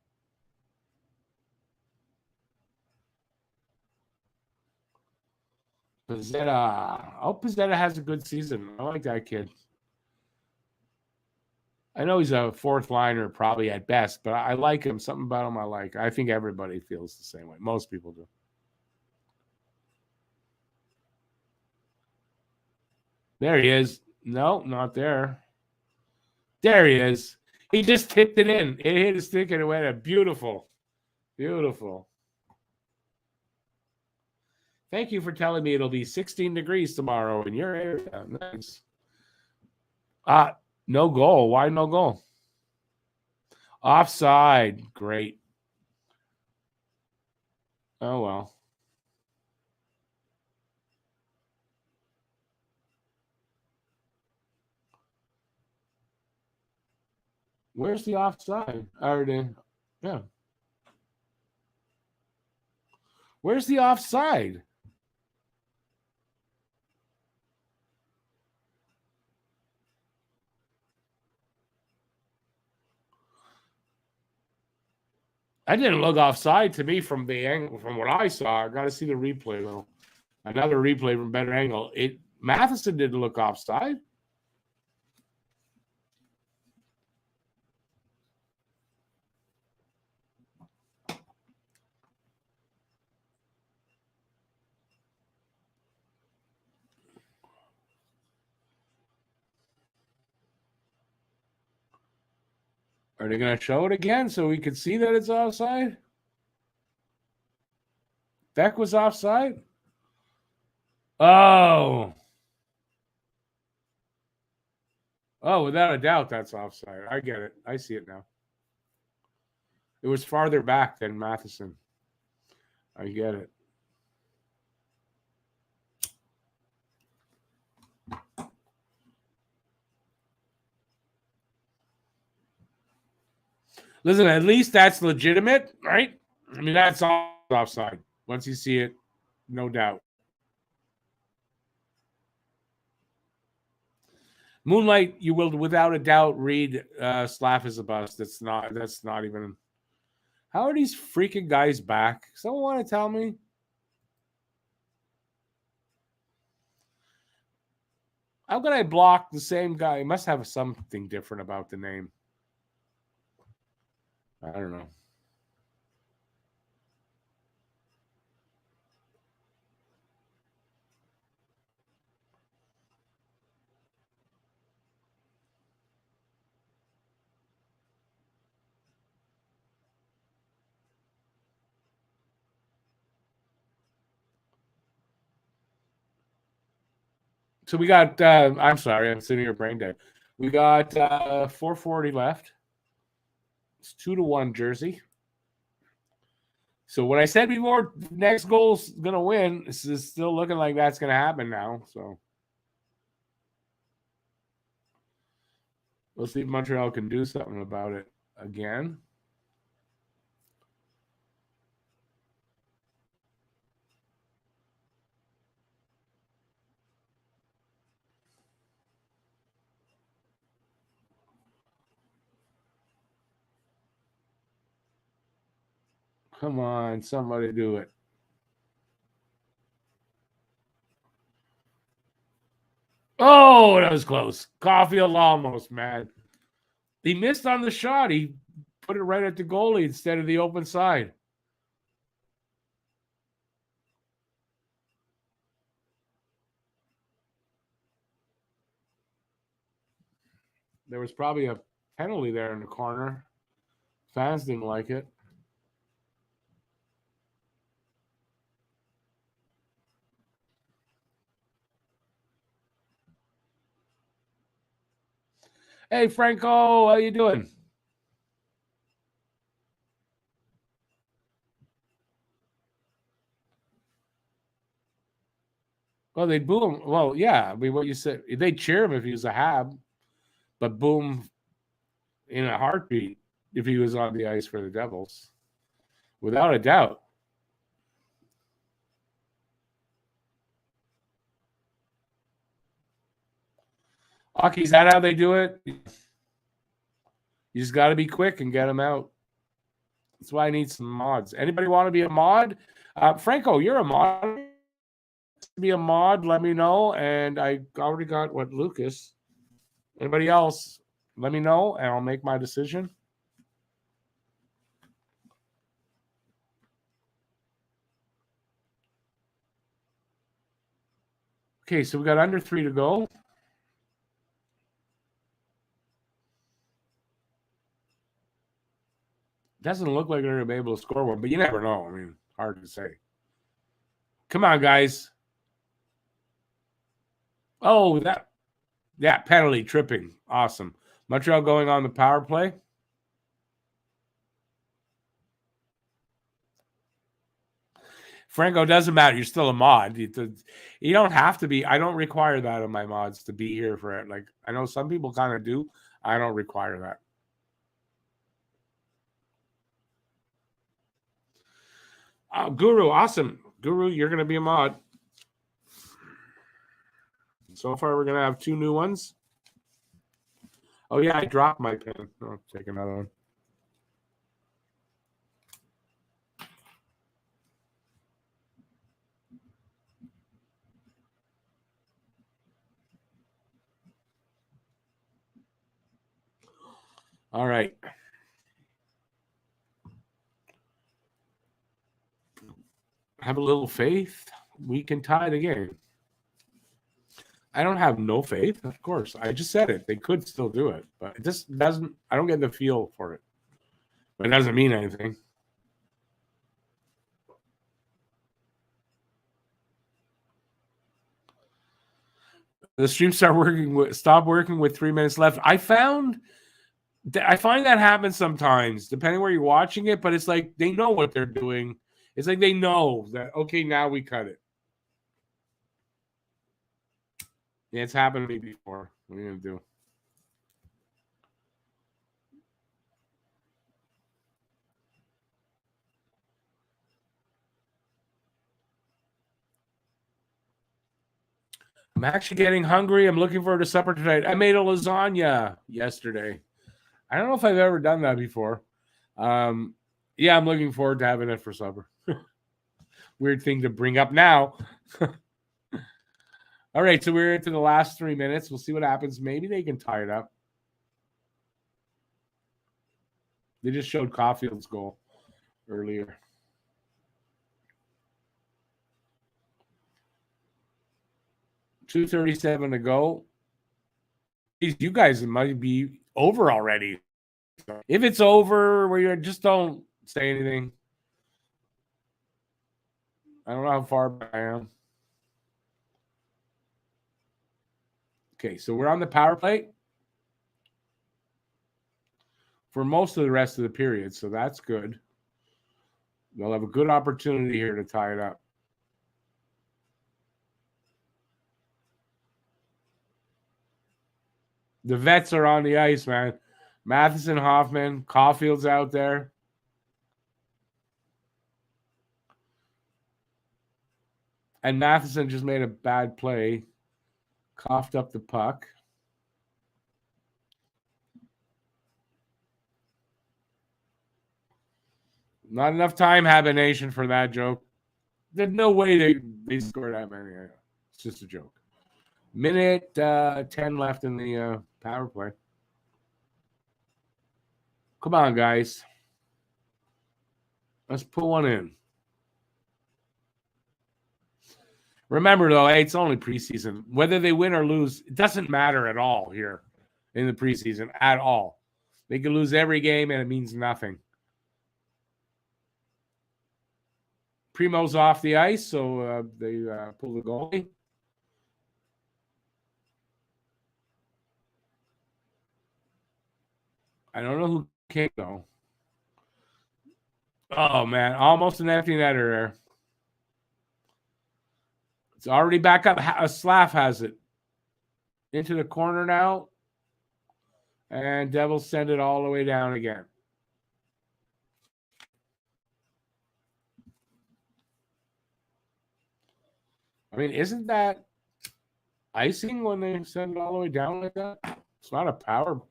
Speaker 1: Pizzetta. Oh, Pizzetta has a good season. I like that kid. I know he's a fourth liner probably at best, but I like him. Something about him I like. I think everybody feels the same way. Most people do. There he is. No, not there. There he is. He just tipped it in. It hit his stick and it went a beautiful. Beautiful. Thank you for telling me it'll be 16 degrees tomorrow in your area. Nice. No goal. Why no goal? Offside. Great. Oh, well. Where's the offside? Yeah. Where's the offside? I didn't look offside to me from the angle, from what I saw. I got to see the replay though. Another replay from better angle. Matheson didn't look offside. Are they going to show it again so we could see that it's offside? Beck was offside? Oh. Oh, without a doubt, that's offside. I get it. I see it now. It was farther back than Matheson. I get it. Listen, at least that's legitimate, right? I mean, that's offside. Once you see it, no doubt. Moonlight, you will without a doubt read Slav is a bust. That's not even. How are these freaking guys back? Someone want to tell me? How could I block the same guy? He must have something different about the name. I don't know. So we got, I'm sorry, I'm sitting here brain dead. We got 440 left. It's 2-1 Jersey. So what I said before, next goal's going to win, this is still looking like that's going to happen now. So we'll see if Montreal can do something about it again. Come on, somebody do it. Oh, that was close. Caulfield almost, man. He missed on the shot. He put it right at the goalie instead of the open side. There was probably a penalty there in the corner. Fans didn't like it. Hey, Franco, how you doing? Well, they boo him. Well, yeah. I mean, what you said, they'd cheer him if he was a Hab, but boom in a heartbeat if he was on the ice for the Devils. Without a doubt. Hockey, is that how they do it? You just got to be quick and get them out. That's why I need some mods. Anybody want to be a mod? Franco, you're a mod. Be a mod, let me know. And I already got Lucas. Anybody else? Let me know, and I'll make my decision. Okay, so we got under 3 to go. Doesn't look like they're going to be able to score one, but you never know. I mean, hard to say. Come on, guys. Oh, penalty, tripping. Awesome. Montreal going on the power play. Franco, doesn't matter. You're still a mod. You don't have to be. I don't require that of my mods to be here for it. Like, I know some people kind of do. I don't require that. Guru, awesome. Guru, you're going to be a mod. So far, we're going to have 2 new ones. Oh, yeah, I dropped my pen. I'll take another one. All right. Have a little faith. We can tie the game. I don't have no faith, of course. I just said it. They could still do it, but it just doesn't. I don't get the feel for it. But it doesn't mean anything. The stream stop working with 3 minutes left. I find that happens sometimes, depending where you're watching it. But it's like they know what they're doing. It's like they know that, okay, now we cut it. Yeah, it's happened to me before. What are you going to do? I'm actually getting hungry. I'm looking forward to supper tonight. I made a lasagna yesterday. I don't know if I've ever done that before. Yeah, I'm looking forward to having it for supper. Weird thing to bring up now. All right, so we're into the last 3 minutes. We'll see what happens. Maybe they can tie it up. They just showed Caulfield's goal earlier. $2:37 to go. You guys might be over already. If it's over, where you just don't say anything. I don't know how far back I am. Okay, so we're on the power play for most of the rest of the period, so that's good. They'll have a good opportunity here to tie it up. The vets are on the ice, man. Matheson, Hoffman, Caulfield's out there. And Matheson just made a bad play. Coughed up the puck. Not enough time, Habit Nation, for that joke. There's no way they scored that many. It's just a joke. Minute 10 left in the power play. Come on, guys. Let's put one in. Remember, though, hey, it's only preseason. Whether they win or lose, it doesn't matter at all here in the preseason at all. They could lose every game, and it means nothing. Primo's off the ice, so they pull the goalie. I don't know who came, though. Oh, man. Almost an empty netter there. It's already back up. Slav has it. Into the corner now. And Devils send it all the way down again. I mean, isn't that icing when they send it all the way down like that? It's not a power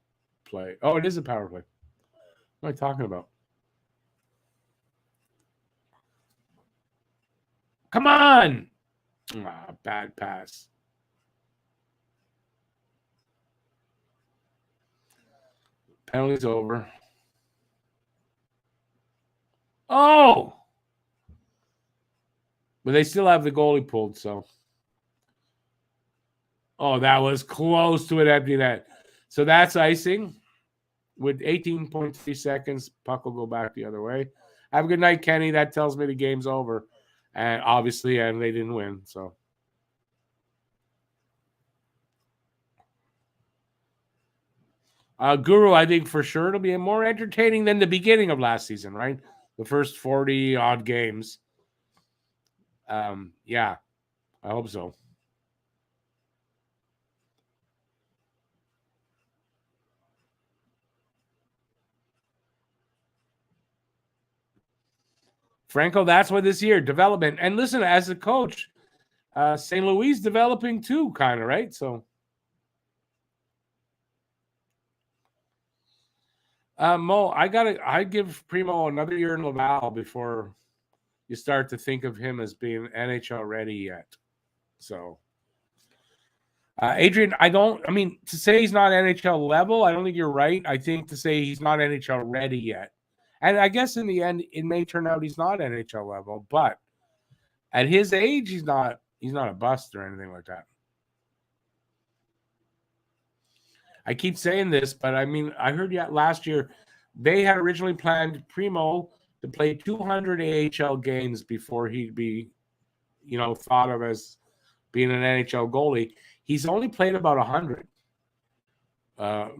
Speaker 1: play. Oh, it is a power play. What am I talking about? Come on! Bad pass. Penalty's over. Oh! But they still have the goalie pulled, so. Oh, that was close to an empty net. So that's icing. With 18.3 seconds, puck will go back the other way. Have a good night, Kenny. That tells me the game's over. And obviously, and they didn't win. So, Guru, I think for sure it'll be more entertaining than the beginning of last season, right? The first 40 odd games. Yeah, I hope so. Franco, that's what this year development. And listen, as a coach, St. Louis developing too, kind of, right? So, Mo, I give Primo another year in Laval before you start to think of him as being NHL ready yet. So, Adrian, to say he's not NHL level, I don't think you're right. I think to say he's not NHL ready yet. And I guess in the end, it may turn out he's not NHL level, but at his age, he's not a bust or anything like that. I keep saying this, but I mean, I heard last year they had originally planned Primo to play 200 AHL games before he'd be, thought of as being an NHL goalie. He's only played about 100.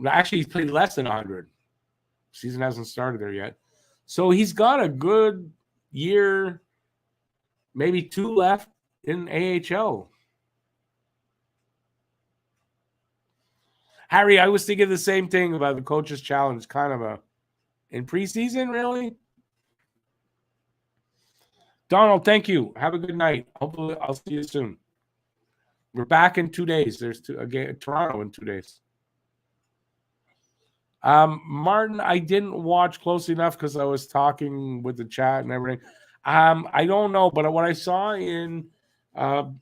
Speaker 1: Actually, he's played less than 100. Season hasn't started there yet. So he's got a good year, maybe 2 left in AHL. Harry, I was thinking the same thing about the coach's challenge, kind of in preseason, really. Donald, thank you. Have a good night. Hopefully, I'll see you soon. We're back in 2 days. There's Toronto in 2 days. Martin, I didn't watch closely enough because I was talking with the chat and everything. I don't know, but what I saw in the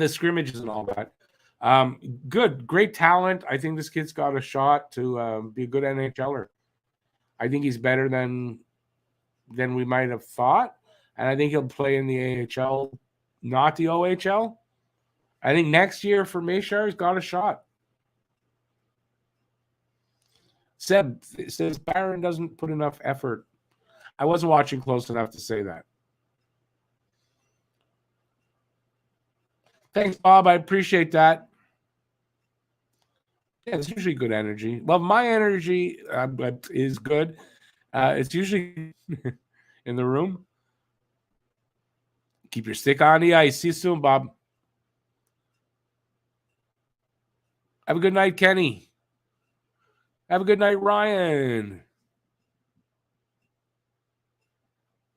Speaker 1: scrimmages and all that, great talent. I think this kid's got a shot to be a good NHLer. I think he's better than we might have thought, and I think he'll play in the AHL, not the OHL. I think next year for Mayshard's got a shot. Seb says Byron doesn't put enough effort. I wasn't watching close enough to say that. Thanks, Bob. I appreciate that. Yeah, it's usually good energy. Well, my energy is good. It's usually in the room. Keep your stick on the ice. See you soon, Bob. Have a good night, Kenny. Have a good night, Ryan.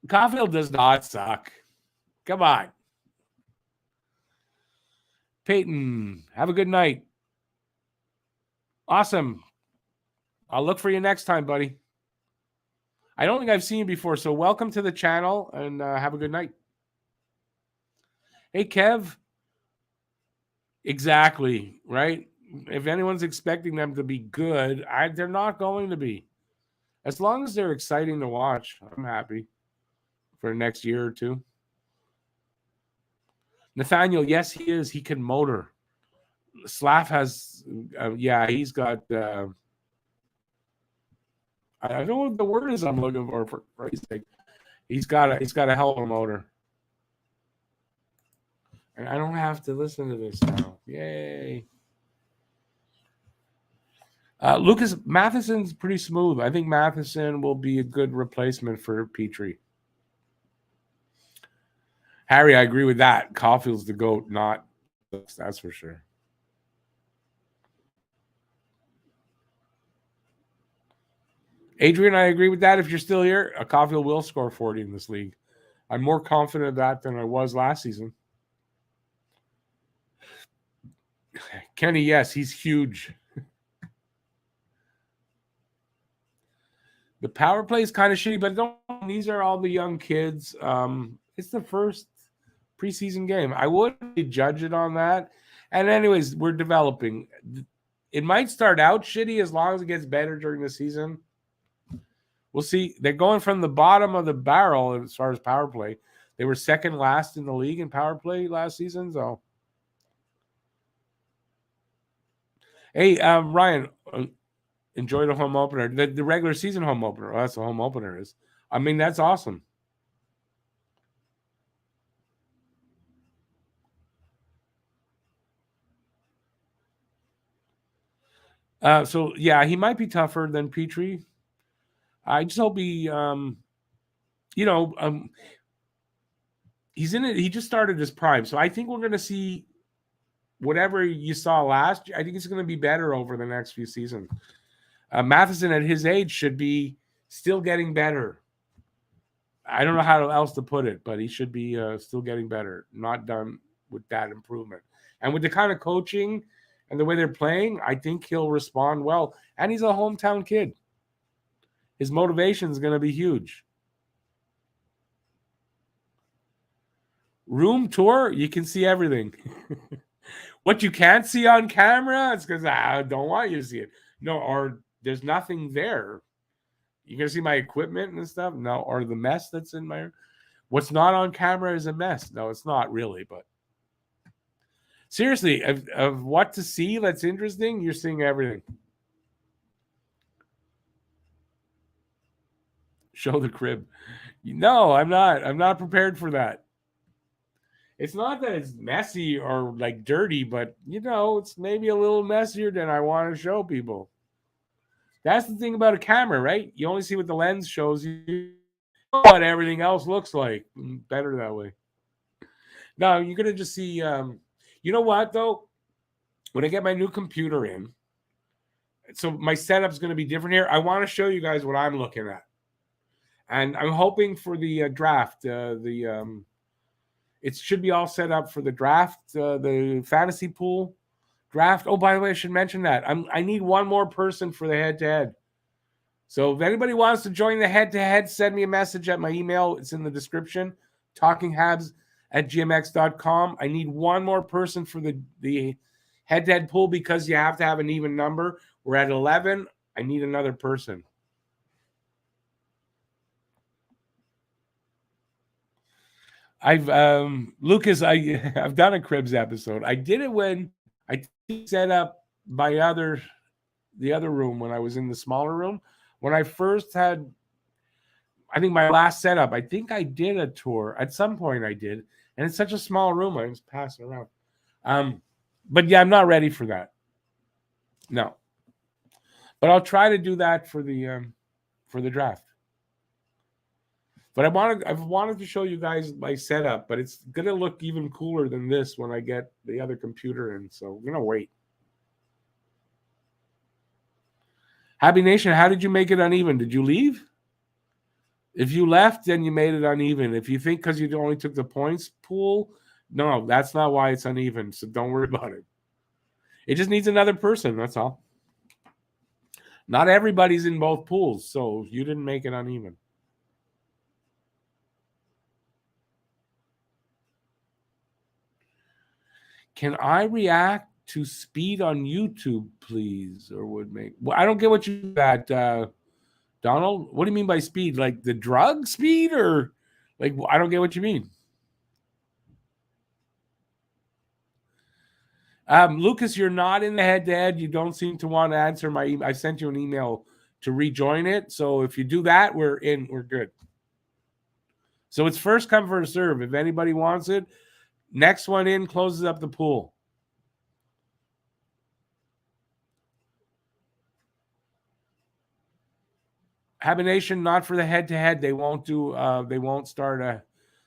Speaker 1: Caulfield does not suck. Come on. Peyton, have a good night. Awesome. I'll look for you next time, buddy. I don't think I've seen you before, so welcome to the channel and have a good night. Hey, Kev. Exactly, right? If anyone's expecting them to be good, they're not going to be. As long as they're exciting to watch, I'm happy for the next year or two. Nathaniel, yes, he is. He can motor. Slav has, he's got, I don't know what the word is I'm looking for his sake. He's got a hell of a motor. And I don't have to listen to this now. Yay. Lucas Matheson's pretty smooth. I think Matheson will be a good replacement for Petrie. Harry, I agree with that. Caulfield's the GOAT, not that's for sure. Adrian, I agree with that. If you're still here, Caulfield will score 40 in this league. I'm more confident of that than I was last season. Kenny, yes, he's huge. The power play is kind of shitty, but these are all the young kids. It's the first preseason game. I wouldn't judge it on that. And anyways, we're developing. It might start out shitty as long as it gets better during the season. We'll see. They're going from the bottom of the barrel as far as power play. They were second last in the league in power play last season. So, hey, Ryan, enjoy the home opener. The regular season home opener. Oh, that's the home opener is. I mean, that's awesome. So yeah, he might be tougher than Petrie. I just hope he, you know, he's in it. He just started his prime, so I think we're going to see whatever you saw last year. I think it's going to be better over the next few seasons. Matheson at his age should be still getting better. I don't know how else to put it, but he should be still getting better. Not done with that improvement, and with the kind of coaching and the way they're playing, I think he'll respond well. And he's a hometown kid. His motivation is going to be huge. Room tour, you can see everything. What you can't see on camera, it's because I don't want you to see it. No, or there's nothing there. You're going to see my equipment and stuff? No, or the mess that's in my... What's not on camera is a mess. No, it's not really, but... Seriously, of what to see that's interesting, you're seeing everything. Show the crib. No, I'm not. I'm not prepared for that. It's not that it's messy or like dirty, but it's maybe a little messier than I want to show people. That's the thing about a camera, right? You only see what the lens shows you, what everything else looks like. Better that way. No, you're gonna just see. You know what though? When I get my new computer in, so my setup's going to be different here. I want to show you guys what I'm looking at, and I'm hoping for the draft. It should be all set up for the draft, the fantasy pool draft. Oh, by the way, I should mention that I need one more person for the head-to-head. So if anybody wants to join the head-to-head, send me a message at my email. It's in the description, talkinghabs@gmx.com. I need one more person for the head-to-head pool because you have to have an even number. We're at 11. I need another person. I've Lucas, I've done a Cribs episode. I did it when I set up the other room when I was in the smaller room. When I first had, I think my last setup, I think I did a tour. At some point I did. And it's such a small room, I was passing around. But yeah, I'm not ready for that. No. But I'll try to do that for the draft. But I've wanted to show you guys my setup, but it's gonna look even cooler than this when I get the other computer in. So we're gonna wait. Happy Nation, how did you make it uneven? Did you leave? If you left, then you made it uneven. If you think because you only took the points pool, no, that's not why it's uneven. So don't worry about it. It just needs another person. That's all. Not everybody's in both pools, so you didn't make it uneven. Can I react to speed on YouTube, please? Or would make... Well, I don't get what you got, Donald. What do you mean by speed? Like the drug speed, or like I don't get what you mean. Lucas, you're not in the head-to-head. You don't seem to want to answer my email. I sent you an email to rejoin it. So if you do that, we're in. We're good. So it's first come, first serve. If anybody wants it, next one in closes up the pool. Habination, not for the head-to-head. They won't do. They won't start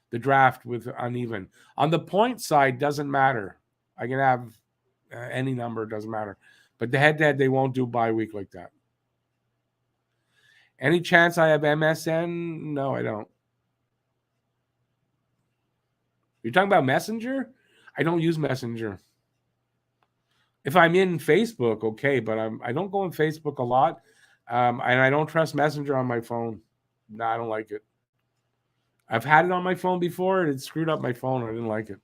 Speaker 1: the draft with uneven. On the point side, doesn't matter. I can have any number, doesn't matter. But the head-to-head, they won't do bye week like that. Any chance I have MSN? No, I don't. You're talking about Messenger? I don't use Messenger. If I'm in Facebook, okay, but I don't go on Facebook a lot, and I don't trust Messenger on my phone. No, I don't like it. I've had it on my phone before, and it screwed up my phone. I didn't like it.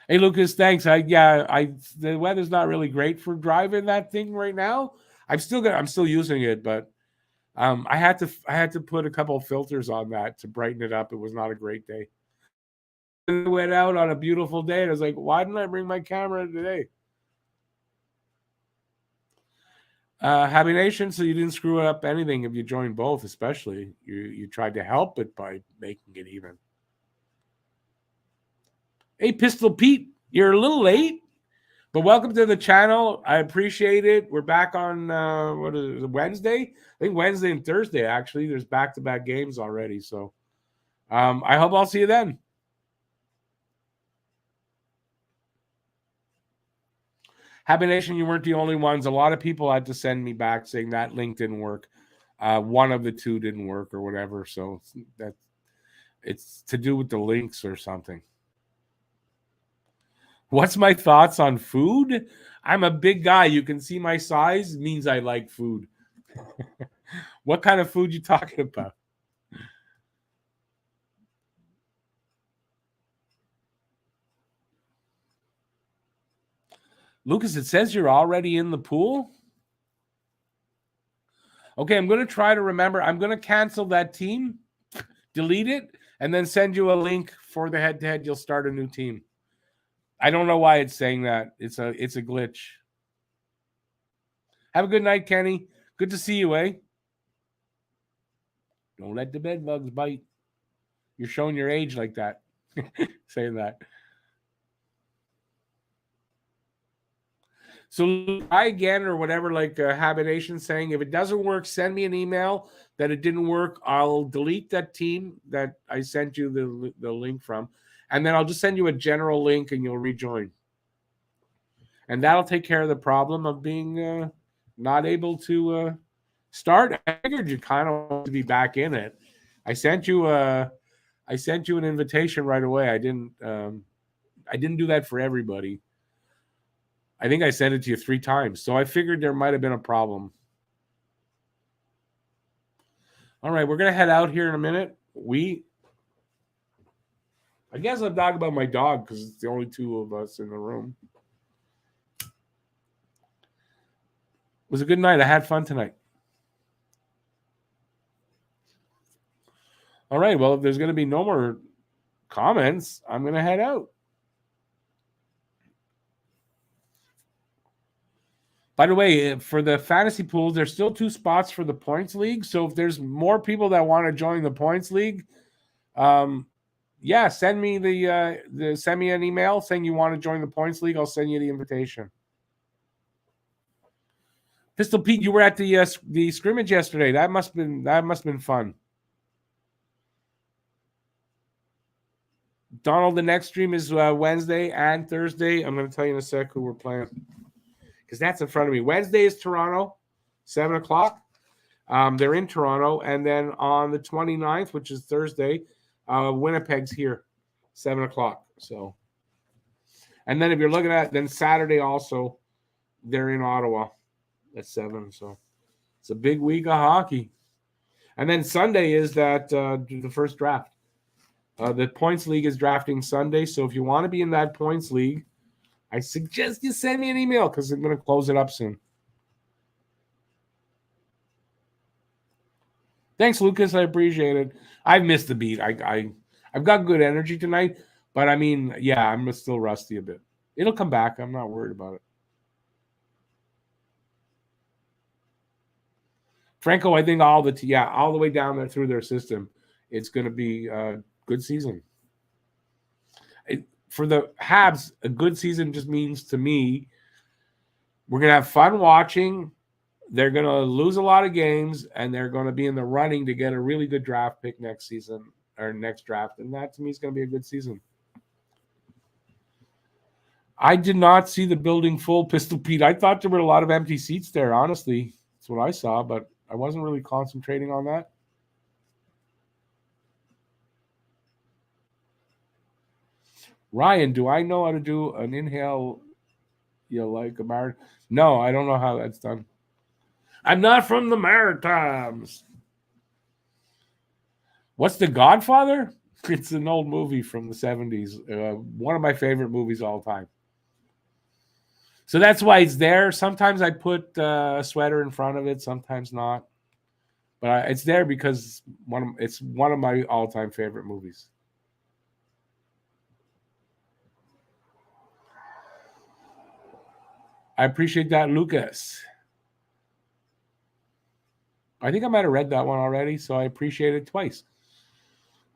Speaker 1: Hey, Lucas, thanks. The weather's not really great for driving that thing right now. I'm still using it, but I had to put a couple of filters on that to brighten it up. It was not a great day. I went out on a beautiful day, and I was like, why didn't I bring my camera today? Happy Nation, so you didn't screw up anything if you joined both, especially. You tried to help it by making it even. Hey, Pistol Pete, you're a little late, but welcome to the channel. I appreciate it. We're back on what is it, Wednesday? I think Wednesday and Thursday, actually. There's back-to-back games already. So I hope I'll see you then. Happy Nation, you weren't the only ones. A lot of people had to send me back saying that link didn't work. One of the two didn't work or whatever. So it's to do with the links or something. What's my thoughts on food? I'm a big guy. You can see my size. It means I like food. What kind of food you talking about? Lucas, it says you're already in the pool. Okay, I'm going to try to remember. I'm going to cancel that team, delete it, and then send you a link for the head-to-head. You'll start a new team. I don't know why it's saying that. It's a glitch. Have a good night, Kenny. Good to see you, eh? Don't let the bed bugs bite. You're showing your age like that. Saying that. So try again or whatever, like Habination saying, if it doesn't work, send me an email that it didn't work. I'll delete that team that I sent you the link from, and then I'll just send you a general link and you'll rejoin. And that'll take care of the problem of being not able to start. I figured you kind of want to be back in it. I sent you an invitation right away. I didn't do that for everybody. I think I sent it to you 3 times. So I figured there might have been a problem. All right, we're going to head out here in a minute. I guess I'm talking about my dog because it's the only 2 of us in the room. It was a good night. I had fun tonight. All right, well, if there's going to be no more comments, I'm going to head out. By the way, for the fantasy pools, there's still 2 spots for the points league. So if there's more people that want to join the points league, send me send me an email saying you want to join the points league. I'll send you the invitation. Pistol Pete, you were at the scrimmage yesterday. That must have been fun. Donald, the next stream is Wednesday and Thursday. I'm going to tell you in a sec who we're playing, because that's in front of me. Wednesday is Toronto, 7 o'clock. They're in Toronto. And then on the 29th, which is Thursday, Winnipeg's here, 7 o'clock. So, and then if you're looking at, then Saturday also, they're in Ottawa at 7. So it's a big week of hockey. And then Sunday is the first draft. The points league is drafting Sunday. So if you want to be in that points league, I suggest you send me an email because I'm going to close it up soon. Thanks, Lucas. I appreciate it. I've missed the beat. I've got good energy tonight, but I mean, yeah, I'm still rusty a bit. It'll come back. I'm not worried about it. Franco, I think all the way down there through their system, it's going to be a good season. For the Habs, a good season just means to me we're going to have fun watching. They're going to lose a lot of games, and they're going to be in the running to get a really good draft pick next season or next draft. And that, to me, is going to be a good season. I did not see the building full, Pistol Pete. I thought there were a lot of empty seats there, honestly. That's what I saw, but I wasn't really concentrating on that. Ryan, do I know how to do an inhale like a Maritimes? No, I don't know how that's done. I'm not from the Maritimes. What's The Godfather? It's an old movie from the 70s. One of my favorite movies all time. So that's why it's there. Sometimes I put a sweater in front of it, sometimes not. But it's there because it's one of my all-time favorite movies. I appreciate that, Lucas. I think I might have read that one already, so I appreciate it twice.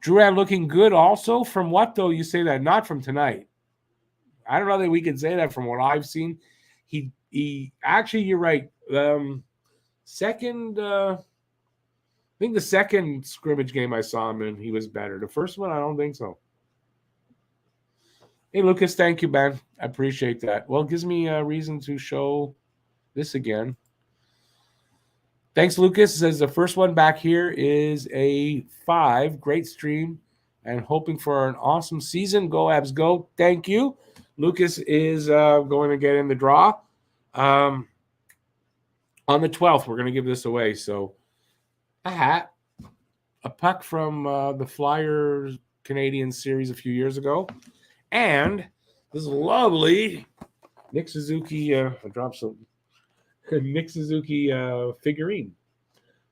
Speaker 1: Duran looking good also. From what, though, you say that? Not from tonight. I don't know that we can say that from what I've seen. He actually, you're right. Second, I think the second scrimmage game I saw him in, he was better. The first one, I don't think so. Hey, Lucas, thank you, man. I appreciate that. Well, it gives me a reason to show this again. Thanks, Lucas. Says the first one back here is a 5. Great stream and hoping for an awesome season. Go Habs, go. Thank you. Lucas is going to get in the draw. On the 12th, we're going to give this away. So a hat, a puck from the Flyers Canadiens series a few years ago, and this lovely Nick Suzuki, I dropped some Nick Suzuki figurine.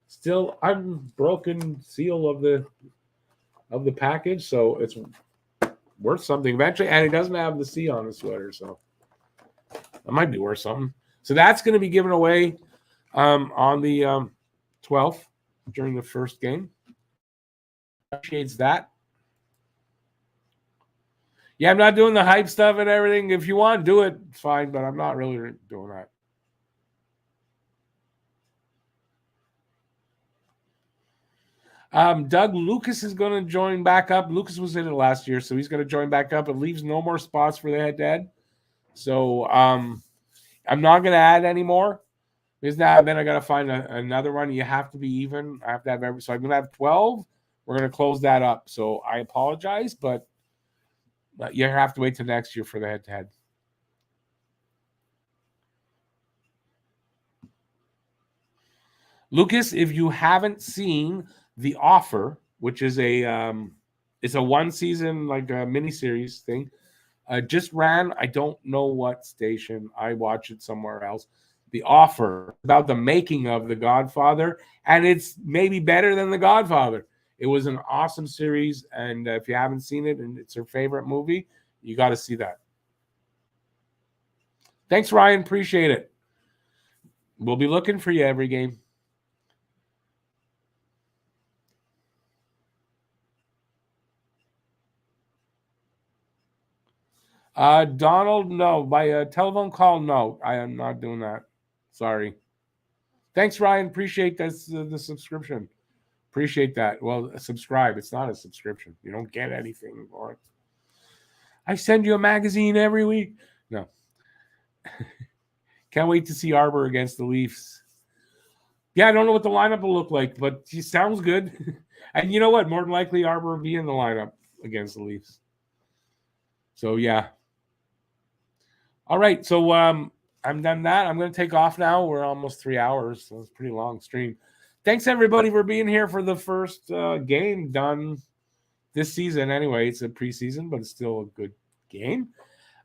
Speaker 1: Still unbroken seal of the package, so it's worth something eventually. And it doesn't have the C on the sweater, so it might be worth something. So that's going to be given away on the 12th during the first game. Appreciates that. Yeah, I'm not doing the hype stuff and everything. If you want, do it. It's fine, but I'm not really doing that. Doug Lucas is going to join back up. Lucas was in it last year, so he's going to join back up. It leaves no more spots for the head-to-head. So I'm not going to add any more. Because now then I got to find another one. You have to be even. I have to have every. So I'm going to have 12. We're going to close that up. So I apologize, but you have to wait till next year for the head-to-head. Lucas, if you haven't seen The Offer, which is it's a one season like a miniseries thing, just ran. I don't know what station. I watch it somewhere else. The Offer, about the making of The Godfather, and it's maybe better than The Godfather. It was an awesome series, and if you haven't seen it and it's your favorite movie, you got to see that. Thanks, Ryan. Appreciate it. We'll be looking for you every game. Donald, no. By a telephone call, no. I am not doing that. Sorry. Thanks, Ryan. Appreciate this, the subscription. Appreciate that. Well, subscribe. It's not a subscription. You don't get anything for it. I send you a magazine every week. No. Can't wait to see Arbor against the Leafs. Yeah, I don't know what the lineup will look like, but he sounds good. And you know what? More than likely, Arbor will be in the lineup against the Leafs. So, yeah. All right. So, I'm done that. I'm going to take off now. We're almost 3 hours. So it's a pretty long stream. Thanks, everybody, for being here for the first game done this season. Anyway, it's a preseason, but it's still a good game.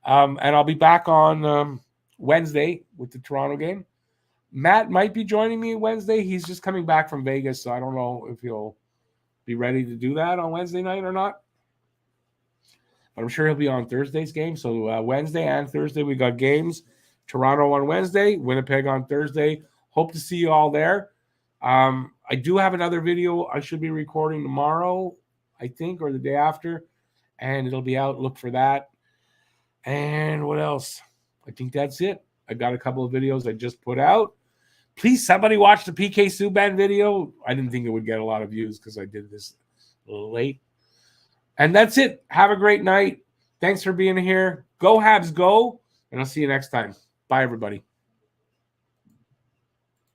Speaker 1: And I'll be back on Wednesday with the Toronto game. Matt might be joining me Wednesday. He's just coming back from Vegas, so I don't know if he'll be ready to do that on Wednesday night or not. But I'm sure he'll be on Thursday's game. So Wednesday and Thursday, we got games. Toronto on Wednesday, Winnipeg on Thursday. Hope to see you all there. I do have another video I should be recording tomorrow, I think, or the day after, and it'll be out. Look for that. And what else? I think that's it. I got a couple of videos I just put out. Please, somebody watch the PK Subban video. I didn't think it would get a lot of views because I did this a little late. And that's it. Have a great night. Thanks for being here. Go Habs, go. And I'll see you next time. Bye, everybody.